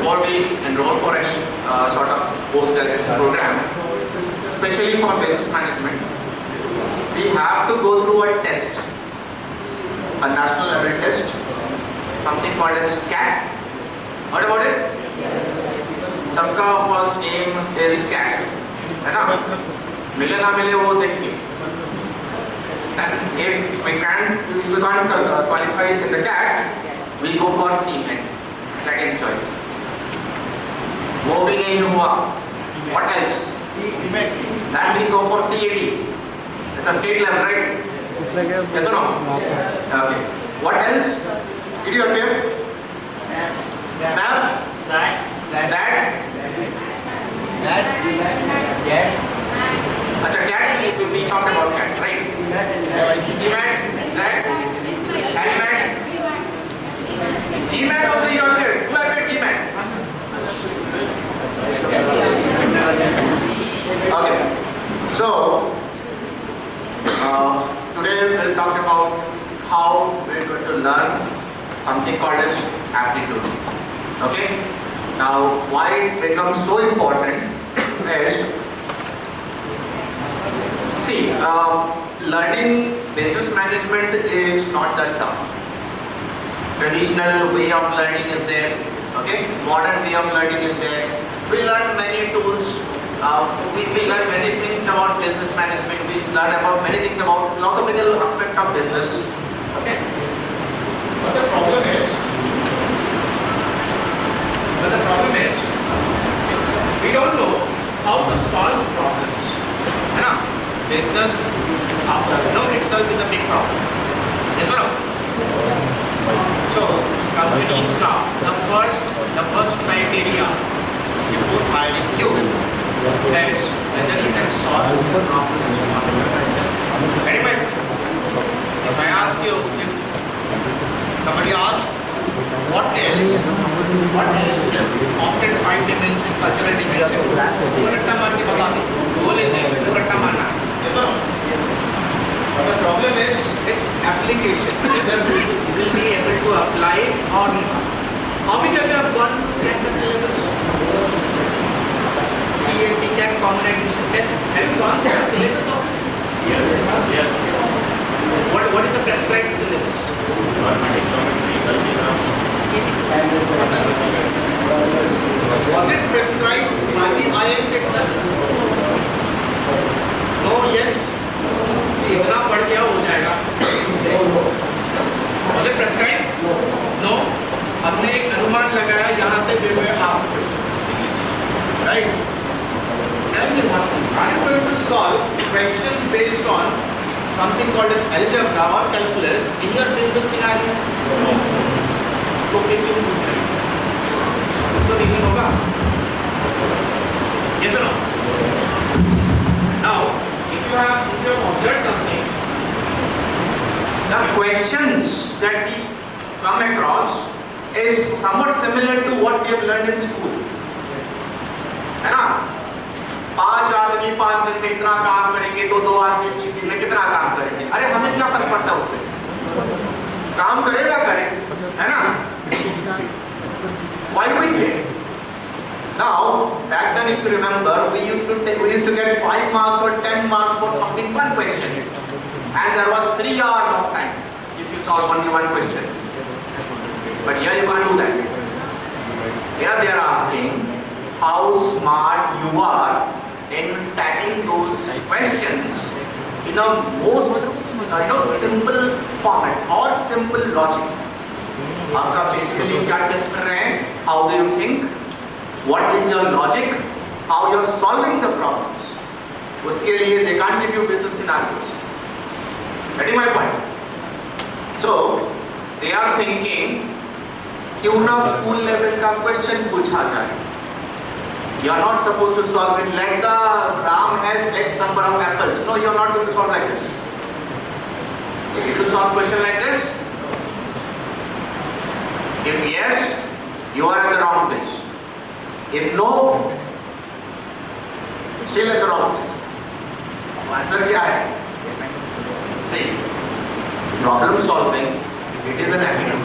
before we enroll for any sort of post-graduation program, especially for business management, we have to go through a test, a national level test, something called as CAT. Heard about it? सबका first aim is CAT, है ना? मिले ना मिले वो देखिए. And if we can't qualify in the CAT, we go for CMET, second choice. वो भी नहीं हुआ. What else? Then we go for CAT. It's a state level, right? Yes or no? Okay. What else? Did you appear? Snap? Zad? अच्छा, CAT, we talked about CAT, right? CMAT, Zad, HANMAT, GMAT also you appeared. Who appeared GMAT? Okay. So, today we'll talk about how we're going to learn something called as aptitude. Okay? Now, why it becomes so important is, see, learning business management is not that tough. Traditional way of learning is there. Okay? Modern way of learning is there. We learn many tools. We learn many things about business management. We learn about many things about philosophical aspect of business. Okay? But the problem is, we don't know how to solve problems. You know, business itself is a big problem. Yes or no? So, company staff, the first criteria before hiring you is whether you can solve problems or not. Ready, my friend? If I ask you, if somebody asks, what is Opted's 5 dimension, cultural dimension? Retta maan ke bata do. Goal is there. Retta maana. Yes or no? Yes. But the problem is its application. Whether we will be able to apply it or not. How many of you have gone to get the syllabus? CAT, CAT, common admission test. Have you gone to the syllabus of it? Yes. What is the prescribed syllabus? Was it prescribed by the IELTS itself? No, yes. इतना पढ़ गया हो जाएगा. Was it prescribed? No. हमने एक अनुमान लगाया यहाँ से they were asked questions. Right? Tell me one thing. Are you going to solve questions based on something called as algebra or calculus in your business scenario? No. तो फिर क्यों पूछ रहे हैं? कुछ तो रीजन होगा. Yes or no? Now, if you have observed something, the questions that we come across is somewhat similar to what we have learned in school. है ना? 5 आदमी 5 दिन में इतना काम करेंगे, 2 आदमी 3 दिन में कितना काम करेंगे? अरे हमें क्या फर्क पड़ता है उससे? काम करेगा करे, है ना? Why we care? Now, back then if you remember, we used to get 5 marks or 10 marks for solving one question, and there was 3 hours of time if you solve only one question. But here you can't do that. Here they are asking how smart you are in tackling those questions in a most simple format or simple logic. आपका basically क्या test कर रहे हैं? How do you think? What is your logic? How you are solving the problems? उसके लिए they can't give you business scenarios. Getting my point? So they are thinking क्यों ना school level का question पूछा जाए. You are not supposed to solve it like the Ram has X number of apples. No, you are not going to solve like this. You need to solve question like this. If yes, you are at the wrong place. If no, still at the wrong place. Answer क्या है? See, problem solving, it is an attitude.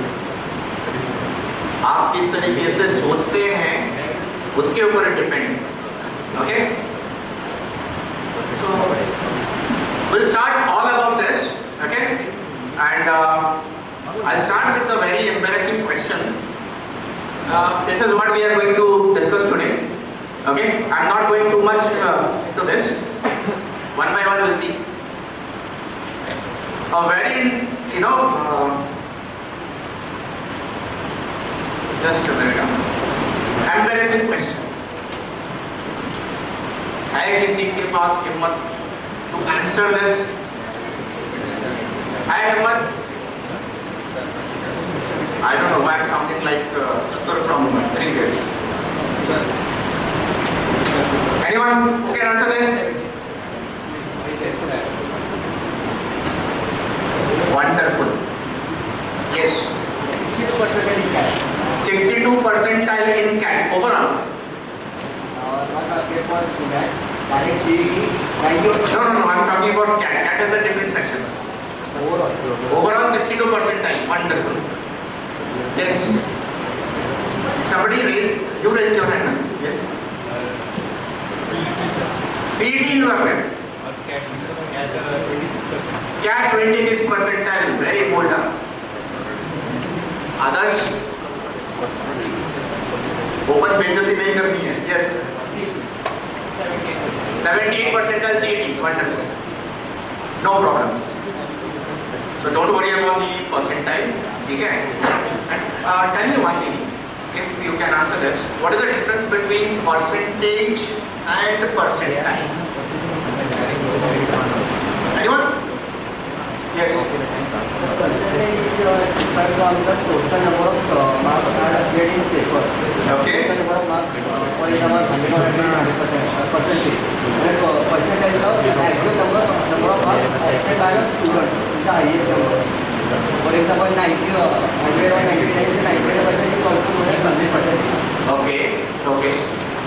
आपकी किस तरीके से सोचते हैं उसके ऊपर depend. Okay, so we'll start all about this. Okay, and I'll start with a very embarrassing question. This is what we are going to discuss today. Okay, I'm not going too much to this. One by one we'll see. A very, just a minute. Embarrassing question. है किसी के पास हिम्मत to answer this? है हिम्मत? I don't know why I'm sounding like Chatur from 3 Days. Anyone who can answer this? Wonderful. Yes. 62 percentile in CAT overall. No. I'm talking about CAT. CAT is a different section. Overall 62 percentile. Wonderful. Yes. Somebody raised your hand. Yes. CET you have read. CAT 26 percentile. Very bold. Others. Open बेइज्जती नहीं करनी है. Yes. 78 percentile CET. Wonderful. No problem. So don't worry about the percentile. ठीक है? And tell me one thing. If you can answer this, what is the difference between percentage and percentile? Anyone? Yes. Percentage is depend on the total number of marks are appeared in paper. Okay. Total number of marks, for example, 100% percentage. And percentage is the actual number of marks obtained by the student is the highest number. For example, 90 or 99 is 99% is also known as 100%. Okay.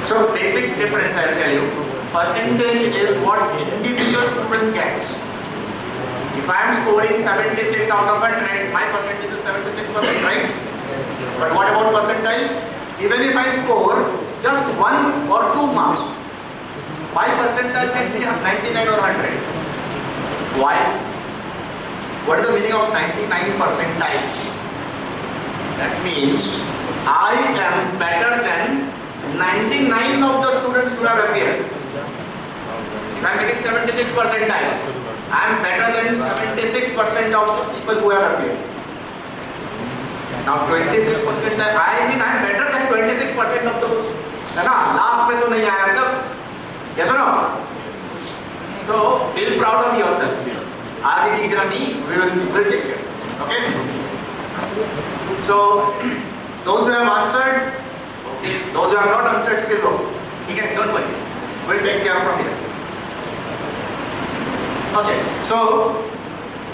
So basic difference I will tell you. Percentage is what individual student gets. If I am scoring 76 out of 100, my percentage is 76%, right? But what about percentile? Even if I score just 1 or 2 marks, 5 percentile can be 99 or 100. Why? What is the meaning of 99 percentile? That means I am better than 99 of the students who have appeared. If I am getting 76 percentile, I am better than 76% of the people who have appeared. Now 26%, I mean I am better than 26% of those. है ना? Last में तो नहीं आया तब. Yes or no? So feel proud of yourself. आगे की journey we will see. We'll take care. Okay? So those who have answered, okay. Those who have not answered still go. ठीक है? Don't worry. We'll take care from here. Okay, so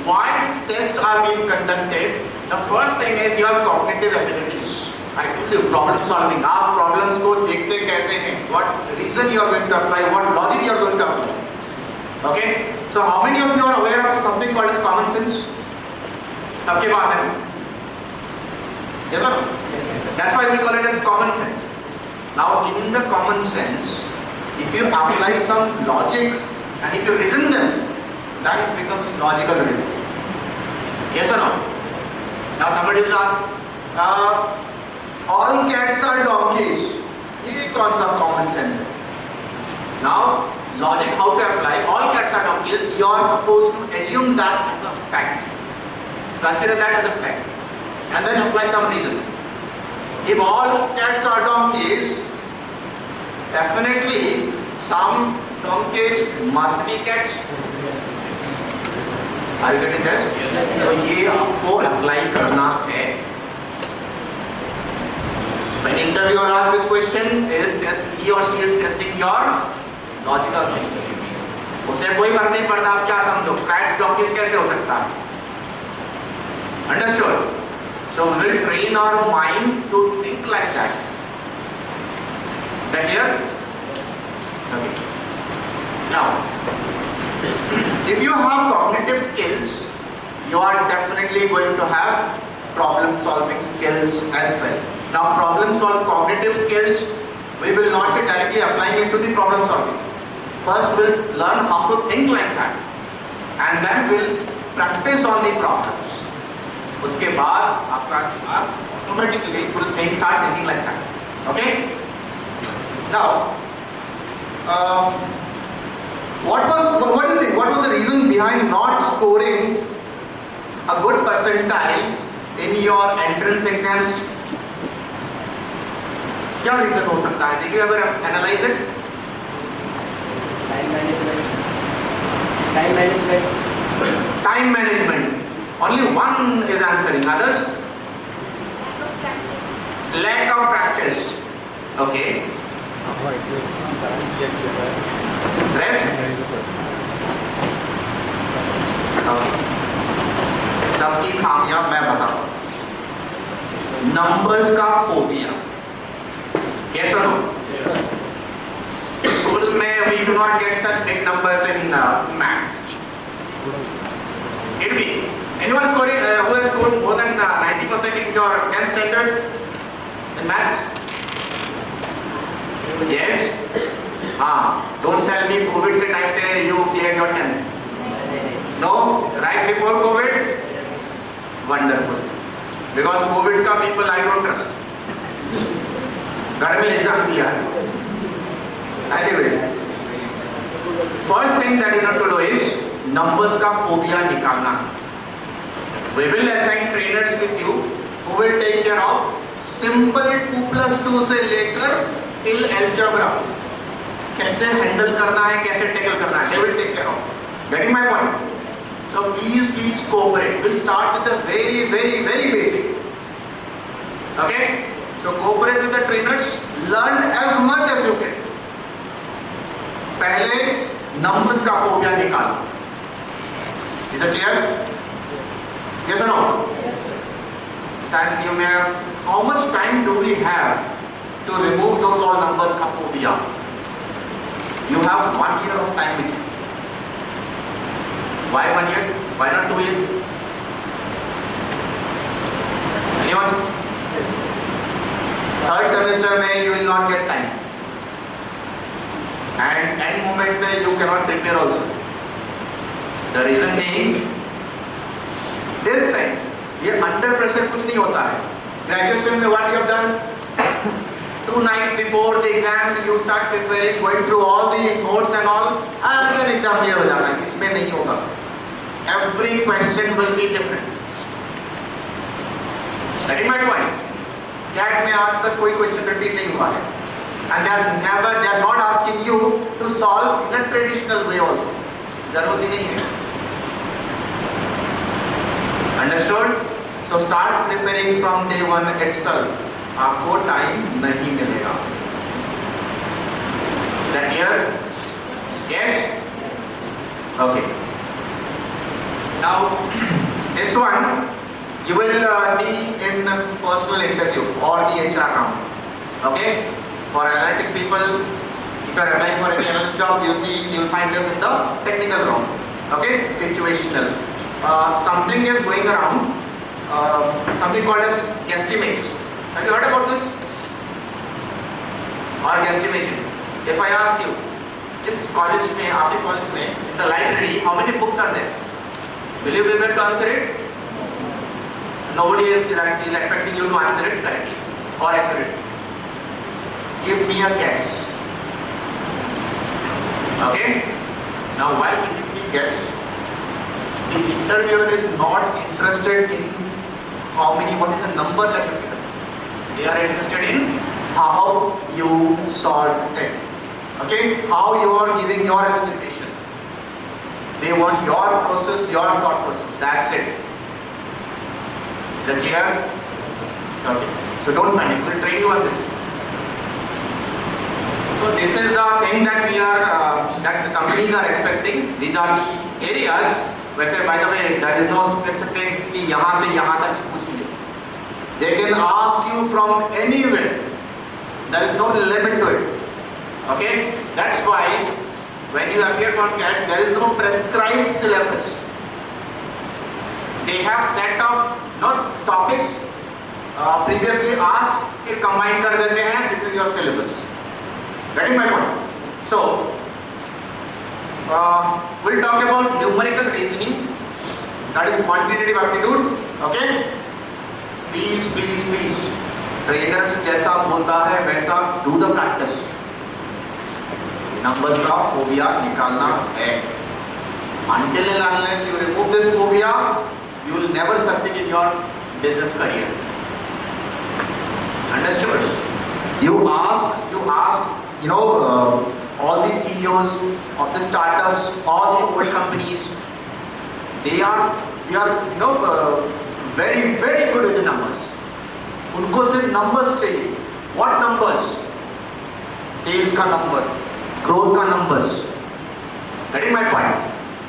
why these tests are being conducted? The first thing is your cognitive abilities. I told you problem solving. आप problems को देखते कैसे हैं? What reason you are going to apply? What logic you are going to apply? Okay, so how many of you are aware of something called as common sense? सबके पास है? Yes or no? That's why we call it as common sense. Now in the common sense, if you apply some logic and if you reason them, then it becomes logical reason. Yes or no? Now somebody will ask, all cats are donkeys. ये कौन सा common sense है? Now logic, how to apply? All cats are donkeys. You are supposed to assume that as a fact. Consider that as a fact, and then apply some reason. If all cats are donkeys, definitely some donkeys must be cats. Are you getting this? तो ये आपको apply करना है. When interviewer asks this question, he or she is testing your logical thinking. उसे कोई फर्क नहीं पड़ता आप क्या समझो. Cats donkeys कैसे हो सकता है? Understood? So we will train our mind to think like that. Is that clear? Okay. Now, if you have cognitive skills, you are definitely going to have problem solving skills as well. Now problem solve cognitive skills, we will not be directly applying it to the problem solving. First we'll learn how to think like that and then we'll practice on the problems. उसके बाद आपका दिमाग automatically will start thinking like that. Okay? Now, what do you think? What was the reason behind not scoring a good percentile in your entrance exams? क्या reason हो सकता है? Did you ever analyze it? Time management. Time management. Time management. Only one is answering. Others? Lack of practice. Okay. Rest? सबकी खामियां मैं बताऊं. Numbers का phobia. Yes or no? Yes. Schools में we do not get such big numbers in maths. It be anyone scoring who has scored more than 90% in your 10th standard in maths? Yes. Don't tell me COVID के time पे you cleared your 10th. No, right before COVID. Yes. Wonderful. Because COVID का people I don't trust. घर में exam दिया. Anyways, first thing that you have to do is numbers का phobia निकालना. We will assign trainers with you who will take care of simple 2+2 से लेकर till algebra. कैसे handle करना है, कैसे tackle करना है, they will take care of. Getting my point? So please cooperate. We'll start with the very basic. Okay? So cooperate with the trainers. Learn as much as you can. पहले numbers का phobia निकालो. Is it clear? Yes or no? Yes. Then you may ask, how much time do we have to remove those all numbers का phobia? You have 1 year of time with you. Why 1 year? Why not 2 years? Anyone? Yes. Third semester में you will not get time. And end moment में you cannot prepare also. The reason being, this time, ये under pressure कुछ नहीं होता है. Graduation में what you have done? 2 nights before the exam you start preparing, going through all the notes and all. And then exam clear हो जाता है. इसमें नहीं होगा. Every question will be different. That is my point. CAT में आज तक कोई question repeat नहीं हुआ है. And they are not asking you to solve in a traditional way also. जरूरत ही नहीं है. Understood? So start preparing from day one itself. आपको time नहीं मिलेगा. Is that clear? Yes? Okay. Now this one you will see in personal interview or the HR round. Okay? For analytics people, if you are applying for a analyst job, you will find this in the technical round. Okay? Situational. Something is going around, something called as guesstimates. Have you heard about this? Or guesstimation. If I ask you, this college में, आपके college में, in the library, how many books are there? Will you be able to answer it? Nobody is expecting you to answer it correctly or accurately. Give me a guess. Okay? Now while giving the guess, the interviewer is not interested in what is the number that you given. They are interested in how you solved it. Okay? How you are giving your estimation. They want your process, your thought process. That's it. Is that clear? Okay. So don't panic. We'll train you on this. So this is the thing that that the companies are expecting. These are the areas. वैसे by the way, there is no specific कि यहाँ से यहाँ तक कुछ नहीं. They can ask you from anywhere. There is no limit to it. Okay? That's why when you appear for CAT, there is no prescribed syllabus. They have set of not topics previously asked, फिर combine कर देते हैं. This is your syllabus. Getting my point? So, we'll talk about numerical reasoning. That is quantitative aptitude. Okay? Please, please, please. Traders जैसा बोलता है वैसा do the practice. Numbers का phobia निकालना है. Until and unless you remove this phobia, you will never succeed in your business career. Understood? You ask, all the CEOs of the startups, all the old companies, they are very, very good with the numbers. उनको सिर्फ numbers चाहिए. What numbers? Sales का number, growth का numbers. Getting my point?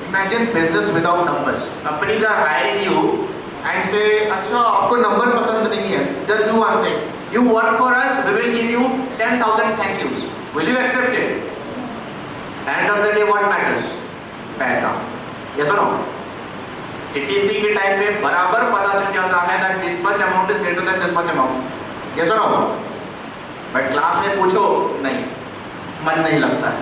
Imagine business without numbers. Companies are hiring you and say, अच्छा आपको number पसंद नहीं है. Just do one thing. You work for us, we will give you 10,000 thank yous. Will you accept it? End of the day, what matters? पैसा. Yes or no? CTC के time पे बराबर पता चल जाता है that this much amount is greater than this much amount. Yes or no? But class में पूछो नहीं, मन नहीं लगता है.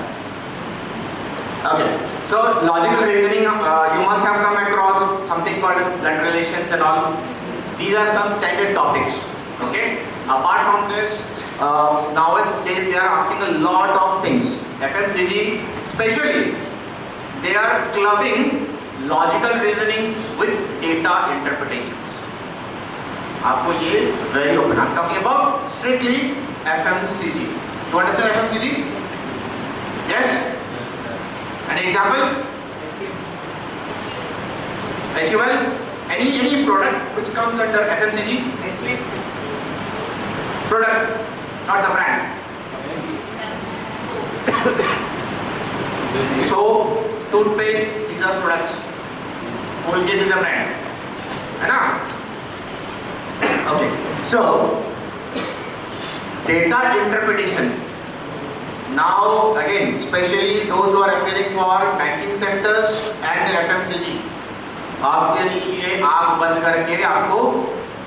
Okay. So logical reasoning, you must have come across something called blood relations and all. These are some standard topics. Okay. Apart from this, nowadays they are asking a lot of things. FMCG, especially, they are clubbing logical reasoning with data interpretations. आपको ये very open. I'm talking about strictly FMCG. You understand FMCG? Yes. An example? HUL. Any product which comes under FMCG? Product, not the brand. Soap, toothpaste, these are products. Colgate is a brand. है ना? Okay. So, data interpretation. Now again, especially those who are appearing for banking sectors and FMCG, आपके लिए आँख बंद करके आपको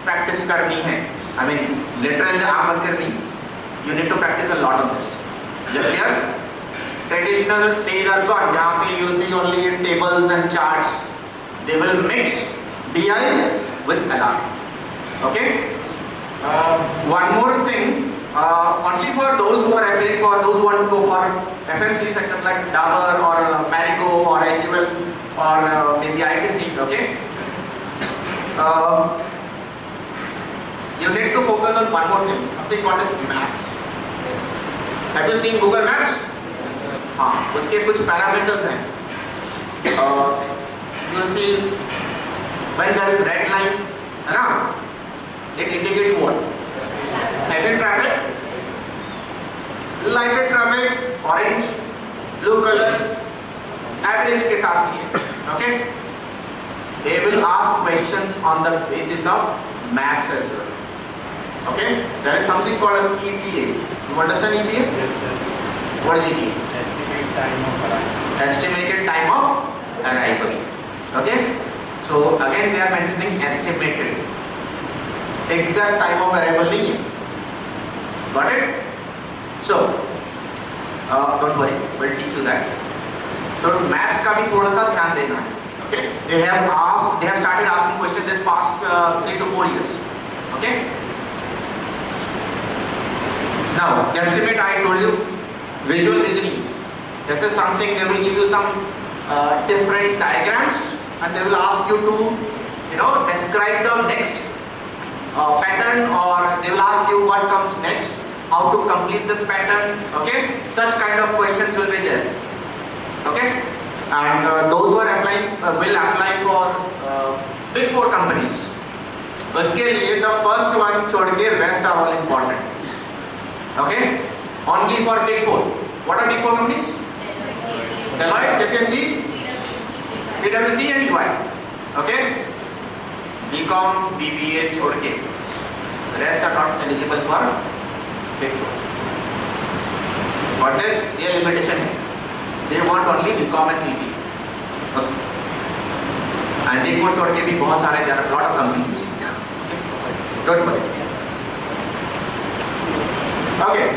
practice करनी है. I mean, literally आँख बंद करनी. You need to practice a lot on this. Just here, traditional days are gone. जहाँ पे you will see only tables and charts. They will mix DI with LR. Okay. One more thing. Only for those who are appearing for those who want to go for FMCG sectors like Dabur or Marico or HUL or maybe ITC, okay? You need to focus on one more thing, something called as maps. Have you seen Google Maps? हाँ, उसके कुछ parameters हैं. You will see when there is red line, है ना? It indicates what? Heavy traffic, lighter traffic, orange, blue color, average के साथ ही है. Okay? They will ask questions on the basis of maps as well. Okay? There is something called as ETA. You understand ETA? Yes, sir. What is ETA? Estimated time of arrival. Estimated time of arrival. Okay? So again they are mentioning estimated. Exact time of arrival नहीं है. Got it? So, don't worry, we'll teach you that. So maths का भी थोड़ा सा ध्यान देना है. Okay? They have started asking questions this past 3 to 4 years. Okay? Now, guesstimate I told you, visual reasoning. This is something they will give you some different diagrams and they will ask you to, describe the next pattern, or they will ask you what comes next, how to complete this pattern. Okay, such kind of questions will be there. Okay, and those who are applying will apply for big 4 companies. उसके लिए the first one छोड़ के rest are all important. Okay, only for big 4. What are big 4 companies? Deloitte, KPMG, PwC and EY. Okay. BCom, BBA छोड़ के rest are not eligible for big 4. What is their limitation है? They want only BCom and BBA. Okay. And big 4 छोड़ के भी बहुत सारे there are a lot of companies. Don't worry. Okay.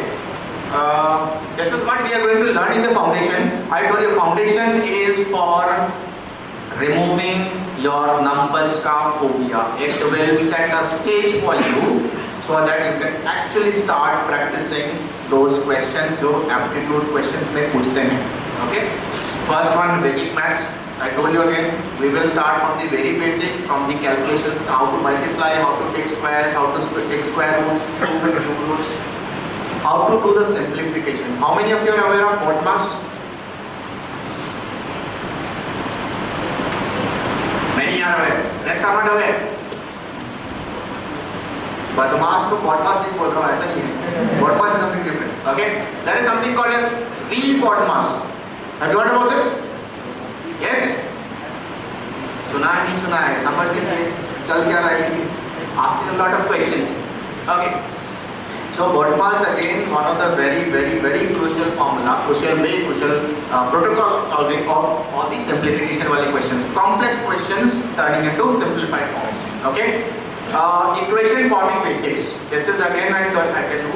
This is what we are going to learn in the foundation. I told you foundation is for removing your numbers ka phobia. It will set a stage for you so that you can actually start practicing those questions जो aptitude questions में पूछते हैं. Okay. First one, Vedic maths. I told you again, we will start from the very basic, from the calculations, how to multiply, how to take squares, how to take square roots, cube roots, how to do the simplification. How many of you are aware of BODMAS? Many are aware. Rest are not aware. BODMAS को BODMAS नहीं बोल रहा हूँ, ऐसा नहीं है. BODMAS is something different. Okay? There is something called as V-BODMAS. Have you heard about this? Yes? सुना है नहीं सुना है? समर से कल क्या रहा है? Asking a lot of questions. Okay. So BODMAS again one of the very crucial formula, crucial protocol solving of the simplification वाले questions. Complex questions turning into simplified forms. Okay. Equation forming basics. This is again I tell you.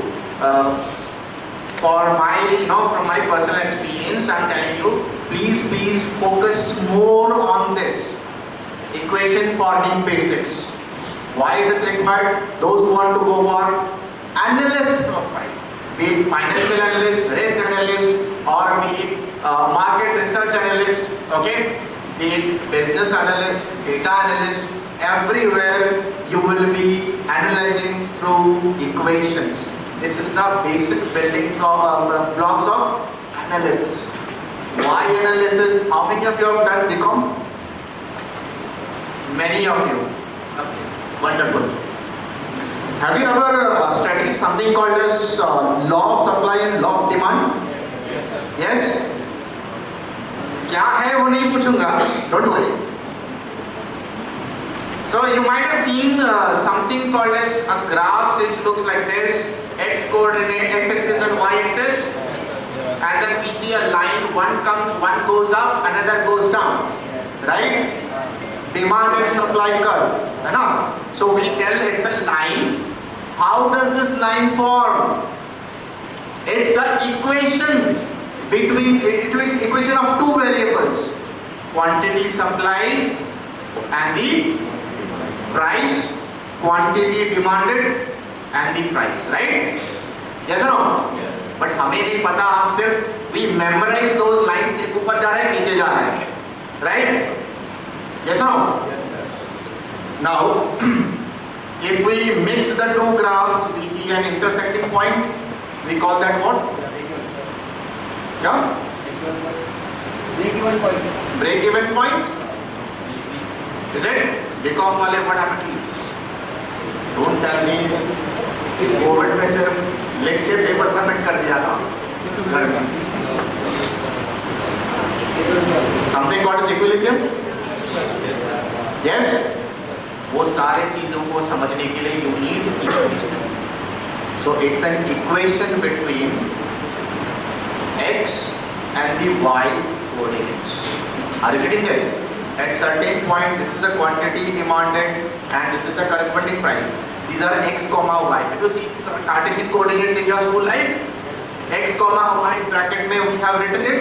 For my, from my personal experience, I am telling you, please focus more on this equation forming basics. Why it is required? Those who want to go for analyst profile, be it financial analyst, risk analyst, or be it market research analyst, okay? Be it business analyst, data analyst, everywhere you will be analyzing through equations. This is the basic building blocks of analysis. Why analysis? How many of you have done BCom? Many of you. Okay. Wonderful. Have you ever studied something called as law of supply and law of demand? Yes? क्या है वो नहीं पूछूंगा. Don't worry. So you might have seen something called as a graph which looks like this. X coordinate, x-axis and y-axis, and then we see a line, one goes up, another goes down, right? Demand and supply curve, है ना? So we tell it's a line. How does this line form? It's the equation of two variables, quantity supplied and the price, quantity demanded and the price, right? Yes or no? Yes. But हमें नहीं पता, हम सिर्फ we memorize those lines, एक ऊपर जा रहा है नीचे जा रहा है, right? Yes or no? Yes. Now, if we mix the two graphs, we see an intersecting point. We call that what? Yeah? Break-even point. Break-even point? Is it? BCom वाले what happened to you? Don't tell me. Covid में सिर्फ लिख के paper submit कर दिया था घर में. Something called as equilibrium? Yes? वो सारे चीजों को समझने के लिए you need equation. So it's an equation between x and the y coordinates. Are you getting this? At certain point, this is the quantity demanded and this is the corresponding price. These are x comma y. Did you see Cartesian coordinates in your school life? X comma y bracket में we have written it.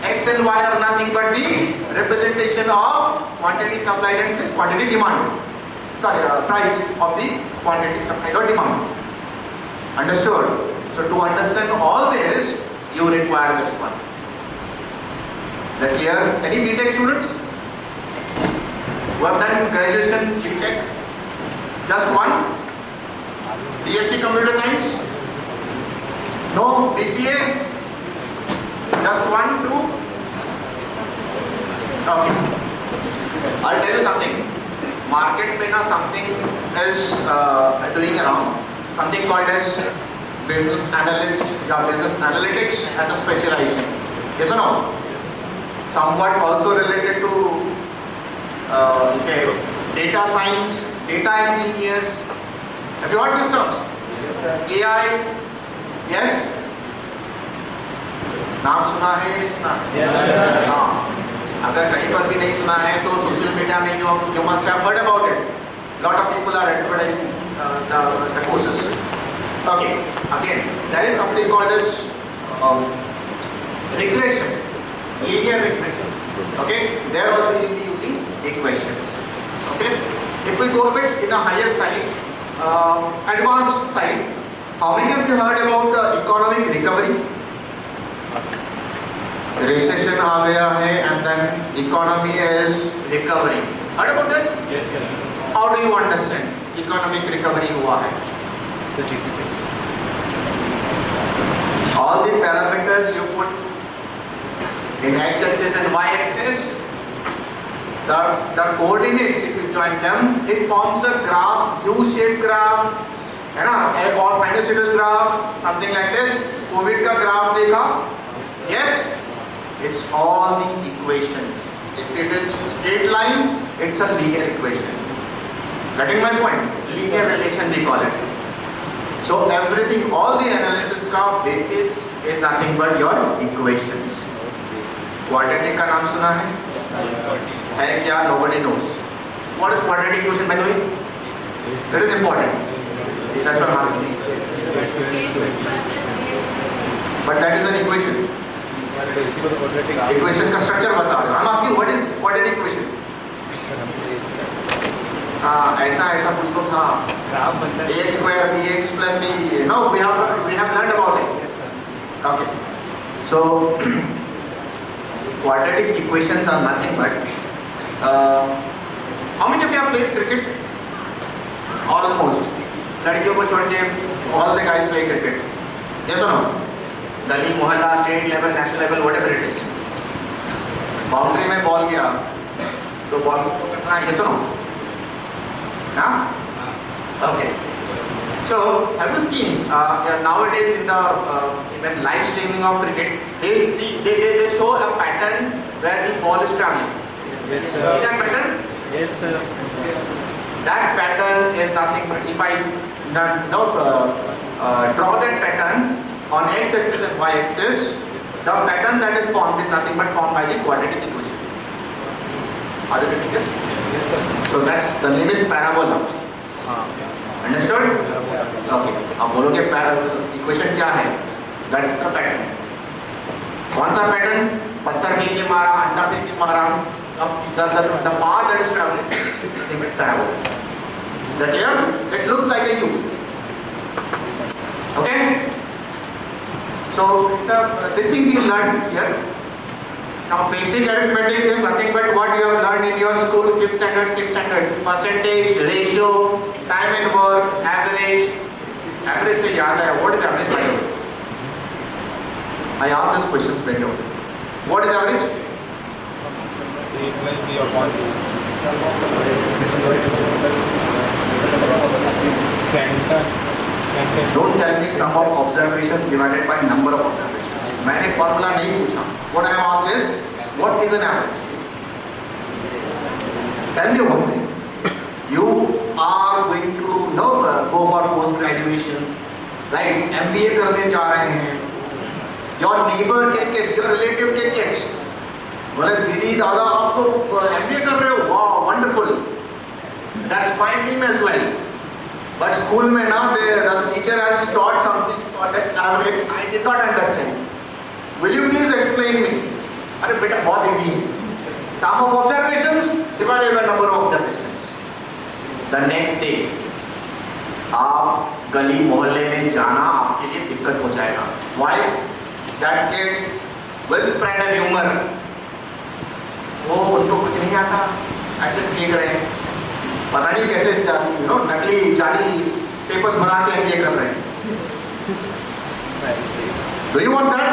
X and y are nothing but the representation of quantity supplied and the quantity demanded. Sorry, price of the quantity supplied or demanded. Understood? So to understand all this, you require this one. Is that clear? Any BTech students who have done graduation BTech? Just one? BSc Computer Science? No? BCA? Just one, two? Okay. I'll tell you something. Market में ना something is doing around. Something called as business analyst or business analytics as a specialization. Yes or no? Somewhat also related to say data science, data engineers. Have you heard these terms? Yes, AI. Yes? नाम सुना है या नहीं सुना? Yes. हाँ. अगर कहीं पर भी नहीं सुना है तो सोशल मीडिया में you must have heard about it. Lot of people are advertising the courses. Okay. Again, there is something called as regression, linear regression. Okay, there also you will be using equations. Okay, if we go a bit in a higher side, advanced side, how many of you heard about economic recovery? Recession आ गया है and then economy is recovering. Heard about this? Yes, sir. How do you understand economic recovery हुआ है? So GDP. All the parameters you put in x-axis and y-axis, the coordinates, if you join them, it forms a graph, U-shaped graph, है ना, or sinusoidal graph, something like this. COVID का graph देखा? Yes, it's all the equations. If it is straight line, it's a linear equation. Getting my point? Linear relation we call it. So everything, all the analysis का basis is nothing but your equations. Quadratic का नाम सुना है क्या? Nobody knows. What is quadratic equation, by the way? That is important. That's what I'm asking. But that is an equation. Equation का structure बता रहे हो. I'm asking what is quadratic equation? ऐसा कुछ तो था. ax square bx plus c. No, we have learned about it. Okay. So quadratic equations are nothing but how many of you have played cricket? Almost. लड़कियों को छोड़ के all the guys play cricket. Yes or no? गली मोहल्ला state level national level whatever it is. Boundary में ball गया तो ball को करना है. Yes or no? Huh? Okay. So have you seen nowadays in the even live streaming of cricket, they show a pattern where the ball is traveling. Yes, sir. See that pattern? Yes, sir. That pattern is nothing but if I draw that pattern on x-axis and y-axis, the pattern that is formed is nothing but formed by the quadratic equation. Are you getting this? Yes, sir. So that's the name is parabola. Understood? Okay. अब बोलोगे equation क्या है? That's the pattern. कौन सा pattern? पत्थर फेंक के मारा, अंडा फेंक के मारा. The path that is traveling is nothing but parabola. Is that clear? It looks like a U. Okay? So these things you learn here. Now basic arithmetic is nothing but what you have learned in your school 5th standard, 6th standard. Percentage, ratio, time and work, average. Average से याद है. What is average, by the way? I ask these questions very often. What is average? Equal B upon 2. Center. Don't tell me sum of observation divided by number of observations. मैंने formula नहीं पूछा. What I have asked is, what is an average? Tell me one thing. You are going to go for post graduation, right? MBA करने जा रहे हैं. Your neighbor के kids, your relative के kids, बोले दीदी दादा आप तो MBA कर रहे हो. Wow, wonderful. That's my dream as well. But school में ना, the teacher has taught something called as average. I did not understand. Will you please explain me? अरे बेटा बहुत easy है. Sum of observations divided by number of observations. The next day, आप गली मोहल्ले में जाना आपके लिए दिक्कत हो जाएगा. Why? That kid will spread a rumor. वो उनको कुछ नहीं आता, ऐसे फेंक रहे हैं. पता नहीं कैसे नकली जाली पेपर्स बना के एमबीए कर रहे हैं. Do you want that?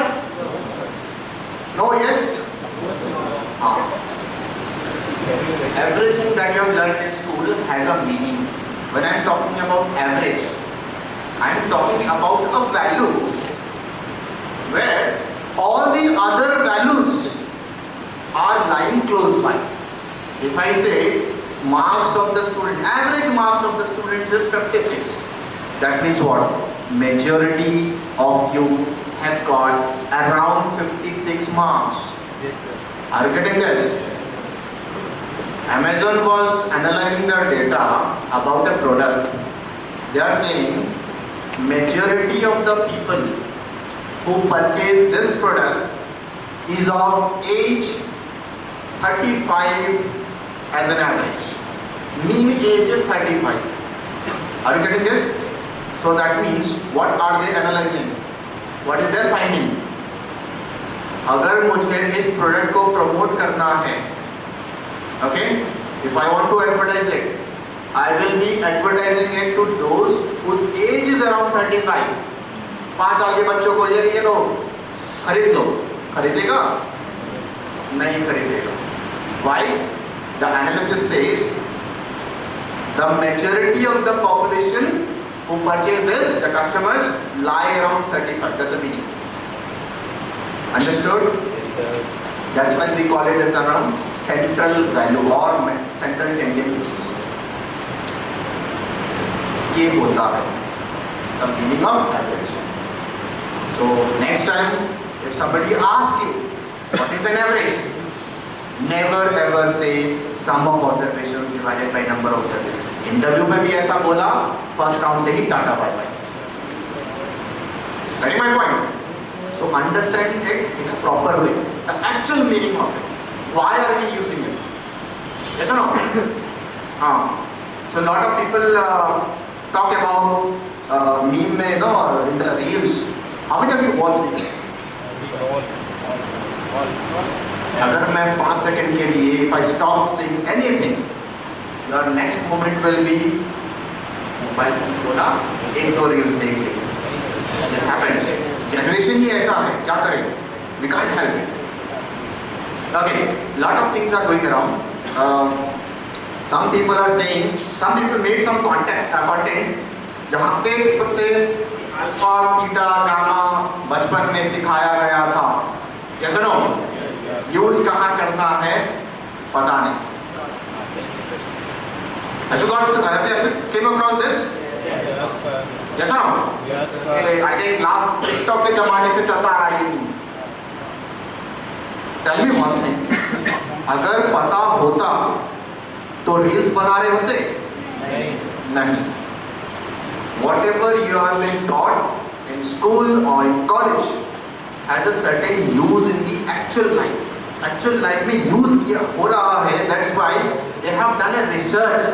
No, yes? Everything that you have learned in school has a meaning. When I am talking about average, I am talking about a value where all the other values are lying close by. If I say marks of the student, average marks of the student is 56. That means what? Majority of you have got around 56 marks. Yes, sir. Are you getting this? Amazon was analyzing the data about the product. They are saying majority of the people who purchase this product is of age 35 as an average. Mean age is 35. Are you getting this? So that means what are they analyzing? What is their finding? अगर मुझे इस product को promote करना है, okay, if I want to advertise it, I will be advertising it to those whose age is around 35. 5 साल के बच्चों को ये लो, खरीद लो, खरीदेगा? नहीं खरीदेगा. Why? The analysis says the majority of the population who purchase this, the customers, lie around 35. That's the meaning. Understood? Yes, sir. That's why we call it as around central value or central tendencies. ये होता है the meaning of average. So next time, if somebody asks you what is an average, never ever say sum of observations divided by number of observations. Interview में भी ऐसा बोला, first round से ही tata bye bye. Getting my point? So understand it in a proper way. The actual meaning of it. Why are we using it? Yes or no? So a lot of people talk about meme में, in the reels. How many of you watch reels? अगर मैं 5 second के लिए, if I stop saying anything, your next moment will be mobile phone खोला, 1-2 reels देख ली. This happens. Generation ही ऐसा है, क्या करें? We can't help it. Okay, lot of things are going around. Some people are saying, some people made some content जहाँ पे people say alpha, beta, gamma बचपन में सिखाया गया था. Yes or no? यूज कहाँ करना है पता नहीं. Have you came across this? Yes or no? Yes, sir. I think last TikTok के जमाने से चलता आ रहा है ये. Tell me one thing. अगर पता होता तो रील्स बना रहे होते? नहीं. Whatever you have been taught in school or in college has a certain use in the actual life. Actual life में use किया हो रहा है. That's why they have done a research,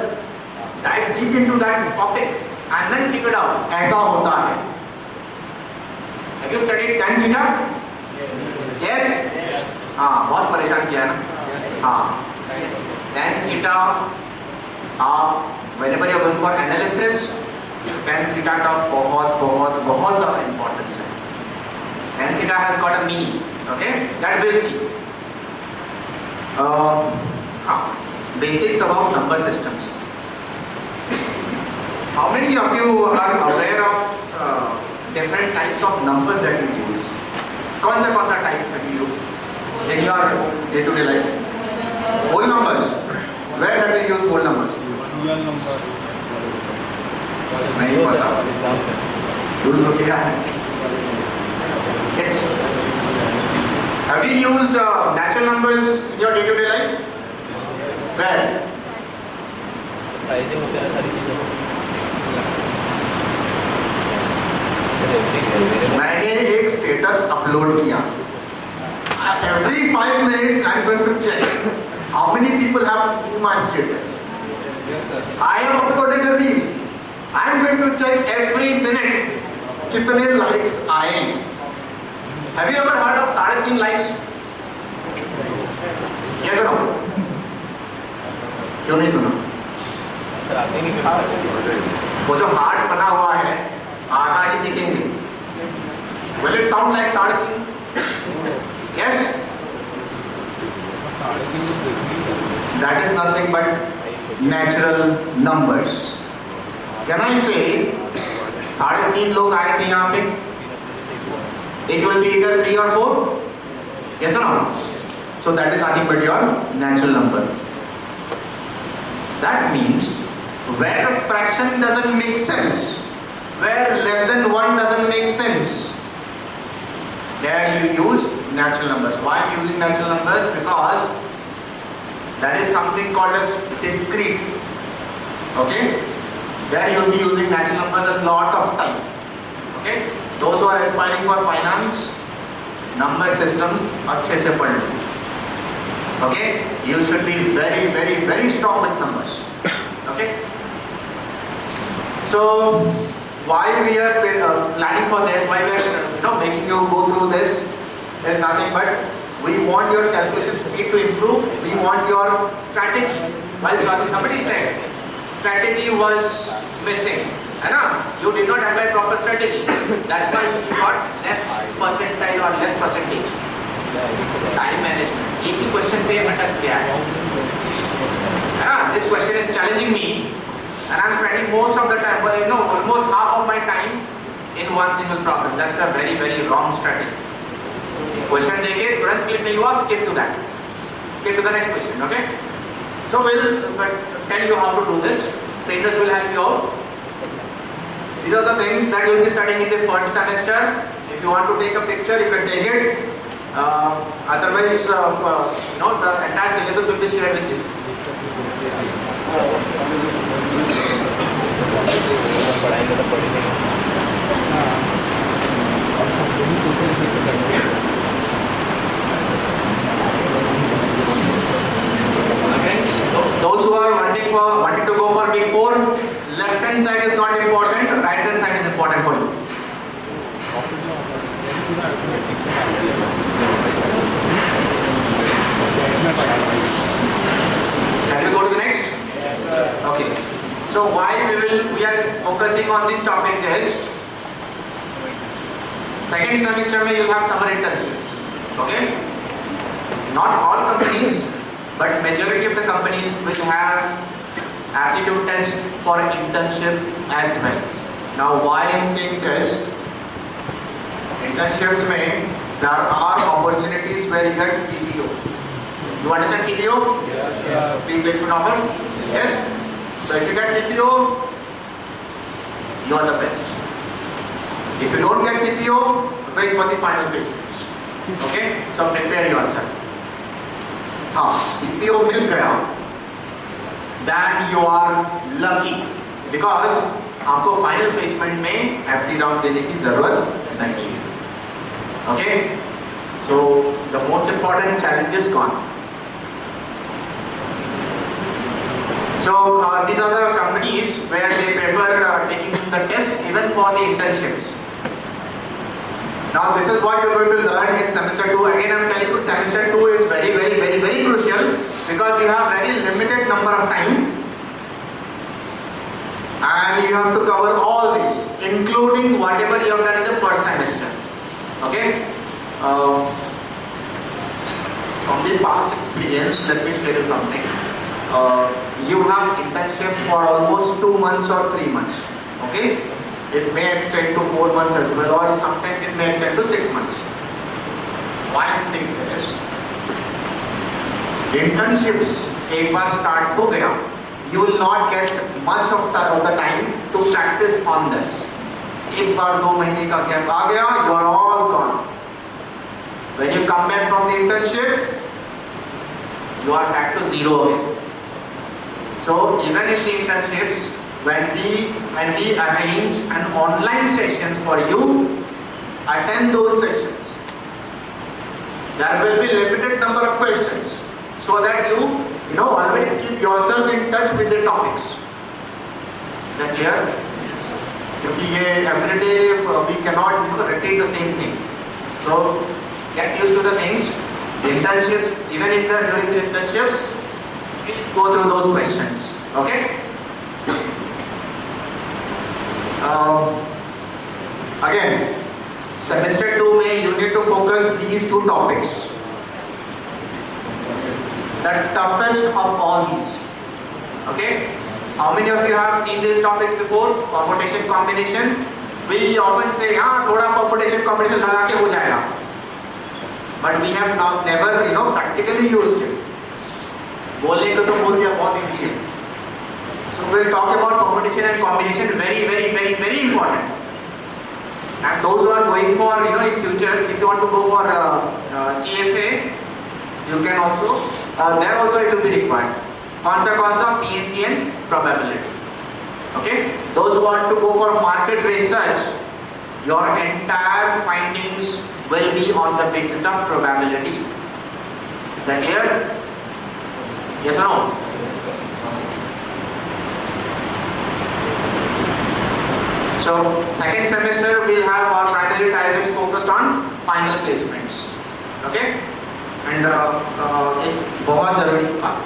dive deep into that topic, and then figured out ऐसा होता है. Have you studied tan theta? Yes. हाँ, बहुत परेशान किया है ना. हाँ. Tan theta, whenever you are going for analysis, tan theta का बहुत ज़्यादा importance है. Tan theta has got a meaning. Okay, that we'll see. Basics about number systems. How many of you are aware of different types of numbers that you use? कौन सा types that you use in your day-to-day life? Whole numbers. Where have you used whole numbers? Real number. नहीं पता. Use हो गया है. Yes. Have you used natural numbers in your day-to-day life? Where? Pricing होते हैं सारी चीज़ों को. मैंने एक स्टेटस अपलोड किया. Every 5 minutes I am going to check how many people have seen my status. Yes, sir. I have uploaded a reel. I am going to check every minute कितने likes आए. Have you ever heard of 3.5 likes? Yes or no? क्यों नहीं सुना? Sir आते नहीं फिर. वो जो हार्ट बना हुआ है आधा ही दिखेंगे. Will it sound like 3.5? Yes? That is nothing but natural numbers. Can I say 3.5 लोग आए थे यहाँ पे? It will be either 3 or 4. Yes or no? So that is nothing but your natural number. That means where a fraction doesn't make sense, where less than 1 doesn't make sense, there you use natural numbers. Why I am using natural numbers? Because that is something called as discrete. Okay? There you will be using natural numbers a lot of time. Okay? Those who are aspiring for finance, number systems अच्छे से पढ़ लो. Okay? You should be very, very, very strong with numbers. Okay? So why we are planning for this, why we are making you go through this is nothing but we want your calculation speed to improve. We want your strategy. While somebody said strategy was missing, you did not apply proper strategy. That's why you got less percentile or less percentage. Time management. एक ही question पे अटक गया है. This question is challenging me, and I'm spending most of the time, almost half of my time in one single problem. That's a very, very wrong strategy. Question देके तुरंत click नहीं हुआ, skip to that. Skip to the next question, okay? So we'll tell you how to do this. Trainers will help you out. These are the things that you will be studying in the first semester. If you want to take a picture, you can take it. Otherwise, the entire syllabus will be shared with you. Those who are wanting to go for Big Four, left hand side is not important, right hand side is important for you. Shall we go to the next? Yes, sir. Okay. So why we are focusing on these topics is second semester में you have summer internships. Okay? Not all companies, but majority of the companies will have aptitude test for internships as well. Now why I am saying this? Internships में there are opportunities where you get TPO. You understand TPO? Yes. Pre-placement offer? Yes. So if you get TPO, you are the best. If you don't get TPO, wait for the final placements. Okay? So prepare yourself. TPO मिल गया, then you are lucky because आपको final placement में FT round देने की जरूरत नहीं है. Okay? So the most important challenge is gone. So these are the companies where they prefer taking the test even for the internships. Now this is what you are going to learn in semester 2. Again I am telling you semester 2 is very, very, very, very crucial because you have very limited number of time and you have to cover all these, including whatever you have done in the first semester. Okay? From the past experience, let me share you something. You have internships for almost 2 months or 3 months. Okay? It may extend to 4 months as well, or sometimes it may extend to 6 months. Why I am saying this? Internships एक बार start हो गया, you will not get much of the time to practice on this. एक बार 2 महीने का gap आ गया, you are all gone. When you come back from the internships, you are back to zero again. So even in the internships, when we arrange an online session for you, attend those sessions. There will be limited number of questions, so that you always keep yourself in touch with the topics. Is that clear? Yes. क्योंकि ये every day we cannot repeat the same thing. So get used to the things. The internships, even during the internships, please go through those questions. Okay? Again, semester 2 में you need to focus these 2 topics. The toughest of all these. Okay? How many of you have seen these topics before? Permutation, combination. We often say, थोड़ा permutation, combination लगा के हो जाएगा. But we have never, practically used it. बोलने को तो बोल दिया, बहुत easy है. So we will talk about permutation and combination. Very, very, very, very important. And those who are going for, in future, if you want to go for CFA, you can also, there also it will be required. कौन सा PNC and probability. Okay? Those who want to go for market research, your entire findings will be on the basis of probability. Is that clear? Yes or no? So second semester we'll have our primary targets focused on final placements. Okay? And एक बहुत जरूरी बात.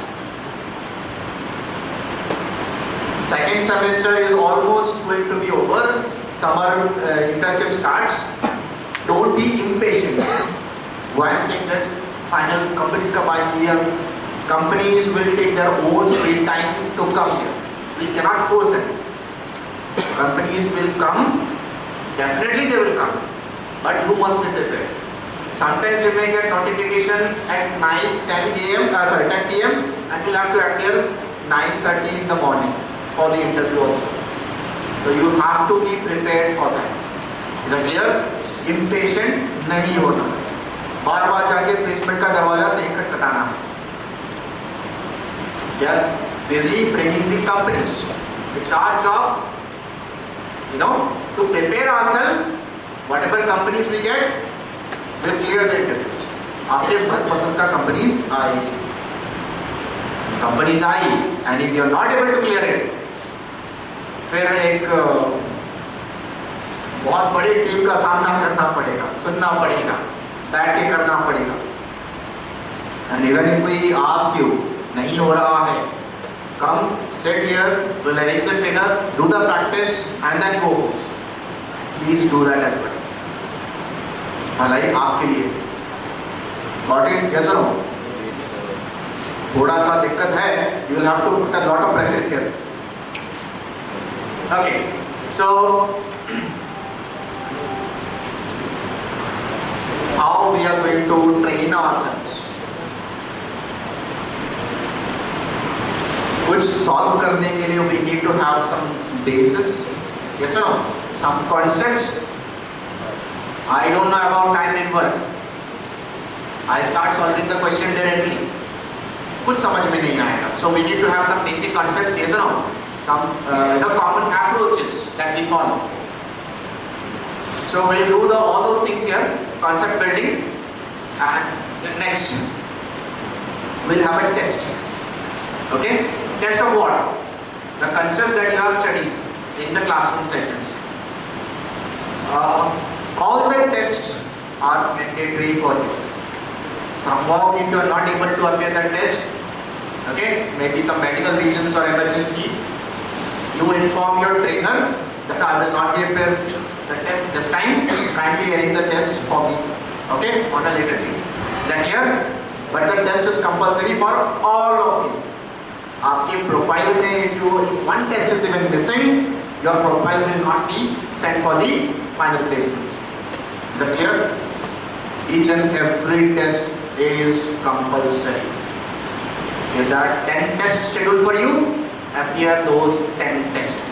Second semester is almost going to be over. Summer internship starts. Don't be impatient. Why I'm saying this? Final companies come here. Companies will take their own free time to come here. We cannot force them. Companies will come. Definitely they will come. But you must be prepared. Sometimes you may get notification at 10 p.m. and you'll have to appear 9:30 in the morning for the interview also. So you have to be prepared for that. Is that clear? Impatient नहीं होना. बार-बार जाके placement का दरवाजा नहीं खटखटाना. They are busy bringing the companies. It's our job, to prepare ourselves. Whatever companies we get, we'll clear the interviews. आपके मनपसंद का companies आएगी. Companies I, and if you're not able to clear it, फिर एक बहुत बड़ी team का सामना करना पड़ेगा, सुनना पड़ेगा, बैठ के करना पड़ेगा. And even if we ask you, नहीं हो रहा है, come sit here, we'll arrange the trainer, do the practice, and then go. Please do that as well. भलाई आपके लिए. Got it? Yes or no? थोड़ा सा दिक्कत है, you will have to put a lot of pressure here. Okay, so how we are going to train ourselves? कुछ solve करने के लिए we need to have some basis. Yes or no? Some concepts. I don't know about time and work. I start solving the question directly. कुछ समझ में नहीं आएगा. So we need to have some basic concepts. Yes or no? Some common approaches that we follow. So we'll do all those things here, concept building, and the next we'll have a test. Okay? Test of what? The concepts that you have studied in the classroom sessions. All the tests are mandatory for you. Somehow if you are not able to appear the test, okay, maybe some medical reasons or emergency, you inform your trainer that I will not be appear the test this time, kindly arrange the test for me, okay, on a later date. Is that clear? But the test is compulsory for all of you. आपके profile में if one test is even missing, your profile will not be sent for the final placements. Is that clear? Each and every test is compulsory. If there are 10 tests scheduled for you, appear those 10 tests.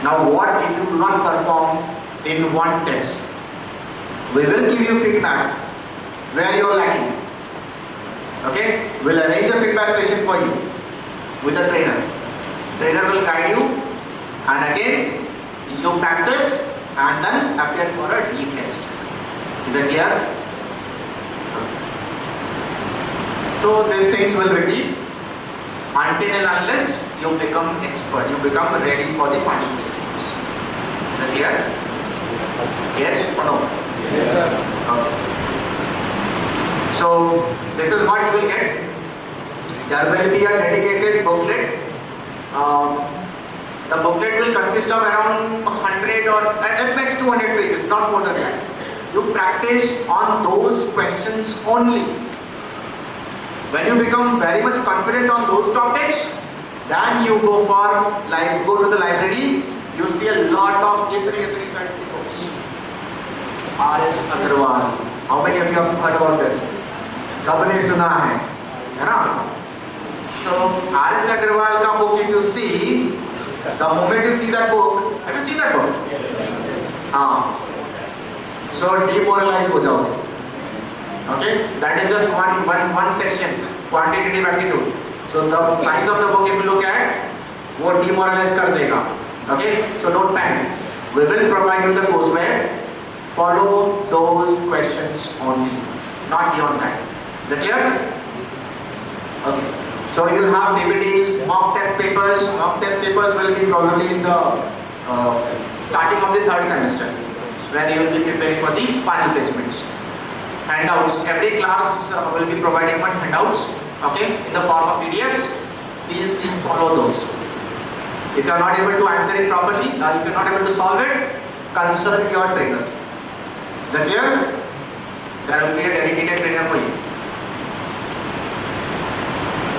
Now what if you do not perform in one test? We will give you feedback where you are lacking. Okay? We'll arrange a feedback session for you with a trainer. Trainer will guide you, and again you practice and then appear for a test. Is that clear? So these things will repeat until and unless you become expert, you become ready for the final placements. Is that clear? Yes or no? Yes, sir. Okay. So this is what you will get. There will be a dedicated booklet. The booklet will consist of around 100 or at max 200 pages, not more than that. You practice on those questions only. When you become very much confident on those topics, then you go to the library. You see a lot of itri science books. R.S. Agarwal. How many of you have heard about this? सबने सुना है ना? So R.S. Agarwal का book, if you see, the moment you see that book, have you seen that book? Yes. So demoralized हो जाओगे. Okay, that is just one section, quantitative aptitude. So the size of the book, if you look at, वो demoralize कर देगा. Okay, so don't panic. We will provide you the courseware. Follow those questions only, not beyond that. Is that clear? Okay. So you'll have PPTs, mock test papers. Mock test papers will be probably in the starting of the third semester, where you will be preparing for the final placements. Handouts. Every class will be providing one handouts, okay, in the form of PDFs. Please follow those. If you are not able to answer it properly, if you are not able to solve it, consult your trainers. Is that clear? There will be a dedicated trainer for you.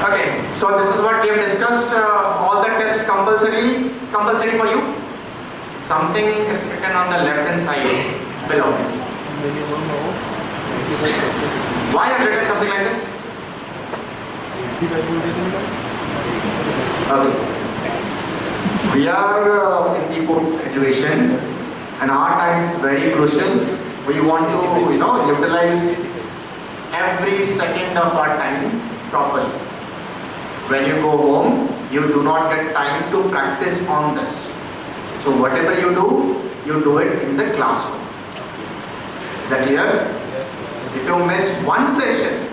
Okay, so this is what we have discussed. All the tests compulsory for you. Something is written on the left hand side below. Why have written something like that? Okay. We are in the post-graduation, and our time is very crucial. We want to, utilize every second of our time properly. When you go home, you do not get time to practice on this. So whatever you do it in the classroom. Is that clear? If you miss one session,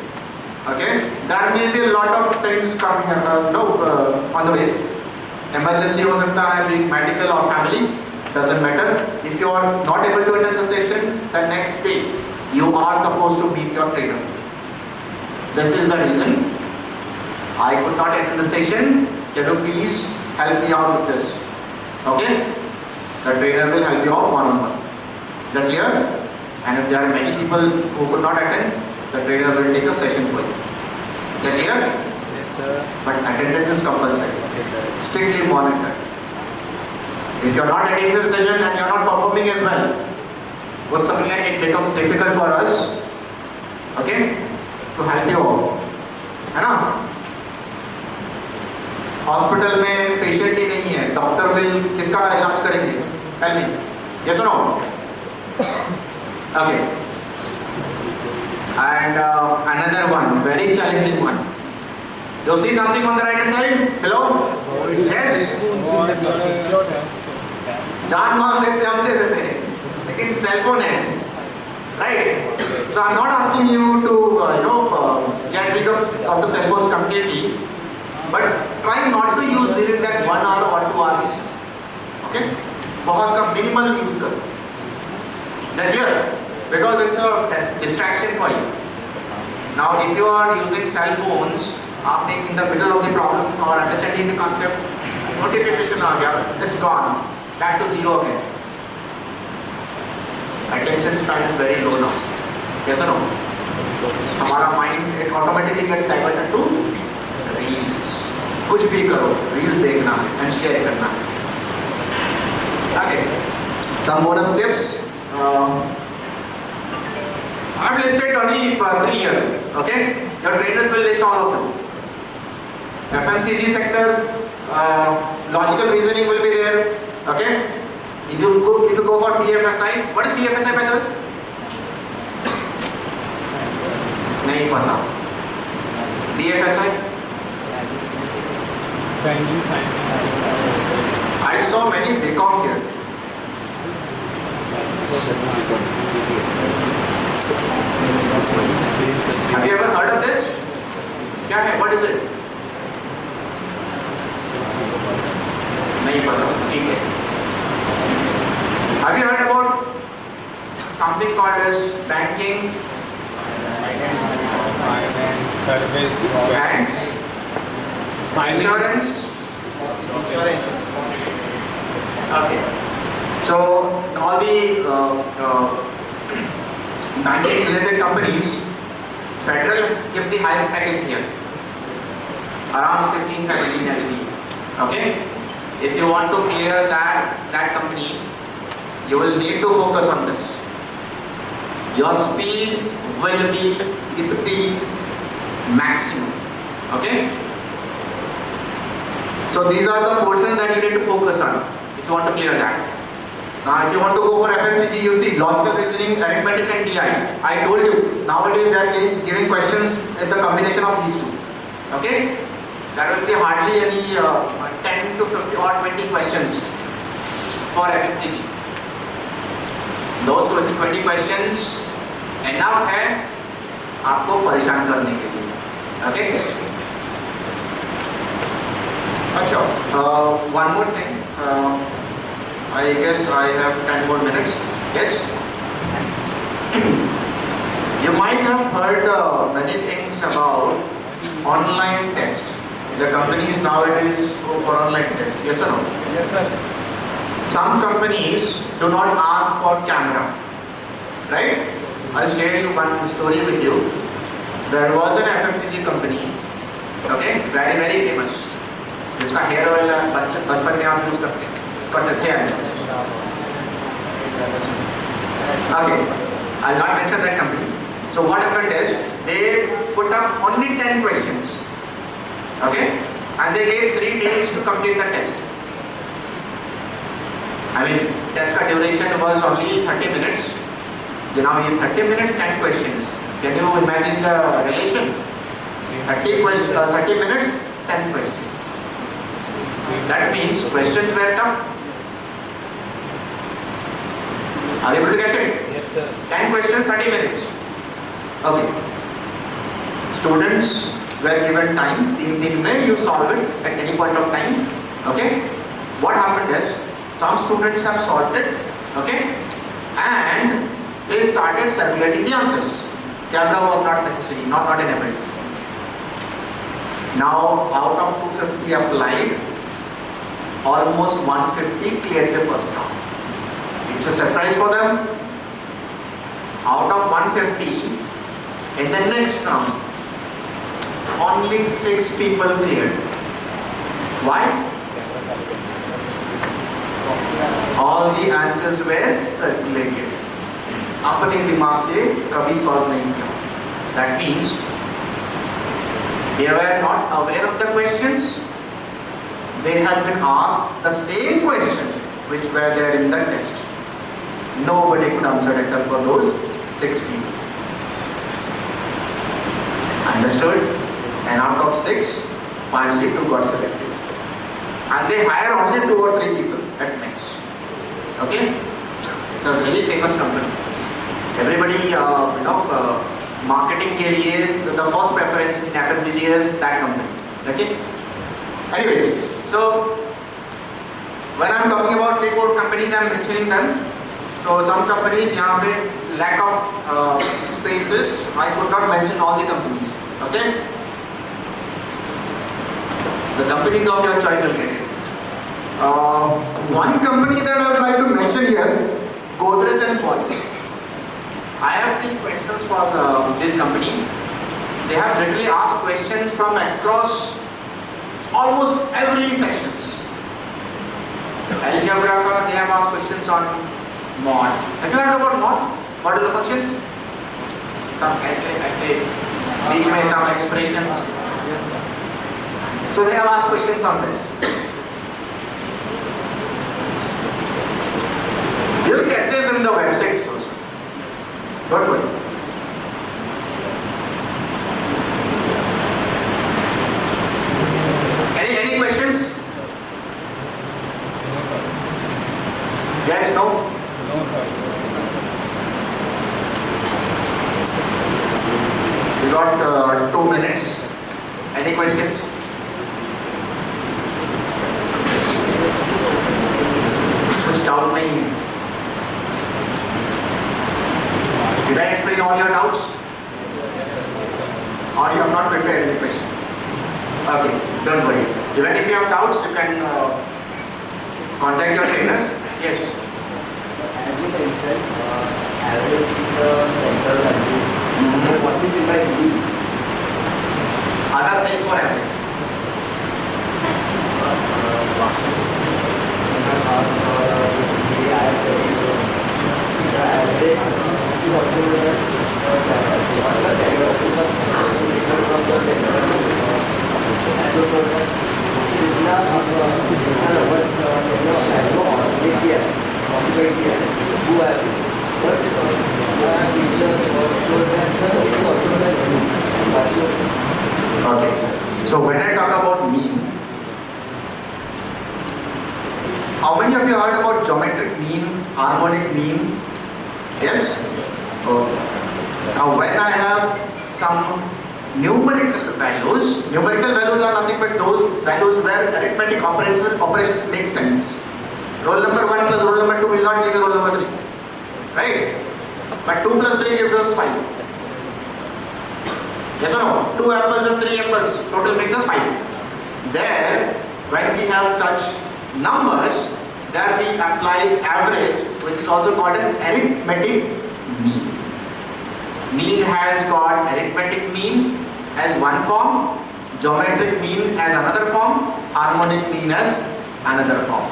okay, there may be a lot of things coming on the way. Emergency हो सकता है, be medical or family, doesn't matter. If you are not able to attend the session, the next day you are supposed to meet your trainer. This is the reason. I could not attend the session. Can you please help me out with this? Okay? The trainer will help you out one-on-one. Is that clear? And if there are many people who could not attend, the trainer will take a session for you. Is that clear? Yes, sir. But attendance is compulsory. Yes, sir. Strictly monitored. If you are not attending the session and you are not performing as well, what's something like it becomes difficult for us, okay, to help you out. है ना? Hospital में patient ही नहीं है, doctor will किसका इलाज करेंगे? Tell me, yes और no? Okay. And another one, very challenging one. You see something on the right hand side below? Yes. जान मांग लेते हम दे देते हैं, लेकिन सेल फोन है, right? So I'm not asking you to get rid of the cell phones completely. But try not to use during that 1 hour or 2 hours. Okay? बहुत कम minimal use करो. Is that clear? Because it's a distraction for you. Now, if you are using cell phones, आपने in the middle of the problem or understanding the concept, notification आ गया, it's gone, back to zero again. Attention span is very low now. Yes or no? हमारा mind it automatically gets diverted to reels. कुछ भी करो, reels देखना है and share करना है. Okay. Some bonus tips. I've listed only 3 here. Okay. Your trainers will list all of them. FMCG sector, logical reasoning will be there. Okay. If you go for BFSI, what is BFSI by the way? नहीं पता. BFSI. I saw many BCom here. Have you ever heard of this? क्या है? What is it? नहीं पता. ठीक है. Have you heard about something called as banking and insurance? Okay. So all the banking related companies, Federal gives the highest package here, around 16-17 LP. Okay. If you want to clear that company, you will need to focus on this. Your speed will be maximum. Okay. So these are the portions that you need to focus on if you want to clear that. Now if you want to go for FMCG, you see logical reasoning, arithmetic and DI. I told you, nowadays they are giving questions in the combination of these two. Okay? There will be hardly any 10 to 50 or 20 questions for FMCG. Those 20 questions enough है आपको परेशान करने के लिए. Okay? अच्छा, one more thing. I guess I have 10 more minutes. Yes? You might have heard many things about online tests. The companies nowadays go for online tests. Yes or no? Yes, sir. Some companies do not ask for camera. Right? I'll share you one story with you. There was an FMCG company, okay, very very famous, जिसका hair oil बचपन में आप use करते थे. Okay, I'll not mention that company. So what happened is they put up only 10 questions, okay, and they gave 3 days to complete the test. I mean, test का duration was only 30 minutes. You know, in 30 minutes, 10 questions. Can you imagine the relation? 30 minutes, 10 questions. That means questions were tough. Are you able to guess it? Yes, sir. 10 questions, 30 minutes. Okay. Students were given time. 3 दिन में you solve it at any point of time. Okay. What happened is some students have solved it. Okay. And they started circulating the answers. Camera was not necessary, not enabled. Now, out of 250 applied, almost 150 cleared the first round. It's a surprise for them. Out of 150, in the next round, only 6 people cleared. Why? All the answers were circulated. अपने दिमाग से कभी solve नहीं किया. That means they were not aware of the questions. They had been asked the same question which were there in the test. Nobody could answer except for those 6 people. Understood? And out of 6, finally 2 got selected. And they hire only 2 or 3 people at max. Okay? It's a very famous company. Everybody, marketing के लिए the first preference in FMCG is that company. Okay? Anyways, so when I'm talking about 3-4 companies, I'm mentioning them. So some companies यहाँ पे lack of spaces. I could not mention all the companies. Okay? The companies of your choice will get it. One company that I would like to mention here, Godrej and Bosch. I have seen questions for this company. They have literally asked questions from across almost every sections. Algebra, they have asked questions on mod. Have you heard about mod? Modular functions? Some ऐसे बीच में some expressions. So they have asked questions on this. You'll get this in the website also. Don't worry. Any questions? Yes, no? We got 2 minutes. Any questions? कुछ doubt नहीं है. Did I explain all your doubts? Or you have not prepared any question? Okay, don't worry. Even if you have doubts, you can contact your trainers. Yes. As you mentioned, average is a central value. What do you mean by mean? Other thing for average. The average is also known as the center of the Okay. So when I talk about mean, how many of you heard about geometric mean, harmonic mean? Yes? Okay. Now when I have some numerical values are nothing but those values where arithmetic operations make sense. Roll number 1 plus roll number 2 will not give you roll number 3. Right? But 2 plus 3 gives us 5. Yes or no? 2 apples and 3 apples total makes us 5. There, when we have such numbers, there we apply average, which is also called as arithmetic mean. Mean has got arithmetic mean as one form, geometric mean as another form, harmonic mean as another form.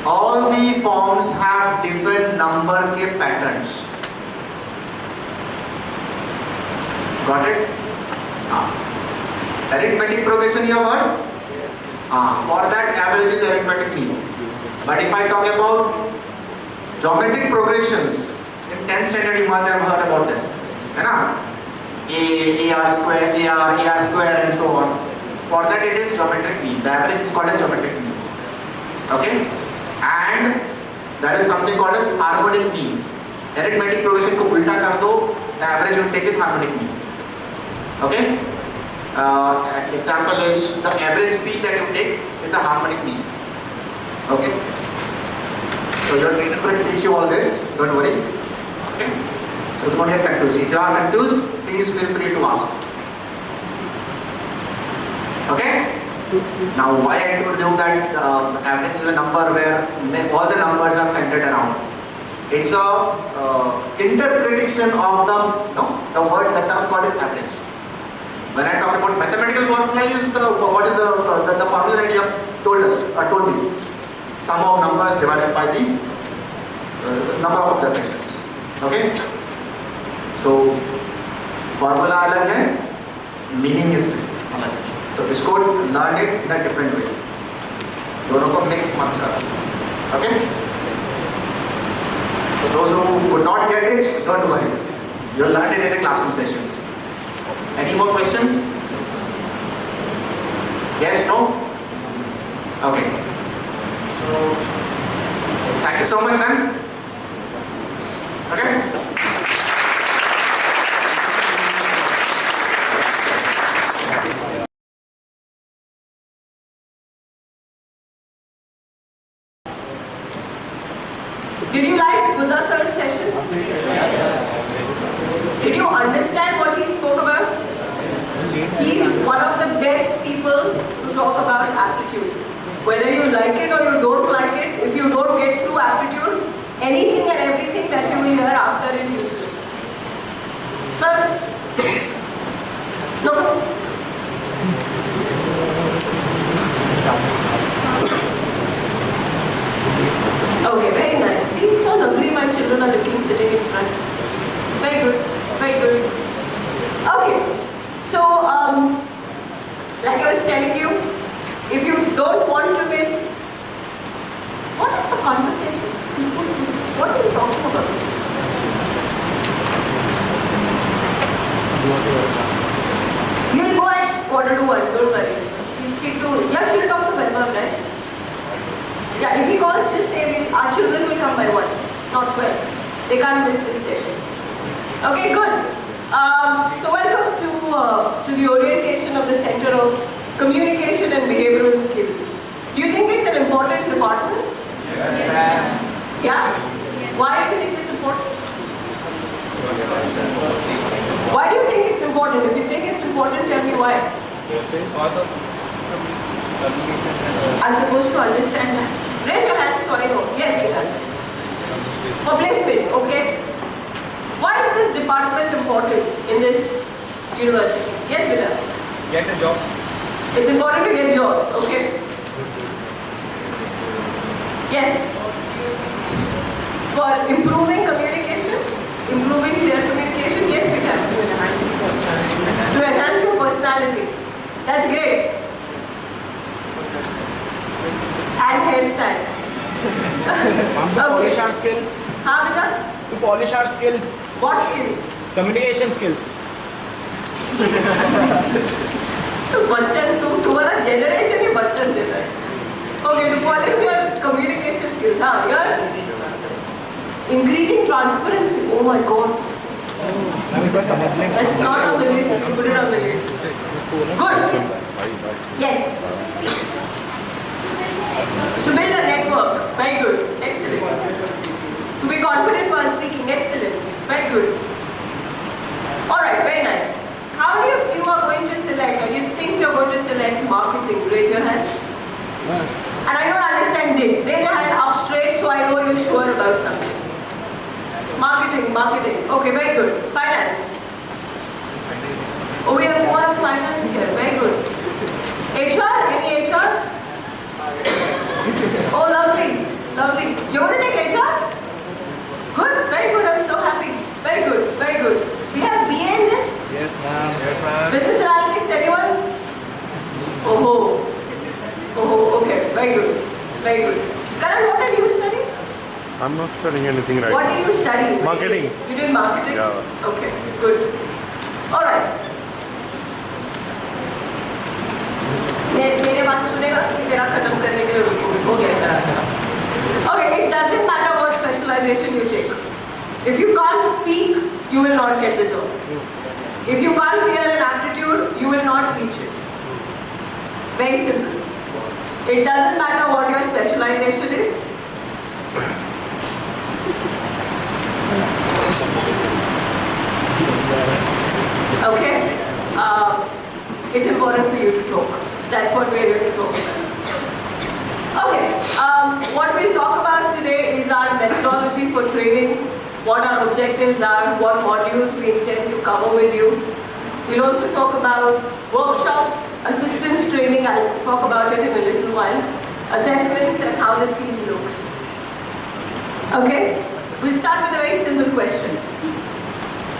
All the forms have different number ke patterns. Got it? Arithmetic progression you have heard? Yes. For that average is arithmetic mean. But if I talk about geometric progressions, in 10th standard you must have heard about this. Right? AR square and so on. For that it is geometric mean. The average is called as geometric mean. Okay? And there is something called as harmonic mean. Arithmetic progression ko ulta kar do, the average you take is harmonic mean. Okay? Example is the average speed that you take is the harmonic mean. Okay? So your trainer will teach you all this, don't worry. Okay? So don't get confused. If you are confused, please feel free to ask. Okay? Now why I told you that average is a number where all the numbers are centered around. It's a interpretation of the word, the term called as average. When I talk about mathematical formula, what is the formula that you have told us or told me? Sum of numbers divided by the number of observations. Okay? So formula अलग है, meaning is अलग है. तो इसको learn it in a different way. दोनों को mix मत करो. Okay? So those who could not get it, don't worry. You'll learn it in the classroom sessions. Any more questions? Yes, no? Okay. So, thank you so much then. Okay? Did you like Buddha sir's session? Did you understand what he spoke about? He is one of the best people to talk about aptitude. Whether you like it or you don't like it, if you don't get through aptitude, anything and everything that you will hear after is useless. Sir? No? Okay, very nice. See, so lovely my children are looking sitting in front. Very good, very good. Okay, so like I was telling you, if you don't want to miss, what is the conversation? What are you talking about? You'll go at 1:45, don't worry. He'll speak to, yeah, she'll talk to Vaibhav, right? Yeah, if he calls, just say our children will come by 1, not 12. They can't miss this session. Okay, good. So welcome to the orientation of the Center of Communication and Behavioral Skills. Do you think it's an important department? Yes. Yeah? Why do you think it's important? Why do you think it's important? If you think it's important, tell me why. I'm supposed to understand that. Raise your hand so I know. Yes, Beta. For placement, okay? Why is this department important in this university? Yes, Beta. Get a job. It's important to get jobs, okay? Yes. For improving communication, improving clear communication, yes, Beta. To enhance your personality. That's great. And hairstyle. To polish our skills. हाँ बेटा. To polish our skills. What skills? Communication skills. तो बच्चन तुम्हारा generation ही बच्चन देता है. Okay, to polish your communication skills. हाँ, your Increasing transparency. Oh my God. That's not on the list. Put it on the list. Good. Yes. To build a network. Very good. Excellent. To be confident while speaking. Excellent. Very good. Alright, very nice. How many of you are going to select, or you think you're going to select marketing? Raise your hands. And I don't understand this. Raise your hand up straight so I know you're sure about something. Marketing, marketing. Okay, very good. Finance. Oh, we have more of finance here. Very good. HR? Any HR? Oh, lovely. Lovely. You want to take HR? Good. Very good. I'm so happy. Very good. Very good. We have BA in this? Yes, ma'am. Yes, ma'am. Business analytics, anyone? Oh, oh, okay. Very good. Very good. Karan, what did you study? I'm not studying anything right What now. did you study? Marketing. You did marketing? Yeah. Okay, good. Alright. मेरे बात सुनेगा कि तेरा खत्म करने के लिए हो गया तेरा अच्छा. Okay, it doesn't matter what specialization you take. If you can't speak, you will not get the job. If you can't clear an aptitude, you will not reach it. Very simple. It doesn't matter what your specialization is. Okay? It's important for you to talk. That's what we're going to talk about. Okay, what we'll talk about today is our methodology for training, what our objectives are, what modules we intend to cover with you. We'll also talk about workshop, assistance training, I'll talk about it in a little while, assessments and how the team looks. Okay, we'll start with a very simple question.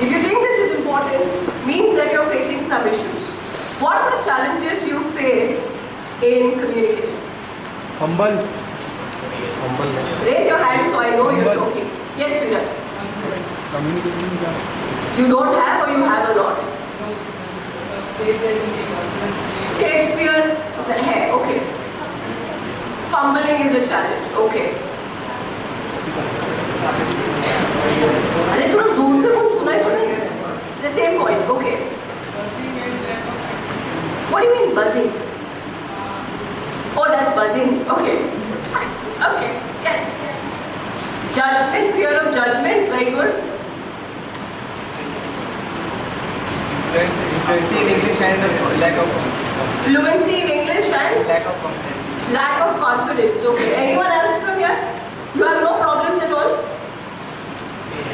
If you think this is important, means that you're facing some issues. What are the challenges you face in communication? Humble. Raise your hand so I know you're joking. Yes, Vijay. Communication. You don't have or you have a lot? Stage fear है, okay. Fumbling is a challenge, okay. अरे थोड़ा जोर से कुछ सुनाई तो नहीं? The same point, okay. What do you mean buzzing? Oh, that's buzzing, okay. Okay, yes. Judgment, fear of judgment, very good. Fluency in English and lack of confidence. Fluency in English and Lack of confidence. lack of confidence. Okay. Anyone else from here? You have no problems at all?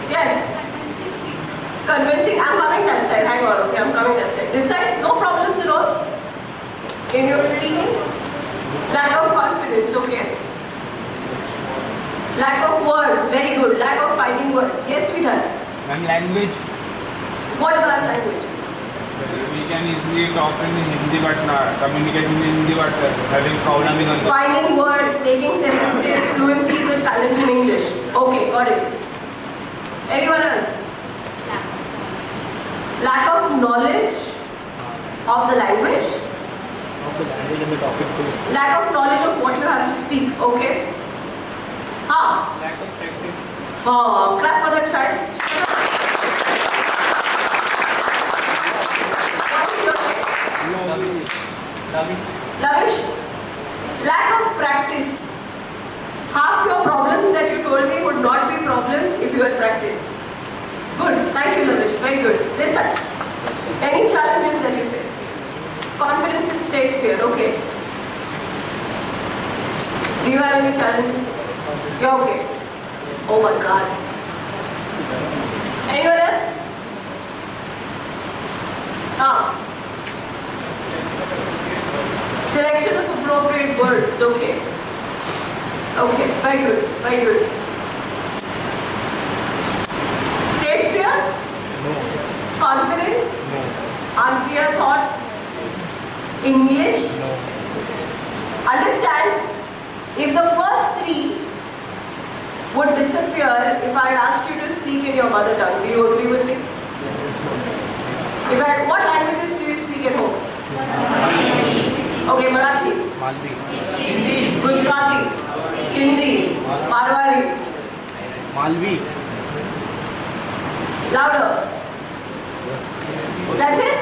Yes. Convincing. I'm coming that side. Hang on. Okay, I'm coming that side. This side, no problems at all? In your speaking? Lack of confidence. Okay. Lack of words. Very good. Lack of finding words. Yes, we done. And language, What about language? we can easily talk in Hindi, but communication in Hindi, but having problem in English. Finding words, making sentences, fluency is a challenge in English. Okay, got it. Anyone else? Lack of knowledge of the language. And the topic too. Lack of knowledge of what you have to speak. Okay. Lack of practice. Clap for that child. What is your name? Lavish. Lack of practice. Half your problems that you told me would not be problems if you had practiced. Good. Thank you, Lavish. Very good. This side. Any challenges that you face? Confidence in stage fear. Okay. Do you have any challenges? You're okay. Oh my God. Anyone else? Selection of appropriate words. Okay. Okay. Very good. Very good. Stage fear? No. Confidence? No. Unclear thoughts? English? No. Understand, if the first three would disappear if I asked you to speak in your mother tongue, do you agree with me? What languages do you speak at home? Okay, Marathi, Malvi. Gujarati, Hindi, Marwari, Malvi. Louder. That's it?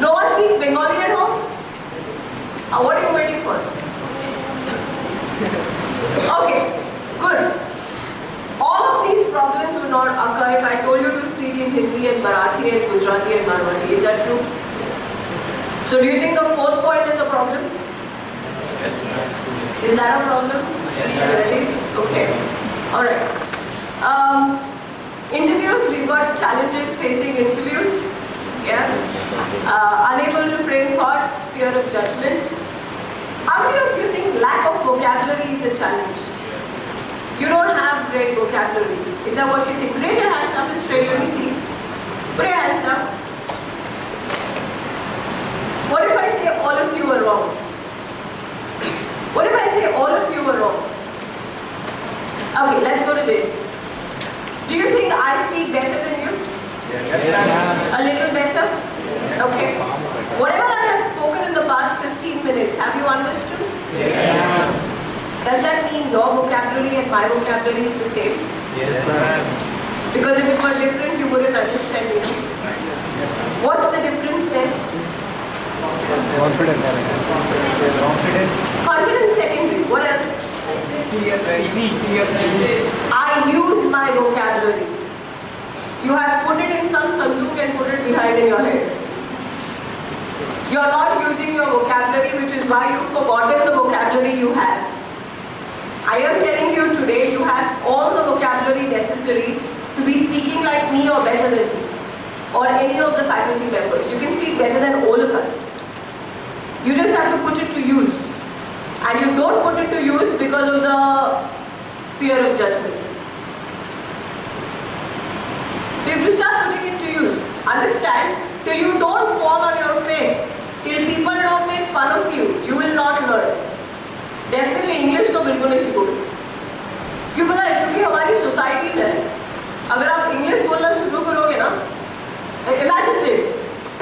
No one speaks Bengali at home? What are you waiting for? Okay, good. All of these problems would not occur if I told you to speak in Hindi and Marathi and Gujarati and Marwari. Is that true? So do you think the fourth point is a problem? Is that a problem? Yes. Okay. Alright. Interviews, we've got challenges facing interviews. Yeah. Unable to frame thoughts, fear of judgment. How many of you think lack of vocabulary is a challenge? You don't have great vocabulary. Is that what you think? Raise your hands up and straight, let me see. Put your hands down. What if I say all of you are wrong? What if I say all of you are wrong? Okay, let's go to this. Do you think I speak better than you? Yes, A little better? Okay. Whatever I have spoken in the past 15 minutes, have you understood? Yes, ma'am. Does that mean your vocabulary and my vocabulary is the same? Yes, ma'am. Because if it were different, you wouldn't understand me. What's the difference then? Confidence. Confidence. Confidence secondary. What else? I use my vocabulary. You have put it in some sanduk and put it behind in your head. You are not using your vocabulary, which is why you've forgotten the vocabulary you have. I am telling you today, you have all the vocabulary necessary to be speaking like me or better than me, or any of the faculty members. You can speak better than all of us. You just have to put it to use. And you don't put it to use because of the fear of judgment. So you have to start putting it to use. Understand? Till you don't fall on your face, till people don't make fun of you, you will not learn. Definitely English तो बिल्कुल नहीं सीखोगे. क्यों पता है? क्योंकि हमारी society में अगर आप इंग्लिश बोलना शुरू करोगे ना, imagine this.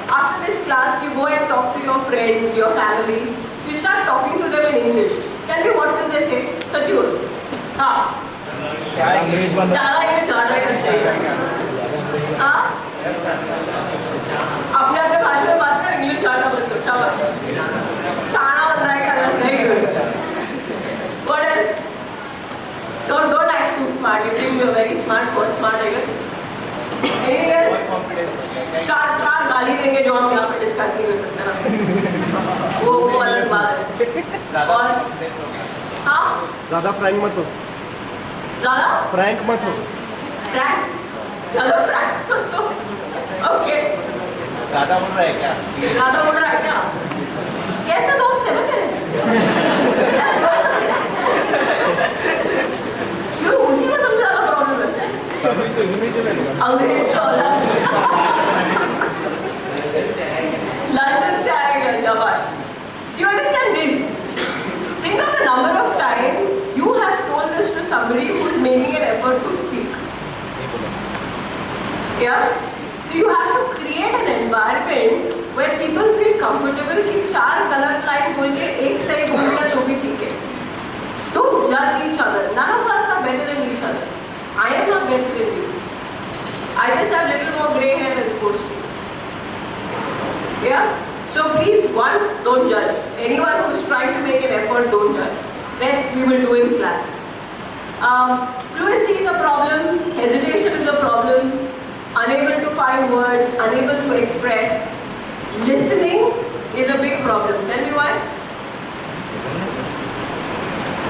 After this class, you go and talk to your friends, your family. You start talking to them in English. Tell me what will they say? सच्ची बोलो. हाँ. ज़्यादा इंग्लिश ज़्यादा कैसे? हाँ. अपने अपने भाषा में बात कर, इंग्लिश ज़्यादा मत करो. शाबाश. शाना बन रहा है क्या? Very good. What else? Don't act too smart. You think you're very smart. बहुत smart है क्या? Anything else? चार गाली देंगे जो हम यहाँ पे डिस्कस नहीं कर सकते ना. वो अलग बात है. और हाँ ज़्यादा फ्रैंक मत हो. ज़्यादा फ्रैंक मत हो. फ्रैंक ज़्यादा फ्रैंक तो ओके. ज़्यादा बोल रहा है क्या? ज़्यादा बोल रहा है क्या? कैसे दोस्त है ना तेरे? क्यों उसी को सबसे ज़्यादा प्रॉब्लम है? तभी तो इंग्लिश में अंग्रेज तो लंदन से आएगा शाबाश. So you understand this? Think of the number of times you have told this to somebody who's making an effort to speak. Yeah? So you have to create an environment where people feel comfortable कि चार गलत line बोल के एक सही बोल दिया तो भी ठीक है. Don't judge each other. None of us are better than each other. I am not better than you. I just have little more grey hair as opposed to you. Yeah? So please, one, don't judge. Anyone who is trying to make an effort, don't judge. Rest we will do in class. Fluency is a problem, hesitation is a problem, unable to find words, unable to express. Listening is a big problem. Tell me why?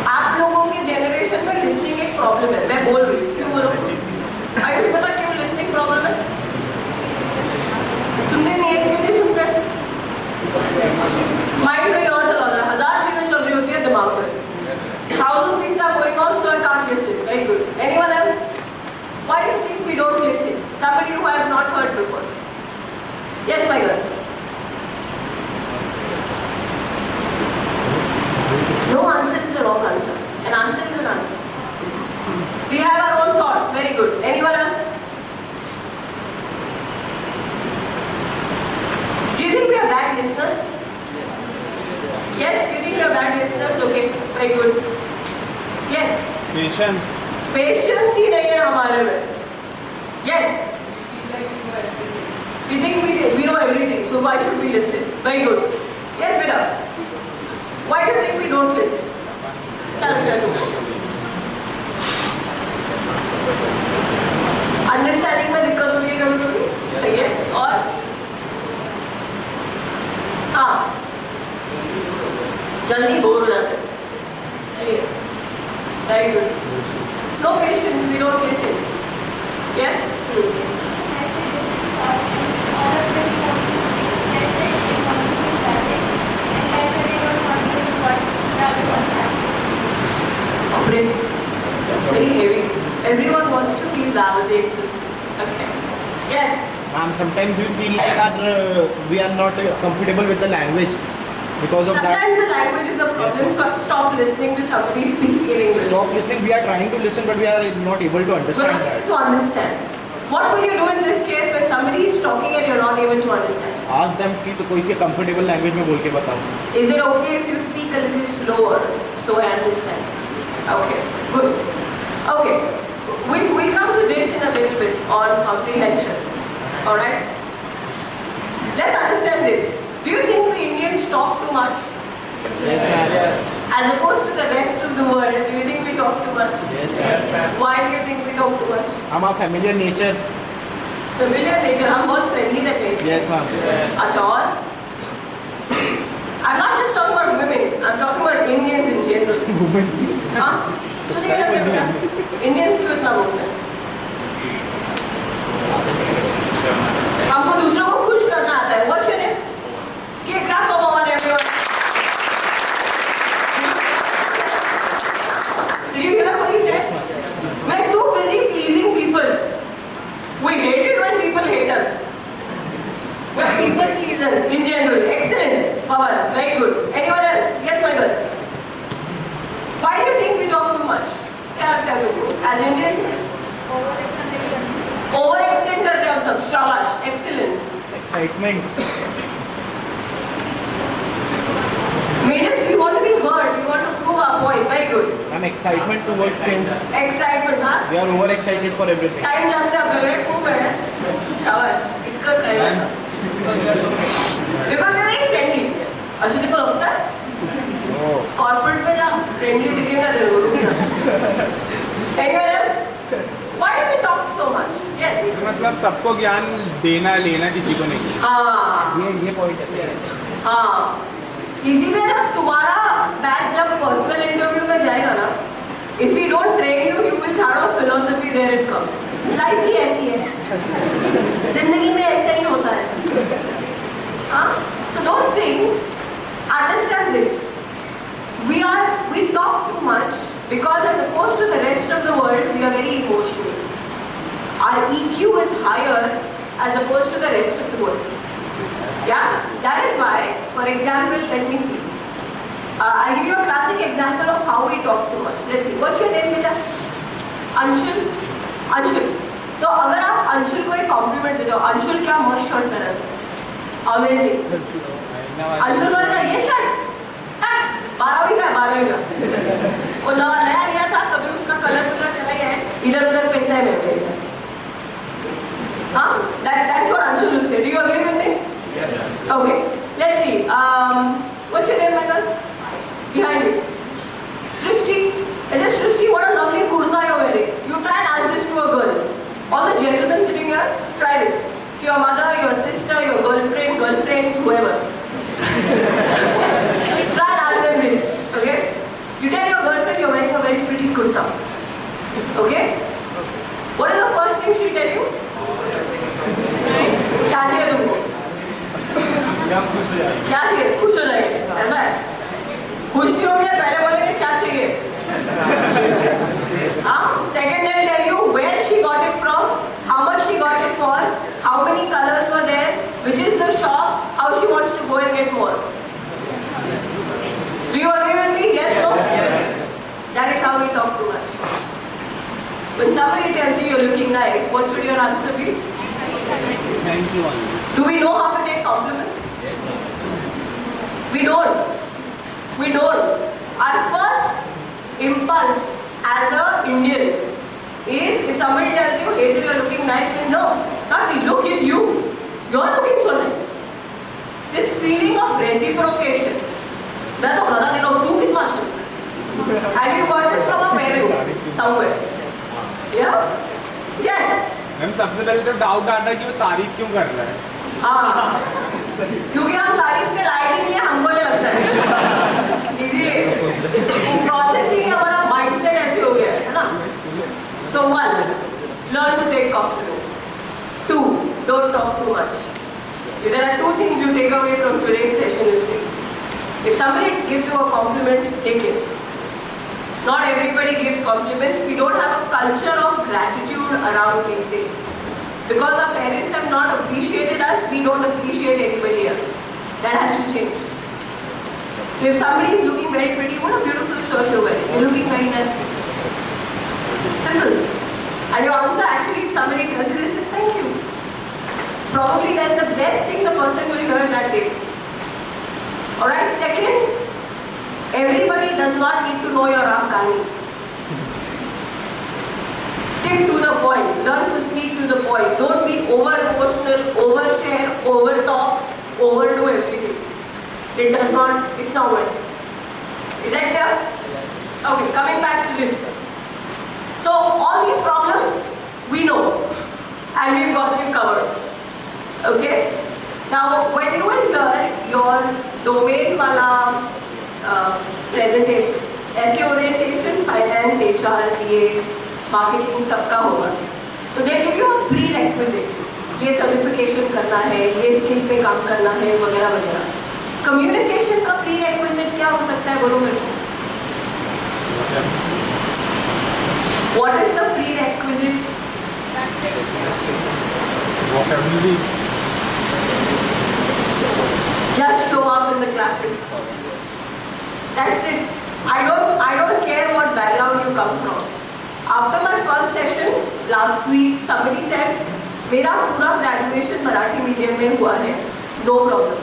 आप लोगों के generation में listening एक problem है. मैं बोल रही हूँ, क्यों बोलो? आयुष पता क्यों लिस्निंग प्रॉब्लम है? सुनते नहीं है, क्यों नहीं सुनते? माइंड कहीं और चला रहा है. हजार चीजें चल रही होती है दिमाग में. 1000 things are going on, so I can't listen. Very good. Anyone else? Why do you think we don't listen? Somebody who I have not heard before. Yes, my girl. No answer is the wrong answer. An answer is an answer. We have our own thoughts. Very good. Anyone else? Do you think we are bad listeners? Yes, you think we are bad listeners? Okay, very good. Yes. Patience. Patience ही नहीं है हमारे में. Yes. We think we know everything, so why should we listen? Very good. Yes, beta. Why do you think we don't listen? Tell me. Understanding में दिक्कत होती है कभी-कभी, सही है? और हाँ, जल्दी बोर हो जाते हैं, सही है? Very good. No patience, we don't listen. Yes? Very heavy. Everyone wants to feel validated. Okay. Yes. Ma'am, sometimes we feel like we are not comfortable with the language because of that. Sometimes the language is a problem. So stop listening to somebody speaking in English. Stop listening. We are trying to listen, but we are not able to We're understand not that. able to understand. What will you do in this case when somebody is talking and you're not able to understand? Ask them कि तो कोई सी comfortable language में बोल के बताओ. Is it okay if you speak a little slower so I understand? Okay, good. Okay, we'll come to this in a little bit on comprehension. Alright? Let's understand this. Do you think the Indians talk too much? Yes, ma'am. As opposed to the rest of the world, do you think we talk too much? Yes, ma'am. Why do you think we talk too much? हम our familiar nature. Familiar nature, हम बहुत friendly रहते हैं. Yes, ma'am. अच्छा और? I'm not just talking about women, I'm talking about Indians in general. Women. हाँ? सुनिए क्या कहते हैं? Indians क्यों इतना बोलते हैं? हमको दूसरों को खुश करना आता है. What's your name? Okay, clap for Mohan everyone. Did you hear what he said? We're too busy pleasing people. We hate it when people hate us. We're people pleasers in general. Excellent. Pawan, very good. Anyone else? Yes, Michael. Why do you think we talk too much? क्या लगता है तुमको? As Indians? Over-explain करते हैं हम सब. शाबाश. Excellent. Excitement. We want to be heard. We want to prove our point. Very good. I'm excitement towards things. Excitement, हाँ? We are overexcited for everything. Time जास्त है आपल्याकडे खूप आहे. शाबाश. It's good, right? Because we're very friendly. अशी ती बघता? Oh. Corporate में जा friendly दिखेगा तेरे को. रुक जा. Anyone else? Why do we talk so much? Yes. मतलब सबको ज्ञान देना लेना किसी को नहीं. हाँ. ये point ऐसे है. हाँ. इसीलिए ना तुम्हारा बैच जब पर्सनल इंटरव्यू में जाएगा ना, if we don't train you, you will throw philosophy there it comes. Life ही ऐसी है. जिंदगी में ऐसा ही होता है. हाँ? So those things, understand this. We talk too much because as opposed to the rest of the world, we are very emotional. Our EQ is higher as opposed to the rest of the world. Yeah, that is why, for example, let me see. I'll give you a classic example of how we talk too much. Let's see. What's your name, beta? Anshul. Anshul. तो अगर आप अंशुल को एक complement दे दो, अंशुल क्या मस्त shirt पहना है, अमेजिंग. अंशुल बोलेगा ये शर्ट 12वीं का 12वीं का. वो नया लिया था, कभी उसका कलर चला गया है, इधर उधर पहनता है मेरे जैसा. हाँ, that's what Anshul will say. Do you agree with me? Yes. Okay, let's see. What's your name, Michael? Behind you. Srishti. I said, Srishti, what a lovely kurta you're wearing. You try and ask this to a girl. All the gentlemen sitting here, try this. To your mother, your sister, your girlfriend, girlfriends, whoever. Try and ask them this. Okay? You tell your girlfriend you're wearing a very pretty kurta. Okay? What is the first thing she'll tell you? क्या चाहिए तुमको? क्या चाहिए? खुश हो जाएंगे, ऐसा है? खुश क्यों होंगे? पहले बोलेंगे क्या चाहिए? हाँ? Second they'll tell you where she got it from, how much she got it for, how many colors were there, which is the shop, how she wants to go and get more. Do you agree with me? Yes, no? Yes. That is how we talk too much. When somebody tells you you're looking nice, what should your answer be? Thank you. Do we know how to take compliments? Yes, ma'am. We don't. We don't. Our first impulse as an Indian nice? No, not me. Look at you. You're looking so nice. This feeling of reciprocation. मैं तो गधा दे रहा हूँ, तू कितना अच्छा दिख रहा है? And you got this from a parent somewhere. Yeah? Yes. Ma'am सबसे पहले तो डाउट आता है कि वो तारीफ क्यों कर रहा है? हाँ, क्योंकि हम तारीफ के लायक ही नहीं है, हमको ये लगता है। इसीलिए प्रोसेसिंग हमारा माइंडसेट ऐसे हो गया है ना? So 1, learn to take compliments. 2, don't talk too much. There are 2 things you take away from today's session is this. If somebody gives you a compliment, take it. Not everybody gives compliments. We don't have a culture of gratitude around these days. Because our parents have not appreciated us, we don't appreciate anybody else. That has to change. So if somebody is looking very pretty, what a beautiful shirt you're wearing. You're looking very nice. Simple. And your answer actually, if somebody tells you this, is thank you. Probably that's the best thing the person will hear that day. Alright, second, everybody does not need to know your Afghani. Stick to the point. Learn to speak to the point. Don't be over-emotional, overshare, over-talk, overdo everything. It does not, it's not worth it. Is that clear? Okay, coming back to this. So, all these problems, we know. And we've got you covered. Okay? Now, when you will learn your domain wala presentation, ऐसे orientation, finance, HR, PA, marketing सबका होगा. तो they give you a prerequisite. ये certification करना है, ये skill पे काम करना है, वगैरह वगैरह. Communication का prerequisite क्या हो सकता है बोलो मेरे को? What is the prerequisite? Vocabulary. Just show up in the classes. That's it. I don't care what background you come from. After my first session last week, somebody said, मेरा पूरा graduation मराठी medium में हुआ है, no problem.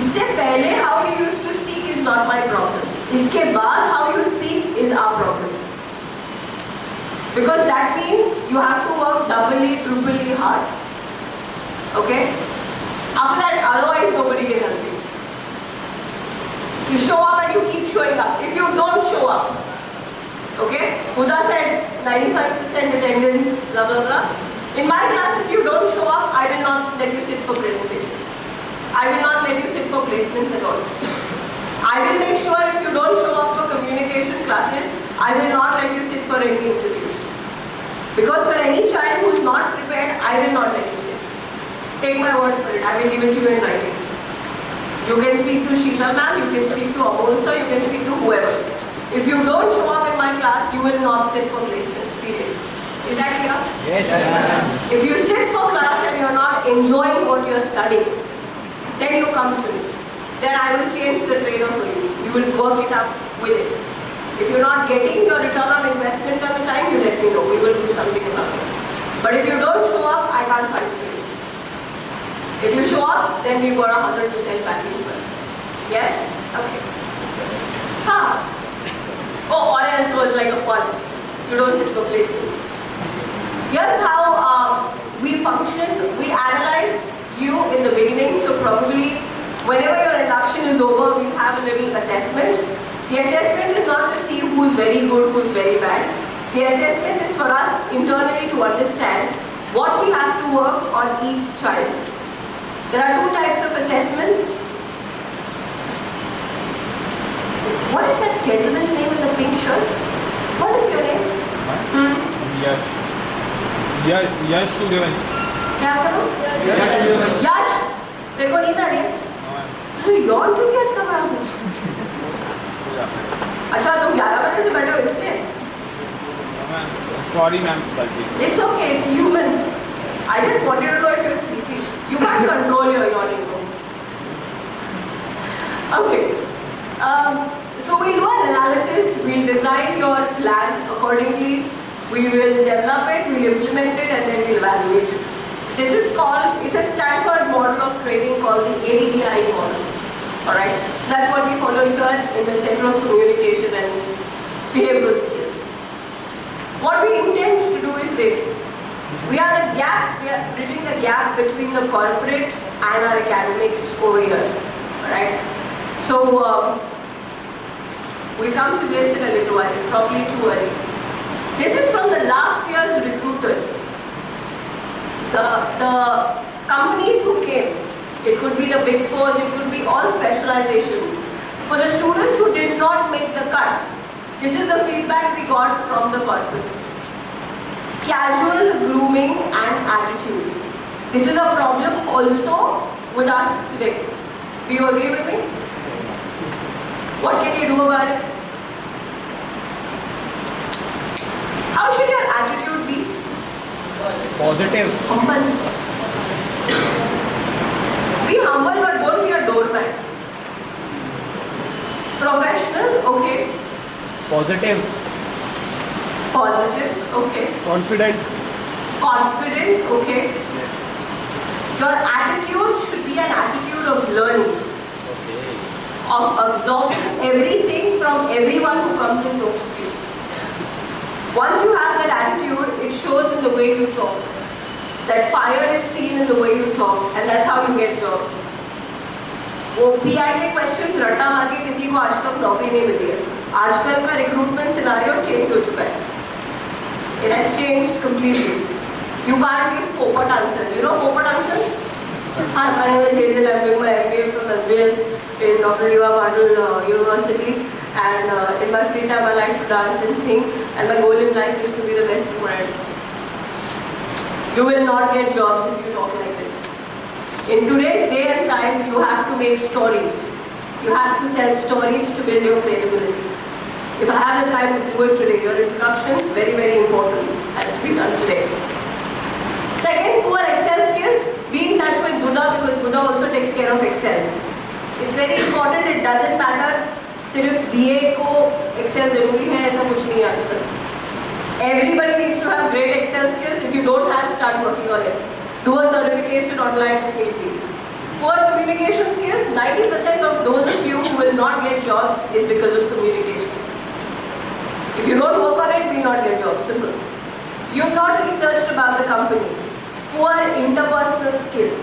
इससे पहले how you used to speak is not my problem. इसके बाद how you speak is our problem. Because that means you have to work doubly, triply hard. Okay? After that, otherwise nobody can help you. You show up and you keep showing up. If you don't show up, okay? Huda said 95% attendance, blah blah blah. In my class, if you don't show up, I will not let you sit for presentation. I will not let you sit for placements at all. I will make sure if you don't show up for communication classes, I will not let you sit for any interviews. Because for any child who is not prepared, I will not let you sit. Take my word for it. I will give it to you in writing. You can speak to Sheetal ma'am, you can speak to Amol sir, you can speak to whoever. If you don't show up in my class, you will not sit for placements, period. Is that clear? Yes, ma'am. If you sit for class and you are not enjoying what you are studying, then you come to me. Then I will change the trade for you. You will work it up with it. If you're not getting your return on investment on the time, you let me know. We will do something about it. But if you don't show up, I can't fight for you. If you show up, then we got 100% backing for it. Yes? Okay. Oh, or else it was like a punch. You don't sit for placements. Here's how we function. We analyze you in the beginning. So probably whenever your induction is over, we'll have a little assessment. The assessment is not to see who's very good, who's very bad. The assessment is for us internally to understand what we have to work on each child. There are 2 types of assessments. What is that gentleman's name in the pink shirt? What is your name? Yash Suryavanshi. क्या करो? यश। तेरे को नींद आ रही है? तो यौन क्यों किया इतना बड़ा हूँ? अच्छा तुम 11 बजे से बैठे हो इसलिए? Sorry ma'am. It's okay, it's human. I just wanted to know if you're sleepy. You can't control your yawning. Okay. So we'll do an analysis. We'll design your plan accordingly. We will develop it, we'll implement it, and then we'll evaluate it. This is called, it's a Stanford model of training called the ADDI model. Alright? So that's what we follow here in the Center of Communication and Behavioral Skills. What we intend to do is this. We are bridging the gap between the corporate and our academics over here. Alright? So, we'll come to this in a little while. It's probably too early. This is from the last year's recruiters. The companies who came, it could be the big fours, it could be all specializations. For the students who did not make the cut, this is the feedback we got from the corporates. Casual grooming and attitude. This is a problem also with us today. Do you agree with me? What can you do about it? How should your attitude be? Positive. Humble. Be humble, but don't be a doormat. Professional, okay. Positive. Positive, okay. Confident. Confident, okay. Your attitude should be an attitude of learning, of absorbing everything from everyone who comes and talks to you. Once you have that attitude, it shows in the way you talk. That fire is seen in the way you talk, and that's how you get jobs. वो PI के question रट्टा मार के किसी को आज तक नौकरी नहीं मिली है. आजकल का रिक्रूटमेंट सिनारियो चेंज हो चुका है. It has changed completely. You can't give poppet answers. You know poppet answers? Hi, my name is Hazel. I'm doing my MBA from SBS in Dr. Liva Patil University. And in my free time, I like to dance and sing. And my goal in life is to be the best student. You will not get jobs if you talk like this. In today's day and time, you have to make stories. You have to sell stories to build your credibility. If I have the time to do it today, your introductions, very, very important, has to be done today. Second, poor Excel skills. Be in touch with Buddha because Buddha also takes care of Excel. It's very important, it doesn't matter सिर्फ BA को Excel जरूरी है ऐसा कुछ नहीं है आजकल. Everybody needs to have great Excel skills. If you don't have, start working on it. Do a certification online if need be. Poor communication skills, 90% of those of you who will not get jobs is because of communication. If you don't work on it, you will not get jobs. Simple. You have not researched about the company. Poor interpersonal skills.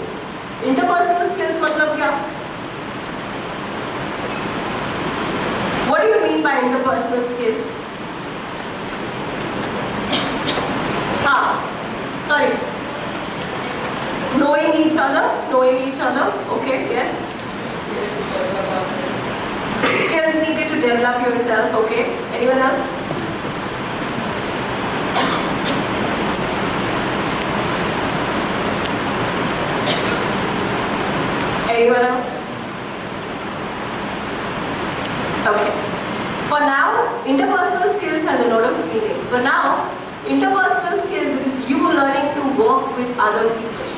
Interpersonal skills मतलब क्या? What do you mean by interpersonal skills? Sorry. Knowing each other, okay, yes. Skills needed to develop yourself, okay. Anyone else? Anyone else? Okay. For now, interpersonal skills has a lot of meaning. For now, interpersonal skills is you learning to work with other people.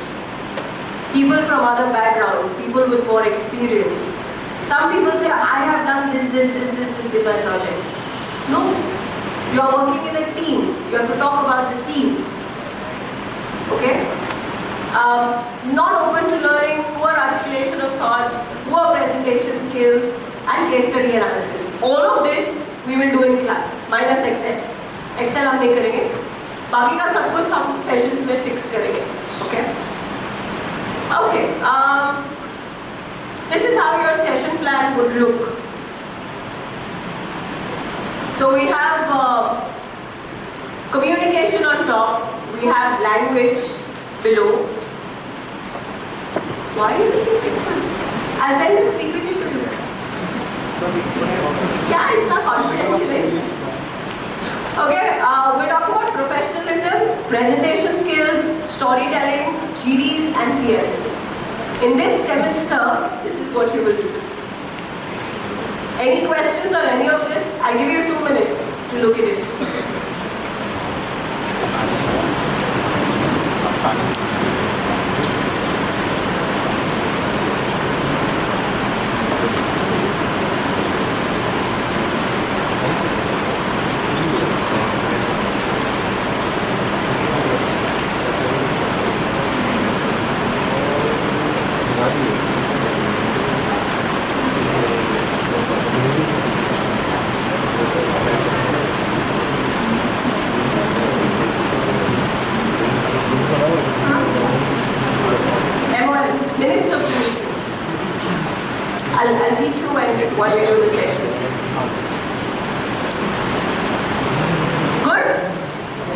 People from other backgrounds, people with more experience. Some people say, I have done this in my project. No. You are working in a team. You have to talk about the team. Okay? Not open to learning, poor articulation of thoughts, poor presentation skills, and case study analysis. All of this we will do in class, minus Excel. Excel हम नहीं करेंगे. बाकी का सब कुछ हम sessions में fix करेंगे. Okay? Okay. This is how your session plan would look. So we have communication on top. We have language below. Why are you taking pictures? I'll send this PPT to you. Yeah, it's not confidential. Okay, we're talking about professionalism, presentation skills, storytelling, GDs and PLs. In this semester, this is what you will do. Any questions on any of this? I'll give you 2 minutes to look at it.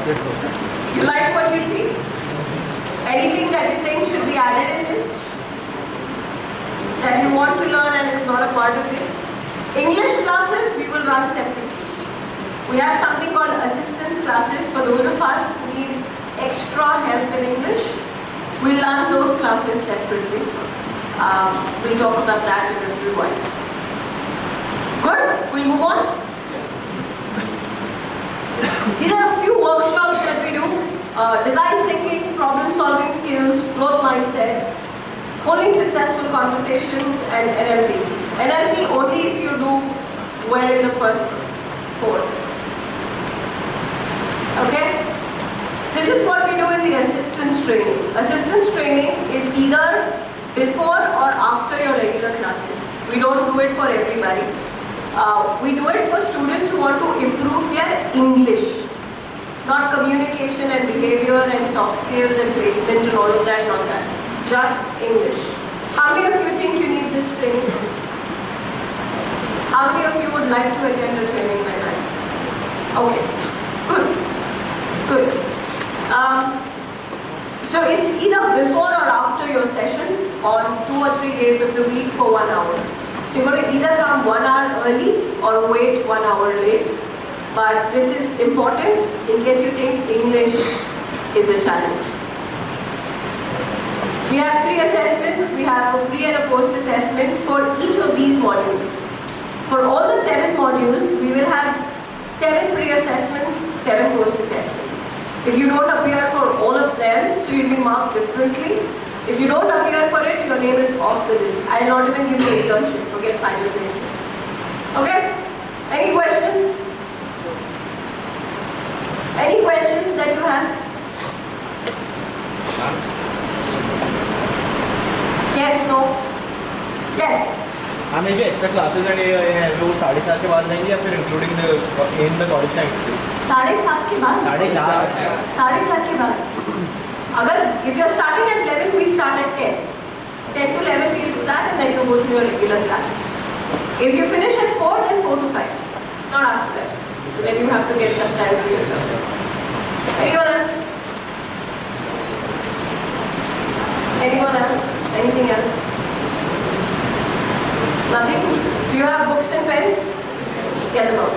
Yes, sir. You like what you see? Anything that you think should be added in this? That you want to learn and is not a part of this? English classes we will run separately. We have something called assistance classes for those of us who need extra help in English. We'll learn those classes separately. We'll talk about that in a little while. Good? We'll move on. These are a few workshops that we do. Design thinking, problem solving skills, growth mindset, holding successful conversations, and NLP. NLP only if you do well in the first four. Okay? This is what we do in the assistance training. Assistance training is either before or after your regular classes. We don't do it for everybody. We do it for students who want to improve their English. Not communication and behavior and soft skills and placement and all of that, not that. Just English. How many of you think you need this training? How many of you would like to attend a training like that? Okay, good, good. So it's either before or after your sessions on 2 or 3 days of the week for 1 hour. So you're going to either come 1 hour early or wait 1 hour late. But this is important in case you think English is a challenge. We have 3 assessments. We have a pre and a post assessment for each of these modules. For all the 7 modules, we will have 7 pre-assessments, 7 post-assessments. If you don't appear for all of them, so you'll be marked differently. If you don't appear for it, your name is off the list. I will not even give you internship, forget final placement. Okay? Any questions? Any questions that you have? Yes, no? Yes? हाँ मेरे जो extra classes हैं वो 4:30 के बाद रहेंगे या फिर इंक्लूडिंग द कॉलेज टाइम से 7:30 के बाद? 4:30 7:30 के बाद. अगर if you're starting at 11, we start at 10. 10 to 11 we do that and then you go through your regular class. If you finish at 4, then 4 to 5. Not after that. So then you have to get some time for yourself. Anyone else? Anyone else? Anything else? Nothing? Do you have books and pens? Get them out.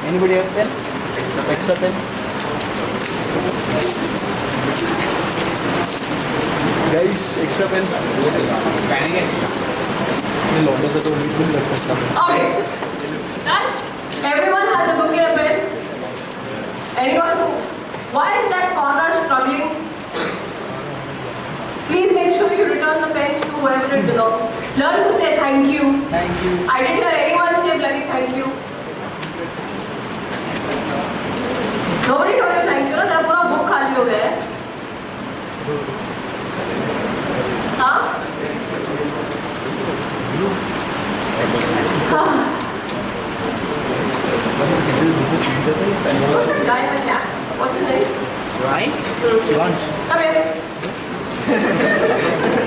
Anybody have pen? Extra pen? Guys, extra pen. Okay. Done? Everyone has a book and a pen? Anyone? Why is that corner struggling? Please make sure you return the pens to whoever it belongs. Learn to say thank you. Thank you. I didn't hear anyone say bloody thank you. Nobody told you thank you. ना तेरा पूरा book खाली हो गया है. हाँ? What's that guy in the cap? What's his name? Right? Lunch. Come here.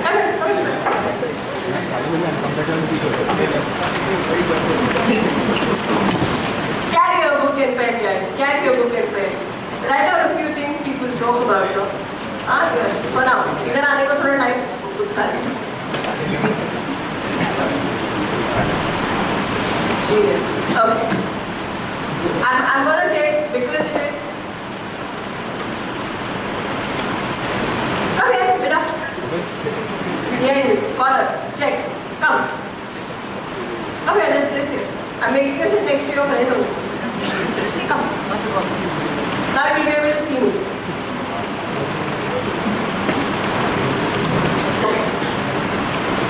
Come here. Carry your book and pen, guys. Carry your book and pen. Write out a few things people talk about, you know. Good. For now. इधर आने को थोड़ा time कुछ सारे. Genius. Okay. I'm gonna take because it is. Okay, beta. Yeah, collar, checks. Come. Come here, let's place here. I'm making you sit next to your friend only. Come. Now you'll be able to see me.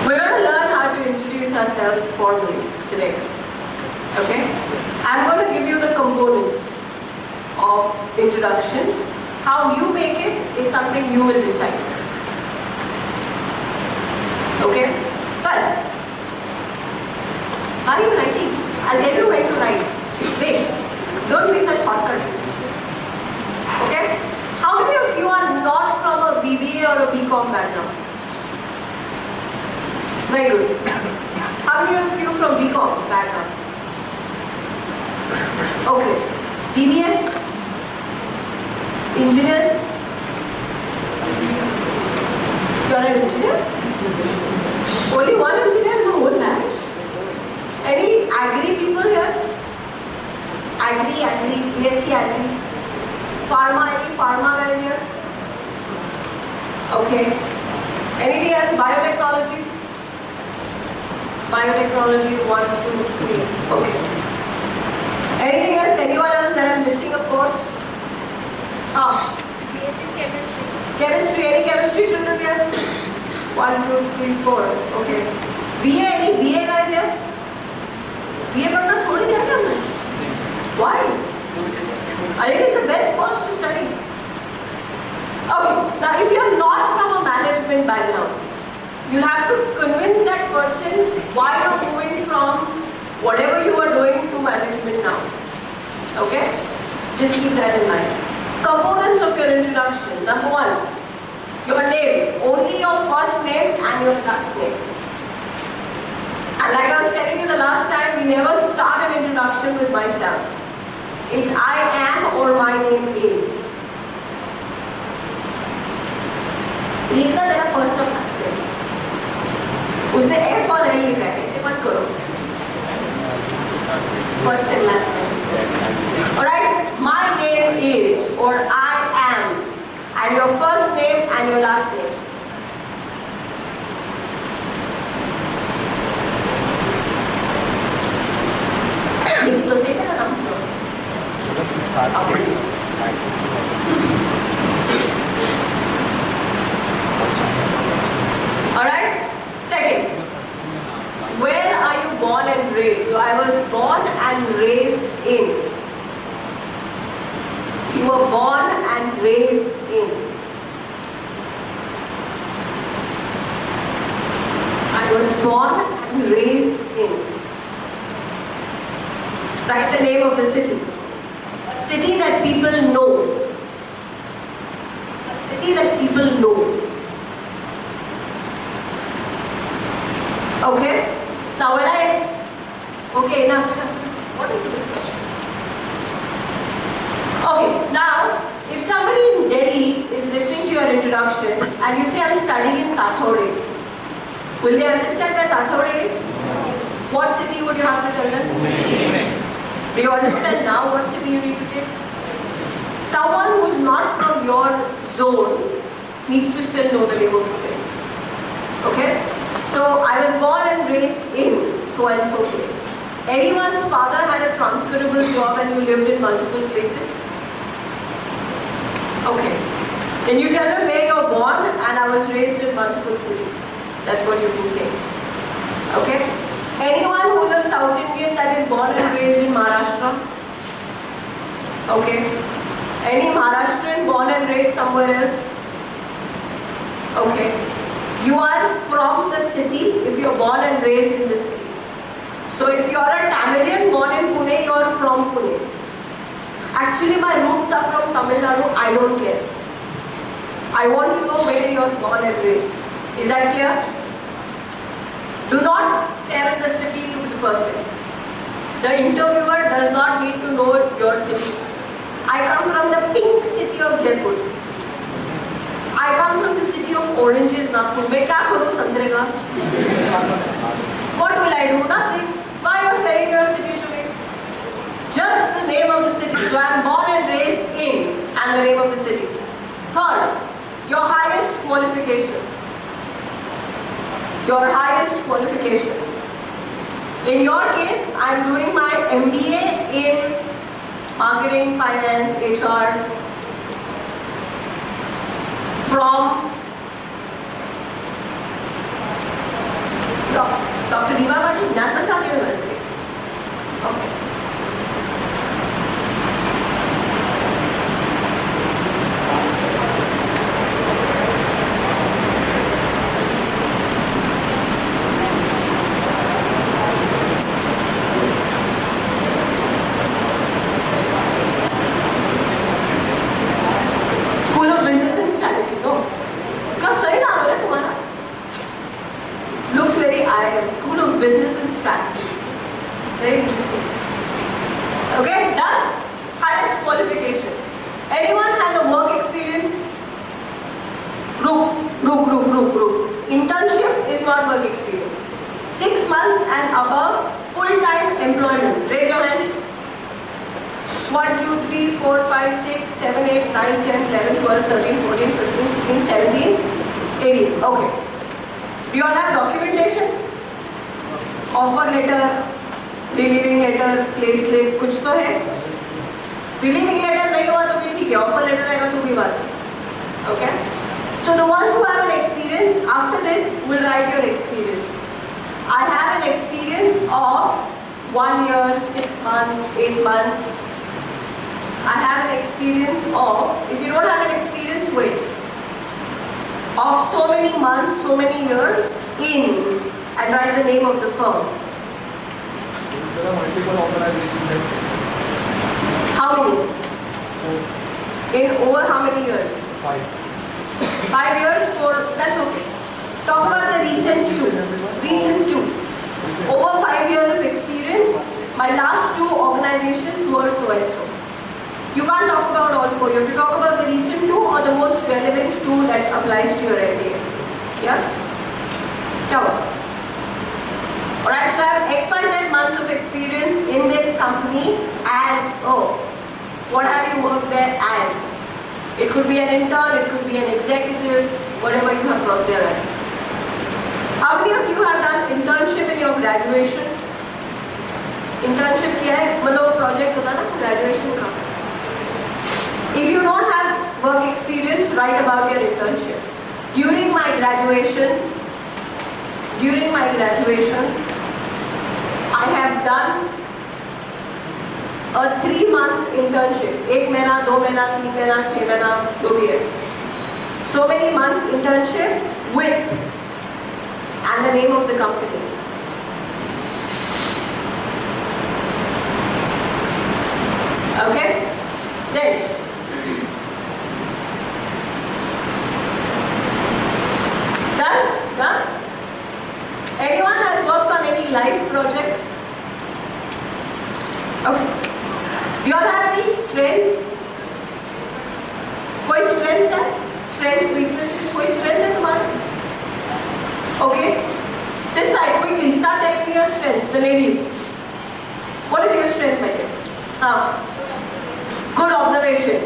We're going to learn how to introduce ourselves formally today. Okay? I'm going to give you the components of introduction. How you make it is something you will decide. Okay? First, are you writing? I'll tell you when to write. Wait. Don't be such shortcut. Okay? How many of you are not from a BBA or a BCom background? Very good. How many of you from BCom background? Okay. BBA? Engineers? You're an engineer? Only one engineer in the whole batch? Any agri people here? Agri, BSc agri. Pharma, any pharma guys here? Okay. Anything else? Biotechnology? Biotechnology, 1, 2, 3. Okay. Anything else? Anyone else that I'm missing, of course? Basic chemistry. Chemistry, any chemistry children here? 1, 2, 3, 4. Okay. BA, any BA guys here? BA पढ़ना छोड़ दिया क्या हमने? Why? I think it's the best course to study. Okay. Now, if you are not from a management background, you have to convince that person why you are moving from whatever you are doing to management now. Okay? Just keep that in mind. Components of your introduction. Number 1, your name. Only your first name and your last name. And like I was telling you the last time, we never start an introduction with myself. It's I am or my name is. लिखना तेरा first और last name. उसने F और L लिखा है, ऐसे मत करो. First and last name. Alright, my name is or I am, and your first name and your last name. तो सही है ना नाम? Alright? Second, where are you born and raised? So I was born and raised in. You were born and raised in. I was born and raised in. Write the name of the city. A city that people know. A city that people know. Okay? Now when okay, enough. What is this question? Okay, now if somebody in Delhi is listening to your introduction and you say I'm studying in Tathode, will they understand where Tathode is? What city would you have to tell them? Do you understand now what city you need to take? Someone who is not from your zone needs to still know the name of the place. Okay? So I was born and raised in so and so place. Anyone's father had a transferable job and you lived in multiple places? Okay. Then you tell them where you're born and I was raised in multiple cities. That's what you can say. Okay? Anyone who is a South Indian that is born and raised in Maharashtra? Okay. Any Maharashtrian born and raised somewhere else? Okay. You are from the city if you're born and raised in the city. So if you're a Tamilian born in Pune, you're from Pune. Actually, my roots are from Tamil Nadu. I don't care. I want to know where you're born and raised. Is that clear? Do not sell the city to the person. The interviewer does not need to know your city. I come from the pink city of Jaipur. I come from the city of oranges, Nagpur. मैं क्या करूँ संतरे? What will I do? Nothing. Why are you selling your city to me? Just the name of the city. So I am born and raised in, and the name of the city. Third, your highest qualification. Your highest qualification. In your case, I am doing my MBA in marketing, finance, HR from Dr. Diva Bhatti, Nanaprasad University. Okay. School of Business and Strategy, no? क्या सही नाम है तुम्हारा? Looks very IIM, School of Business and Strategy. Very interesting. Okay, done? Highest qualification. Anyone has a work experience? Group. Internship is not work experience. 6 months and above, full-time employment. Raise your hands. 1, 2, 3, 4, 5, 6, 7, 8, 9, 10, 11, 12, 13, 14, 15, 16, 17, 18. Okay. Do you all have documentation? Offer letter, relieving letter, play slip, कुछ तो है? Relieving letter नहीं हुआ तो भी ठीक है, offer letter रहेगा तो भी बस. Okay? So the ones who have an experience, after this, will write your experience. I have an experience of 1 year, 6 months, 8 months. I have an experience of, if you don't have an experience, wait. Of so many months, so many years in, and write the name of the firm. So there are multiple organizations. How many? In over how many years? 5. 5 years for, that's okay. Talk about the recent two. Recent two. Over 5 years of experience, my last 2 organizations were so and so. You can't talk about all 4. You have to talk about the recent 2 or the most relevant 2 that applies to your MBA. Yeah? Come on. Alright, so I have XYZ months of experience in this company as, what have you worked there as? It could be an intern, it could be an executive, whatever you have worked there as. How many of you have done internship in your graduation? Internship किया है, मतलब project होता ना graduation का. If you don't have work experience, write about your internship. During my graduation, I have done a 3-month internship. 1 महीना, 2 महीना, 3 महीना, 6 महीना, जो भी है. So many months internship with and the name of the company. Okay? Then, done? Anyone has worked on any life projects? Okay. Do you all have any strengths? कोई strength है? Strengths, weaknesses, कोई strength है तुम्हारा? Okay. This side, quickly, start telling me your strengths, the ladies. What is your strength, my dear? Good observation.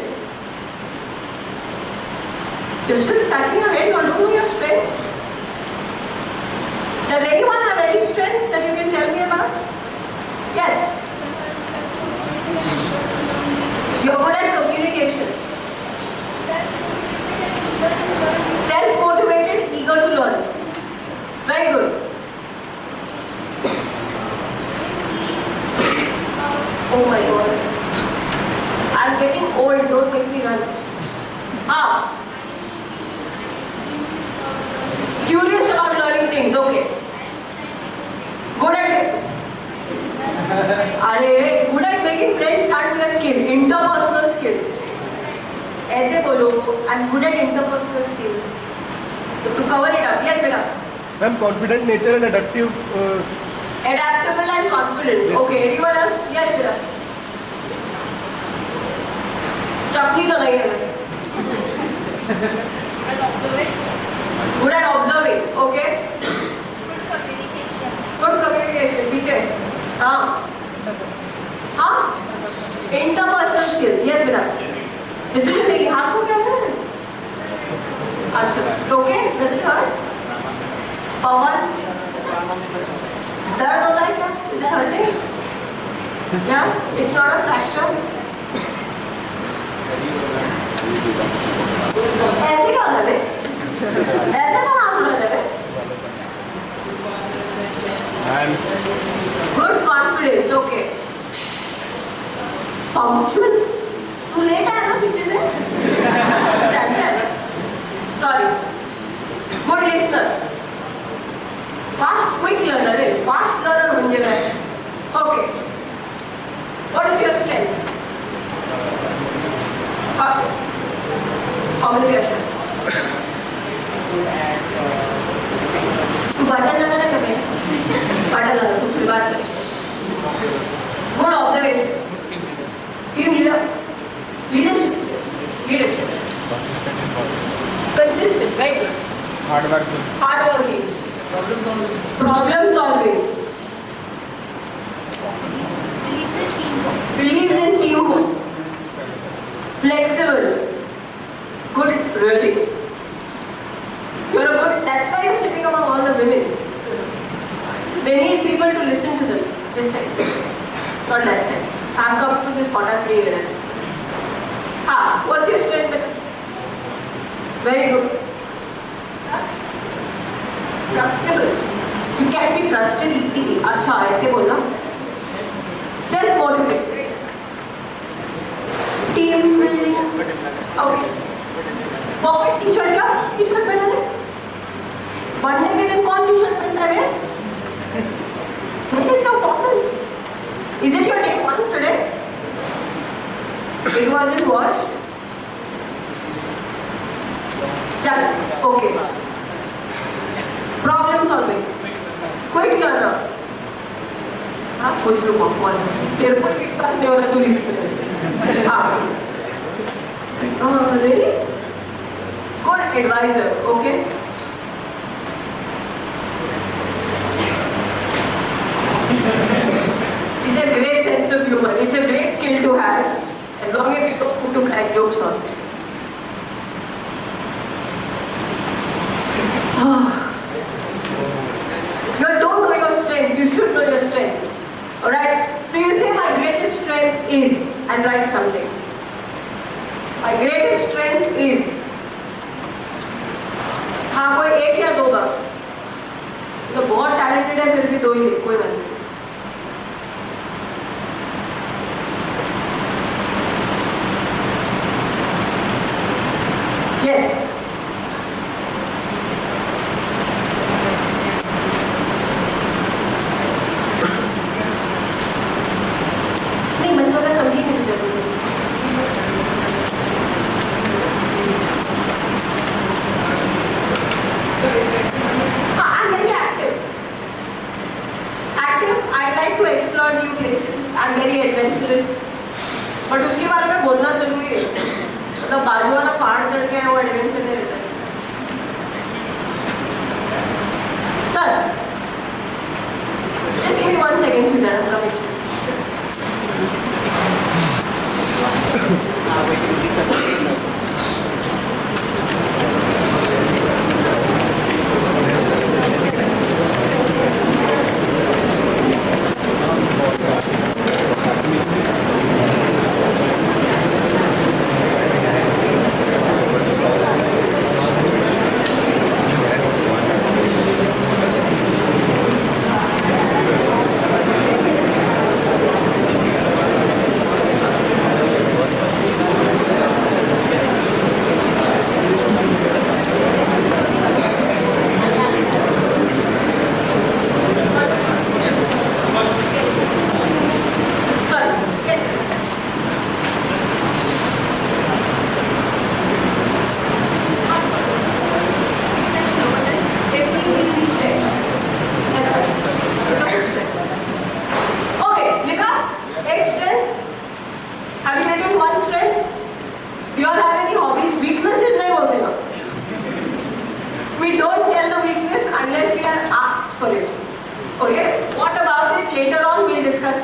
You're still scratching your head, you don't know your strengths. Does anyone have any strengths that you can tell me about? Yes. You're good at communication. Self-motivated, eager to learn. Very good. Oh my God. I'm getting old, don't make me run. Curious about learning things, okay. Good at it. Good at making friends can't be a skill. Interpersonal skills. ऐसे बोलो, I'm good at interpersonal skills. To cover it up, yes, beta. I'm confident nature and adaptive. Adaptable and confident. Yes, Okay, anyone else? Yes, beta. चटनी तो नहीं है मैं. Good at observing. Okay. Good communication. पीछे. Interpersonal skills. Yes, beta. Decision making. हाथ को क्या है? अच्छा. Okay. Does it hurt? पवन. दर्द होता है क्या? Is it hurting? Yeah. It's not a fracture. ऐसे क्या होता है? ऐसे तो नाम होता है. Good confidence. Okay. Punctual. तू लेट आया ना पीछे से? Sorry. Good listener. Fast, quick learner. Fast learner म्हणजे काय? Okay. What is your strength? Communication. Button लगाना कब है? बटन लगा तो फिर बात करें. Good observation. Team leader. Leadership skills. Leadership. Consistent, right? Hard working. Hardworking. Problem solving. Believes in teamwork. Flexible. Good, really. You're a good, that's why you're sitting among all the women. They need people to listen to them. This side. Not that side. I've come to this what I've created. What's your strength? Very good. Trustable. You can be trusted easily. अच्छा ऐसे बोलना. Self-motivated. Team building. Okay. Pocket T-shirt क्या? T-shirt पहना है? पढ़ने के दिन कौन टी-शर्ट पहनता है? When is your performance? Is it your day one today? It wasn't washed. चल, okay. Problem solving. Quick learner. कुछ भी बकवास. तेरे को एक पास नहीं हो रहा तो लिस्ट में. Really? Good advisor, okay? It's a great sense of humor. It's a great skill to have, as long as you don't put to crack jokes on. You don't know your strengths. You should know your strengths. Alright? So you say my greatest strength is, and write something. My greatest strength is. हाँ कोई एक या दो बस. तो बहुत talented है फिर भी दो ही लिख कोई बात नहीं. Yes. नहीं मतलब मैं समझी नहीं तुझे. I'm very active. I like to explore new places. I'm very adventurous. But उसके बारे में बोलना जरूरी है. मतलब बाजू वाला पहाड़ चढ़ के वो एडवेंचर नहीं रहता है. Sir, just give me 1 second, Suzanne. I'm coming.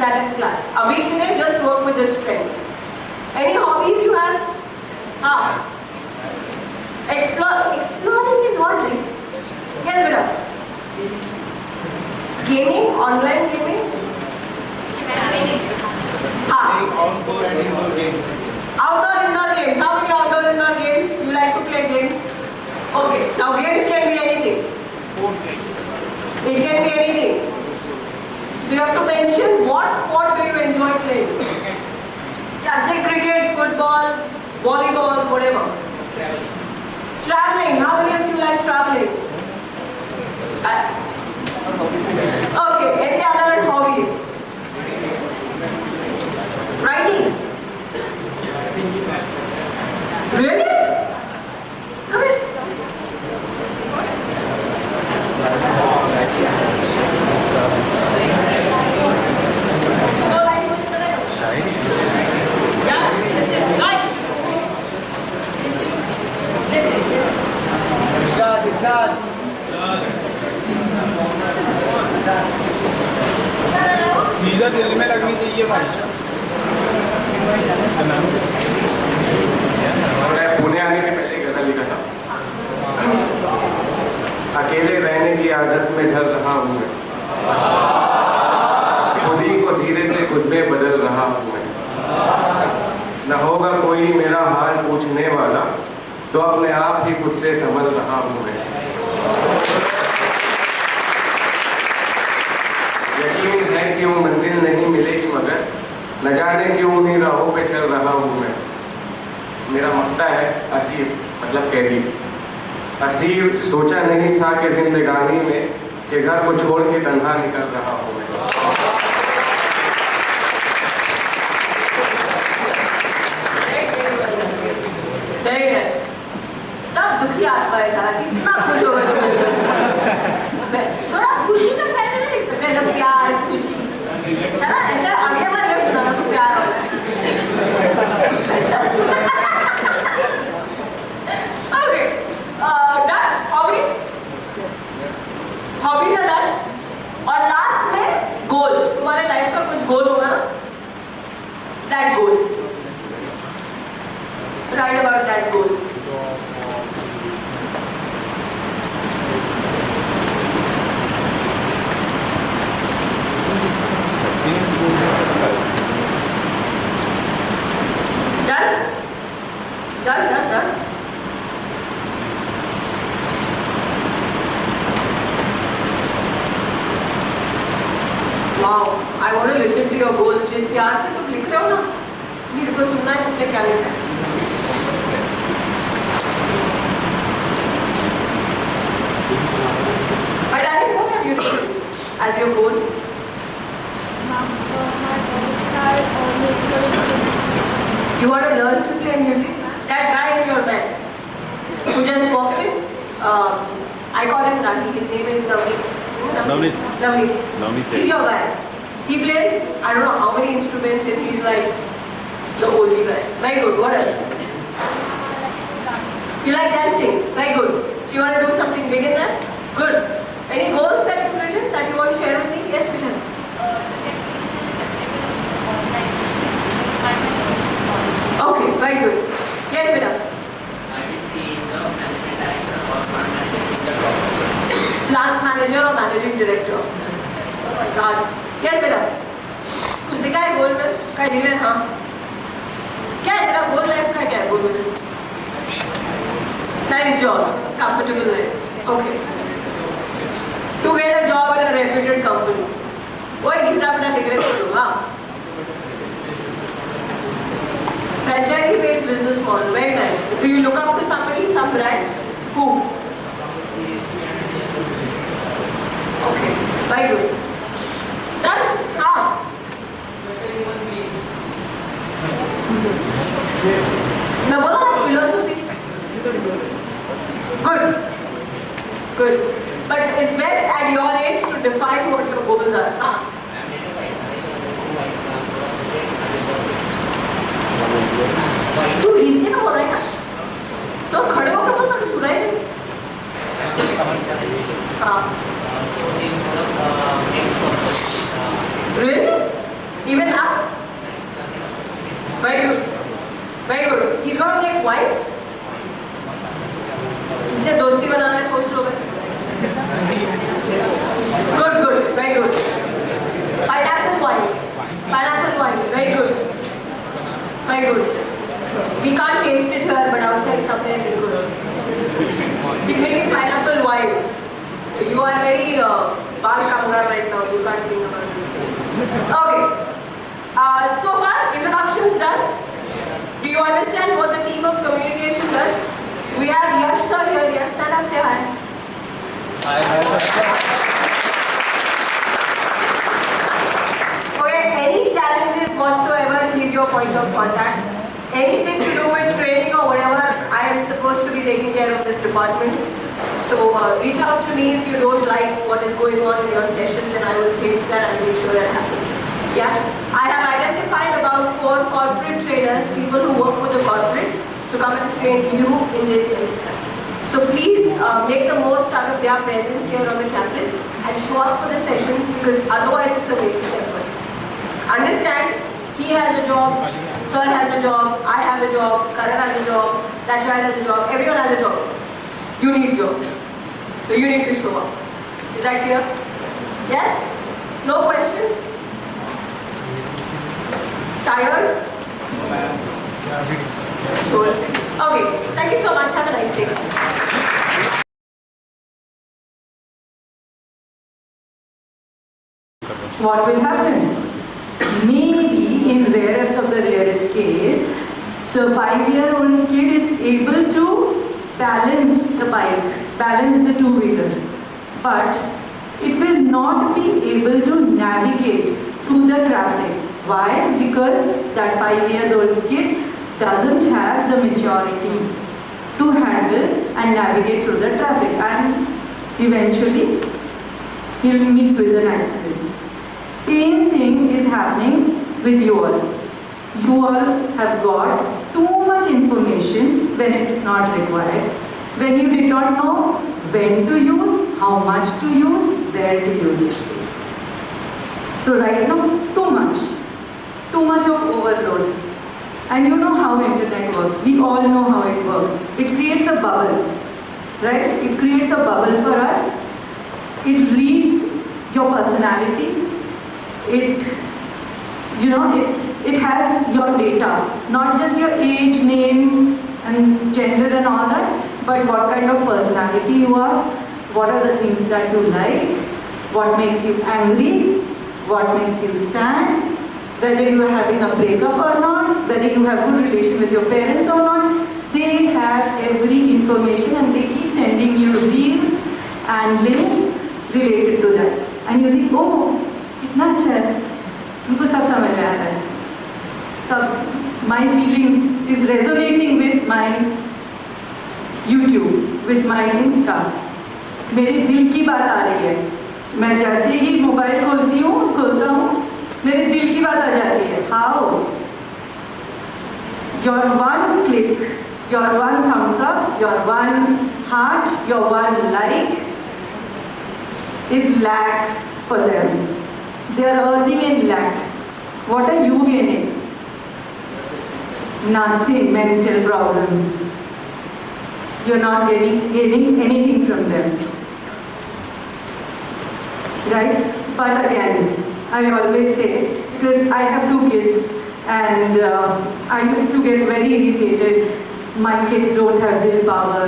that in class. अभी के लिए just work with this trend. Any hobbies you have? हाँ. Exploring is what, right? Yes, beta. Gaming, online gaming. हाँ. Outdoor and indoor games. Outdoor, indoor games. How many outdoor, indoor games you like to play games? Okay. Now games can be anything. It can be anything. So you have to mention what sport do you enjoy playing. Yeah, say cricket, football, volleyball, whatever. Traveling. How many of you like traveling? Okay. Any other hobbies? Writing. Really? Come here. Yeah, listen, guys. Irshad. चीज़ें दिल में लगनी चाहिए भाई। मैं पुणे आने के पहले गजल लिखा था। अकेले रहने की आदत में ढल रहा हूँ मैं, खुद ही को धीरे से खुद में बदल रहा हूँ मैं। न होगा कोई मेरा हाल पूछने वाला, तो अपने आप ही खुद से संभल रहा हूँ मैं। यकीन है कि वो मंजिल नहीं मिलेगी, मगर न जाने क्यों उन्हीं राहों पे चल रहा हूँ मैं। मेरा मक्ता है असीर, मतलब कैदी। असीर सोचा नहीं था कि जिंदगानी में कि घर को छोड़ के तन्हा निकल रहा हूँ मैं। सब दुखी आत्मा है सारा, कितना खुश हो गए थोड़ा खुशी का शायद नहीं लिख सकते ना, प्यार खुशी है ना, ऐसा अगले बार ये सुनाना तो प्यार वाला है। Okay, done. Hobbies are done. और लास्ट में गोल, तुम्हारे लाइफ का कुछ गोल होगा ना, that goal. Write about that goal. Done? Done. Wow, I want to listen to your goals. जिन प्यार से तुम लिख रहे हो ना, मेरे को सुनना है तुमने क्या लिखा है। But darling, what have you written as your goal? You want to learn to play music? That guy is your man. Who just walked in? I call him Rani. His name is Navneet. He's your guy. He plays, I don't know how many instruments, and he's like the OG guy. Very good. What else? You like dancing? Very good. So you want to do something big in that? Good. Any goals that you've written that you want to share with me? Yes, Peter. Okay, very good. Yes, Peter. Plant manager or managing director? Oh my God. Yes, Peter. कुछ दिखा है गोल में? क्या है हाँ? क्या है तेरा गोल लाइफ का क्या है गोल में? Nice job, comfortable life. Okay. To get a job in a reputed company. वो एक हिसाब ना लिख रहे थे हाँ. Franchisee-based business model, very nice. Do you look up to somebody, some brand? Who? Okay, very good. Done? How? मैं बोला ना philosophy. Good. But it's best at your age to define what your goals are. तू हिंदी में बोल रहा है ना? तो खड़े होकर बोलना तो सुनाई नहीं। हाँ। Really? Very good. He's got to take wine. इससे दोस्ती बनाना है सोच लो बस. Good, good, very good. Pineapple wine. Pineapple wine, very good. Very good. We can't taste it here, but outside somewhere it is good. He's making pineapple wine. You are very bal kamgar right now. You can't think about this thing. Okay. So far, introductions done. Do you understand what the team of communication does? We have Yash sir here. Yash, stand up, say hi. Okay, any challenges whatsoever, he's your point of contact. Anything to do with training or whatever, I am supposed to be taking care of this department. So reach out to me if you don't like what is going on in your sessions, and I will change that and make sure that happens. Yeah, I have identified about 4 corporate trainers, people who work with the corporates, to come and train you in this semester. So please make the most out of their presence here on the campus and show up for the sessions, because otherwise it's a waste of effort. Understand, he has a job, sir has a job, I have a job, Karan has a job, that child has a job, everyone has a job. You need jobs. So you need to show up. Is that clear? Yes? No questions? Tired? Sure. Okay. Thank you so much. Have a nice day. What will happen? Maybe in rarest of the rarest case, the 5-year-old kid is able to balance the bike, balance the two-wheeler, but it will not be able to navigate through the traffic. Why? Because that 5-year-old kid doesn't have the maturity to handle and navigate through the traffic, and eventually he'll meet with an accident. Same thing is happening with you all. You all have got too much information when it is not required, when you did not know when to use, how much to use, where to use. So right now, too much of overload. And you know how internet works. We all know how it works. It creates a bubble, right? It creates a bubble for us. It reads your personality. It has your data, not just your age, name, and gender and all that, but what kind of personality you are, what are the things that you like, what makes you angry, what makes you sad, whether you are having a breakup or not, whether you have good relation with your parents or not. They have every information and they keep sending you reels and links related to that. And you think, oh, इतना अच्छा है, उनको सब समझ में आ रहा है, सब my feelings is resonating with my YouTube, with my Insta. मेरे दिल की बात आ रही है, मैं जैसे ही मोबाइल खोलता हूँ, मेरे दिल की बात आ जाती है. How? Your one click, your one thumbs up, your one heart, your one like is lakhs for them. They are earning in lakhs. What are you gaining? Nothing. Mental problems. You're not gaining anything from them. Right? But again, I always say, because I have 2 kids and I used to get very irritated. My kids don't have willpower,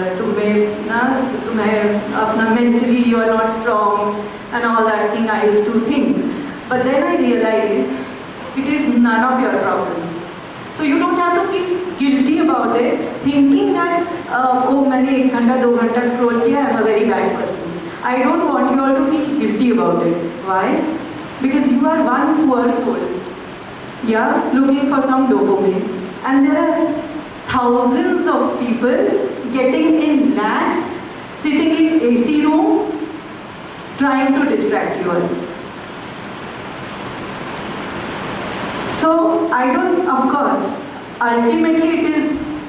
mentally you are not strong and all that thing I used to think. But then I realized it is none of your problem. So you don't have to feel guilty about it, thinking that, oh, मैंने 1 घंटा 2 घंटा scroll किया, I am a very bad person. I don't want you all to feel guilty about it. Why? Because you are one poor soul, yeah, looking for some dopamine. And there are thousands of people getting in lakhs, sitting in AC room, trying to distract you all. So I don't, of course, ultimately it is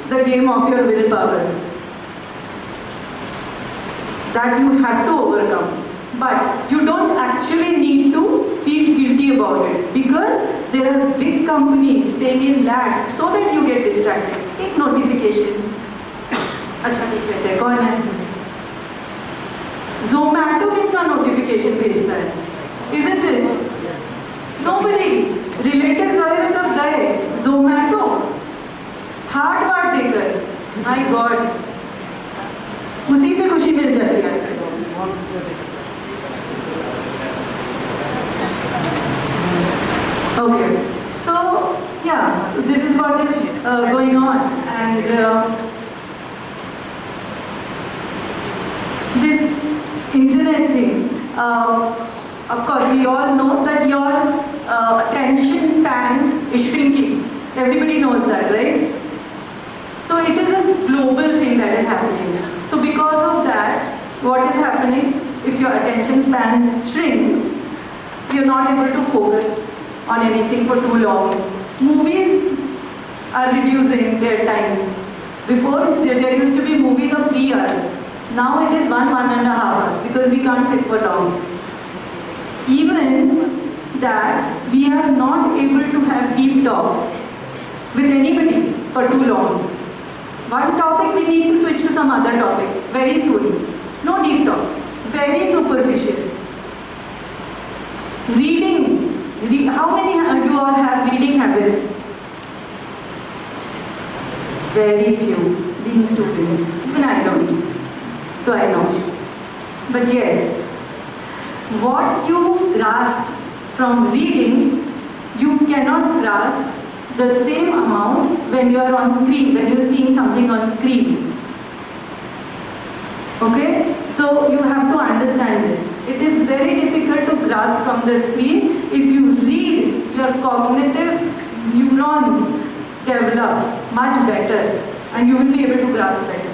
the game of your willpower that you have to overcome. But you don't actually need to feel guilty about it, because there are big companies paying in lakhs so that you get distracted. अच्छा देख लेते हैं कौन है। जोमैटो कितना notification भेजता है, isn't it? Nobody. Relatives वगैरह सब गए, जोमैटो हार्ट वार्ट देकर, माय गॉड, उसी से खुशी मिल जाती है आजकल। Okay, so yeah, so this is what is going on, and this internet thing. Of course, we all know that your attention span is shrinking. Everybody knows that, right? So it is a global thing that is happening. So because of that, what is happening? If your attention span shrinks, you're not able to focus on anything for too long. Movies are reducing their time. Before, there used to be movies of 3 hours. Now it is 1.5 hours because we can't sit for long. Even that, we are not able to have deep talks with anybody for too long. One topic, we need to switch to some other topic very soon. No deep talks, very superficial. Reading. How many of you all have reading habits? Very few, being students. Even I don't. So I know. But yes, what you grasp from reading, you cannot grasp the same amount when you are on screen, when you are seeing something on screen. Okay? So you have to understand this. It is very difficult to grasp from the screen. If you read, your cognitive neurons develop much better and you will be able to grasp better.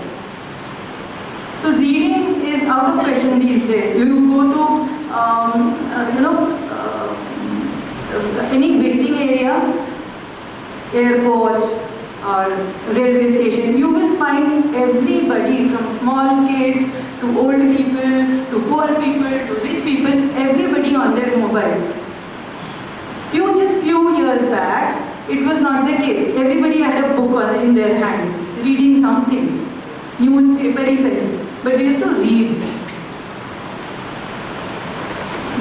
So reading is out of question these days. You go to, any waiting area, airport or railway station, you will find everybody from small kids to old people, to poor people, to rich people, everybody on their mobile. Just few years back, it was not the case. Everybody had a book in their hand, reading something, newspaper is it, but they used to read.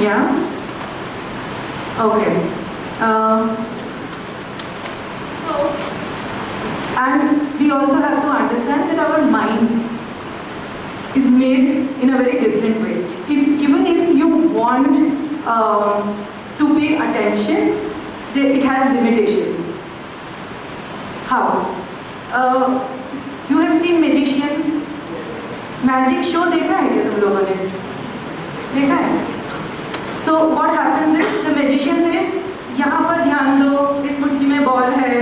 Yeah? Okay. And we also have to understand that our mind is made in a very different way. Even if you want to pay attention, it has limitation. How? You have seen magicians? Magic show देखा है क्या तुम लोगों ने? देखा है? So what happens is the magician says, यहाँ पर ध्यान दो, इस मुट्ठी में बॉल है,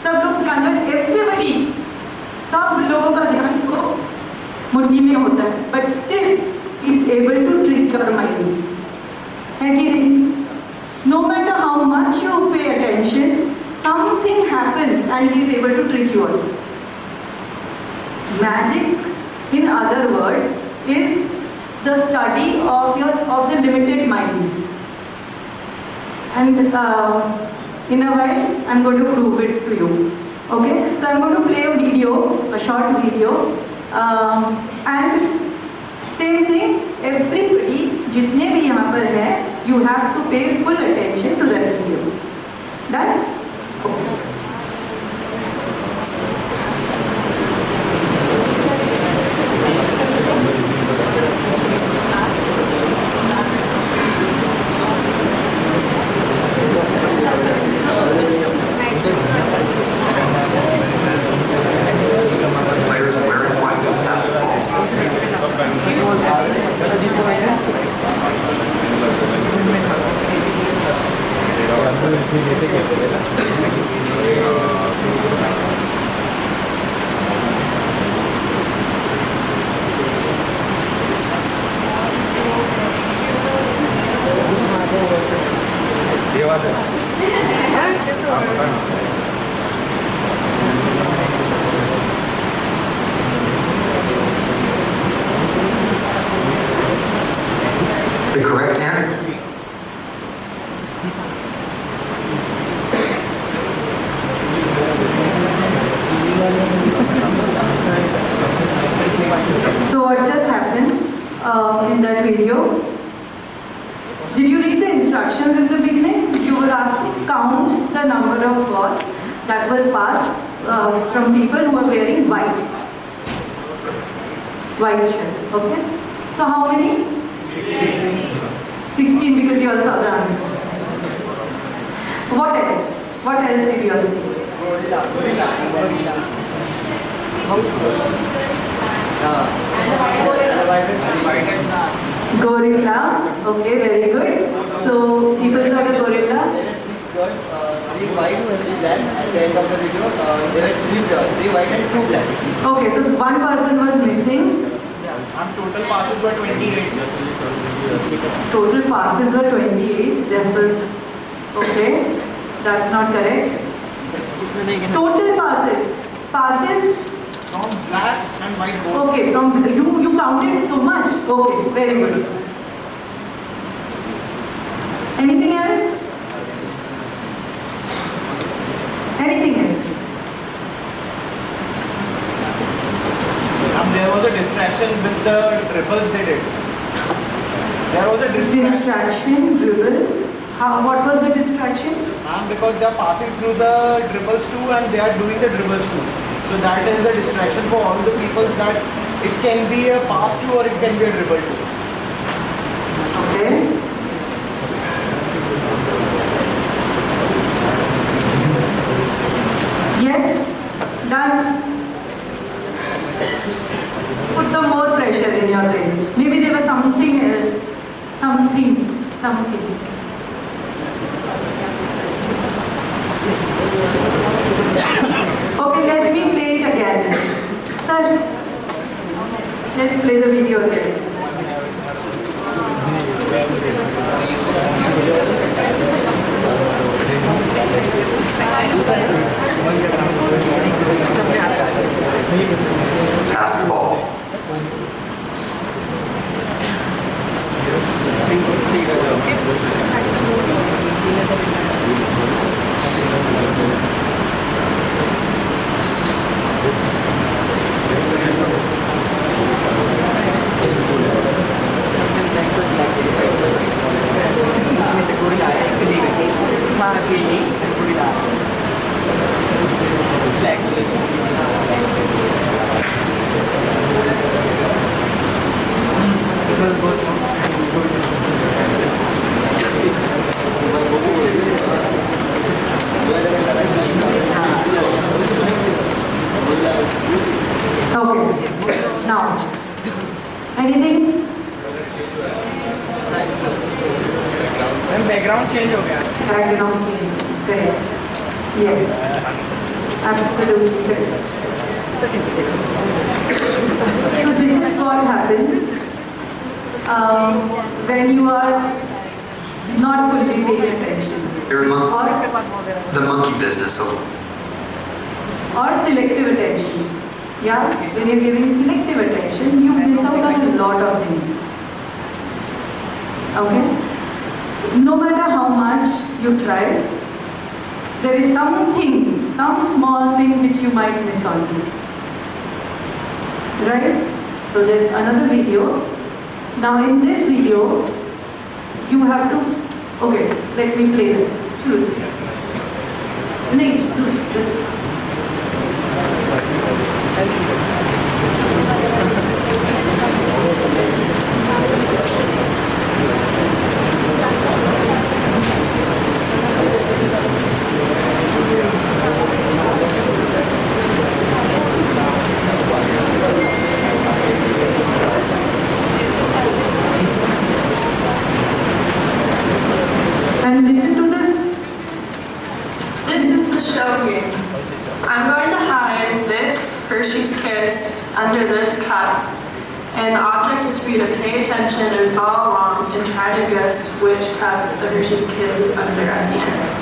सब लोग ध्यान दो, everybody, सब लोगों का ध्यान को मुट्ठी में होता है, but still is able to trick your mind. है कि नहीं? No matter how much you pay attention, something happens and he is able to trick you out. Magic, in other words, is the study of the limited mind. And in a while, I'm going to prove it to you. Okay? So I'm going to play a video, a short video, and same thing. Everybody, जितने भी यहाँ पर है, you have to pay full attention to that video. Done? Okay. Players wearing white to pass the ball. जैसे कहते थे ना was passed from people who were wearing white shirt. Okay. So how many? 16 because you all saw the answer. What else? What else did you all see? Gorilla. Okay, very good. So people saw the gorilla. There are 6 girls, 3 white, 3 black. At the end of the video, there are 3 white and 2 black. Okay, so one person was missing. And total passes were 28. Total passes were 28. That was okay. That's not correct. Total passes. Passes. From black and white both. Okay, from you counted so much. Okay, very good. Anything else? Anything else? And there was a distraction with the dribbles they did. There was a distraction. Distraction, dribble. What was the distraction? Because they are passing through the dribbles too and they are doing the dribbles too. So that is the distraction for all the people that it can be a pass to or it can be a dribble to. Okay. Yes? Done? Put some more pressure in your brain. Maybe there was something else. Something. Okay, let me play it again. Sir, let's play the video again. Pass the ball. Okay. Now, anything? Background change हो गया. Background change. Correct. Yes. Absolutely correct. So this is what happens when you are not fully paying attention. You're Or, the monkey business. So or selective attention. Yeah, when you're giving selective attention, you miss out on a lot of things. Okay? So no matter how much you try, there is something, some small thing which you might miss on. Right? So there's another video. Now in this video, you have to, okay, let me play it. Choose. No, choose. And listen to this. This is the show game. I'm going to hide this Hershey's Kiss under this cup, and the object is for you to pay attention and follow along and try to guess which cup the Hershey's Kiss is under at the end.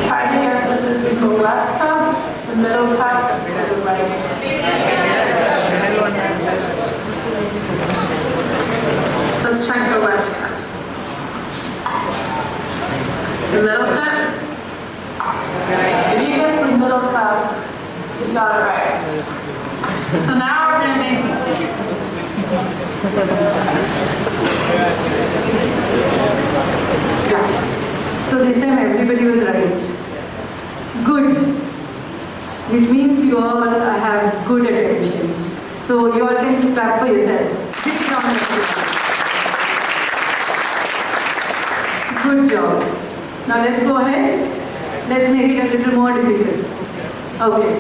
Try to guess if it's in the left cup, the middle cup, or the right Let's check the left cup. The middle cup. If you guess the middle cup, you got it right. So now we're going to make So this time everybody was right. Good. Which means you all have good attention. So you all can clap for yourself. Big round of applause. Good job. Now let's go ahead. Let's make it a little more difficult. Okay.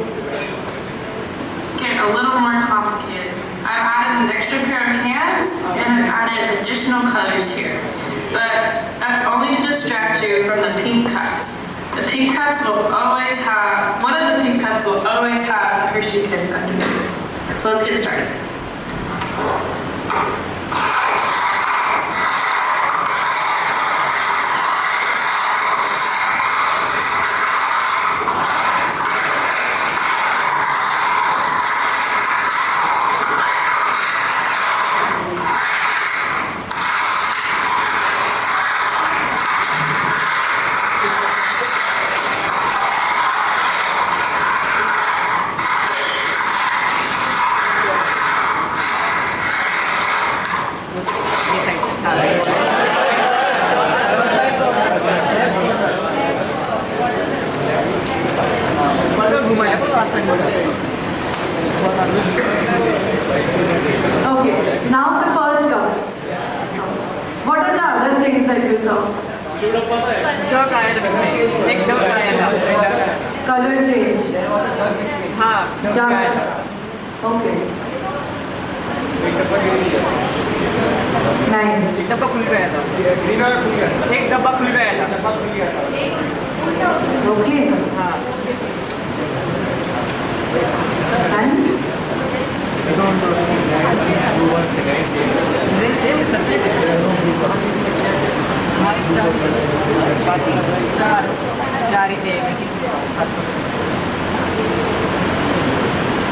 get a little more complicated. I've added an extra pair of hands and I've added additional colors here. But that's only to distract you from the pink cups. The pink cups will always have, one of the pink cups will always have Hershey Kiss underneath. So let's get started. Okay, now the first cup. What are the other things that you saw? Color change. Dark. Okay. Nice. एक डब्बा खुल गया था एक डब्बा खुल गया था Okay. हाँ And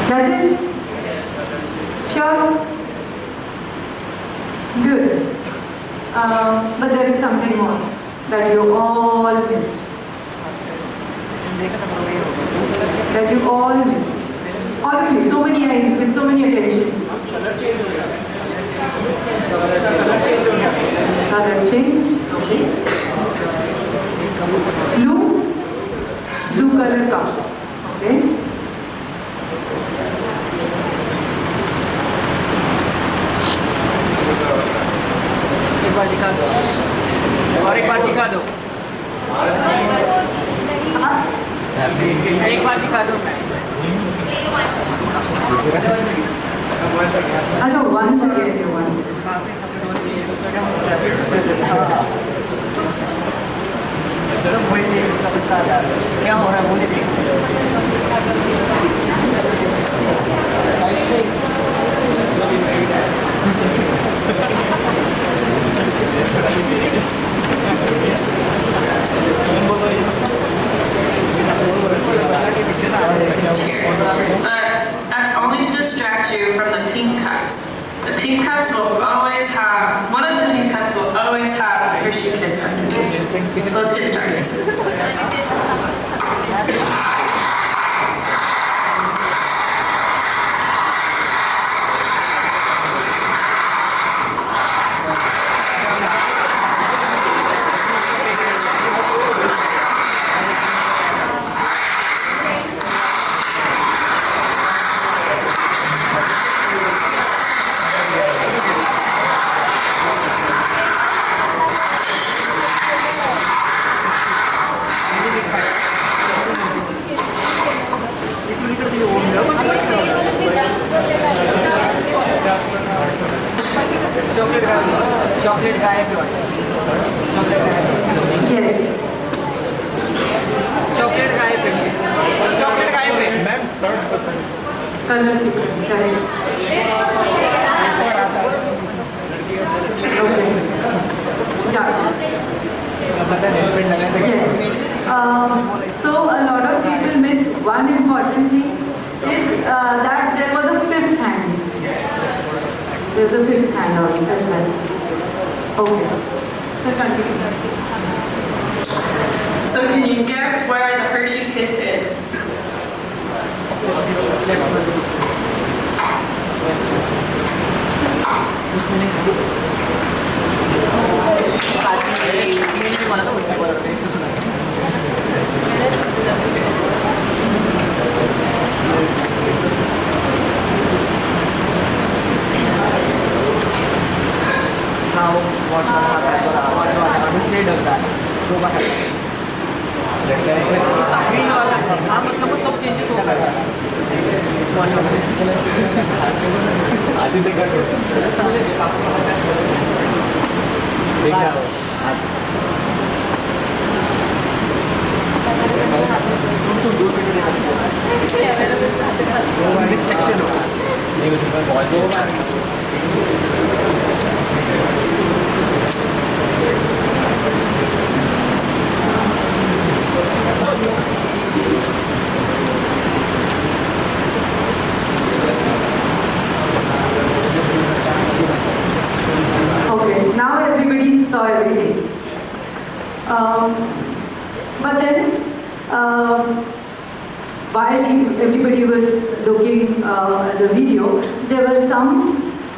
that's it? Sure? Good. But there is something more that you all missed. That you all missed. All of you, so many eyes with so many attention. Color change. Okay. Blue color cup. Okay. एक बार दिखा दो और एक बार दिखा दो एक बार दिखा दो अच्छा, once again you want. क्या हो रहा है बोले That's only to distract you from the pink cups. The pink cups will always have, one of the pink cups will always have Hershey Kiss underneath. So let's get started. Chocolate गायब Yes. Chocolate गायब है ma'am Color sequence. Correct. Okay. Yeah. Yes. So a lot of people missed one important thing, is that there was a fifth hand. There's a fifth hand also as well. Okay. So continue. So can you guess where the Hershey Kiss is? Now, what's going to happen? What's going to happen? Instead of that, go back. Green वाला हाँ मतलब वो सब changes हो गए आदि देखा section होगा नहीं वैसे बहुत Okay, now everybody saw everything. But then, while everybody was looking at the video, there were some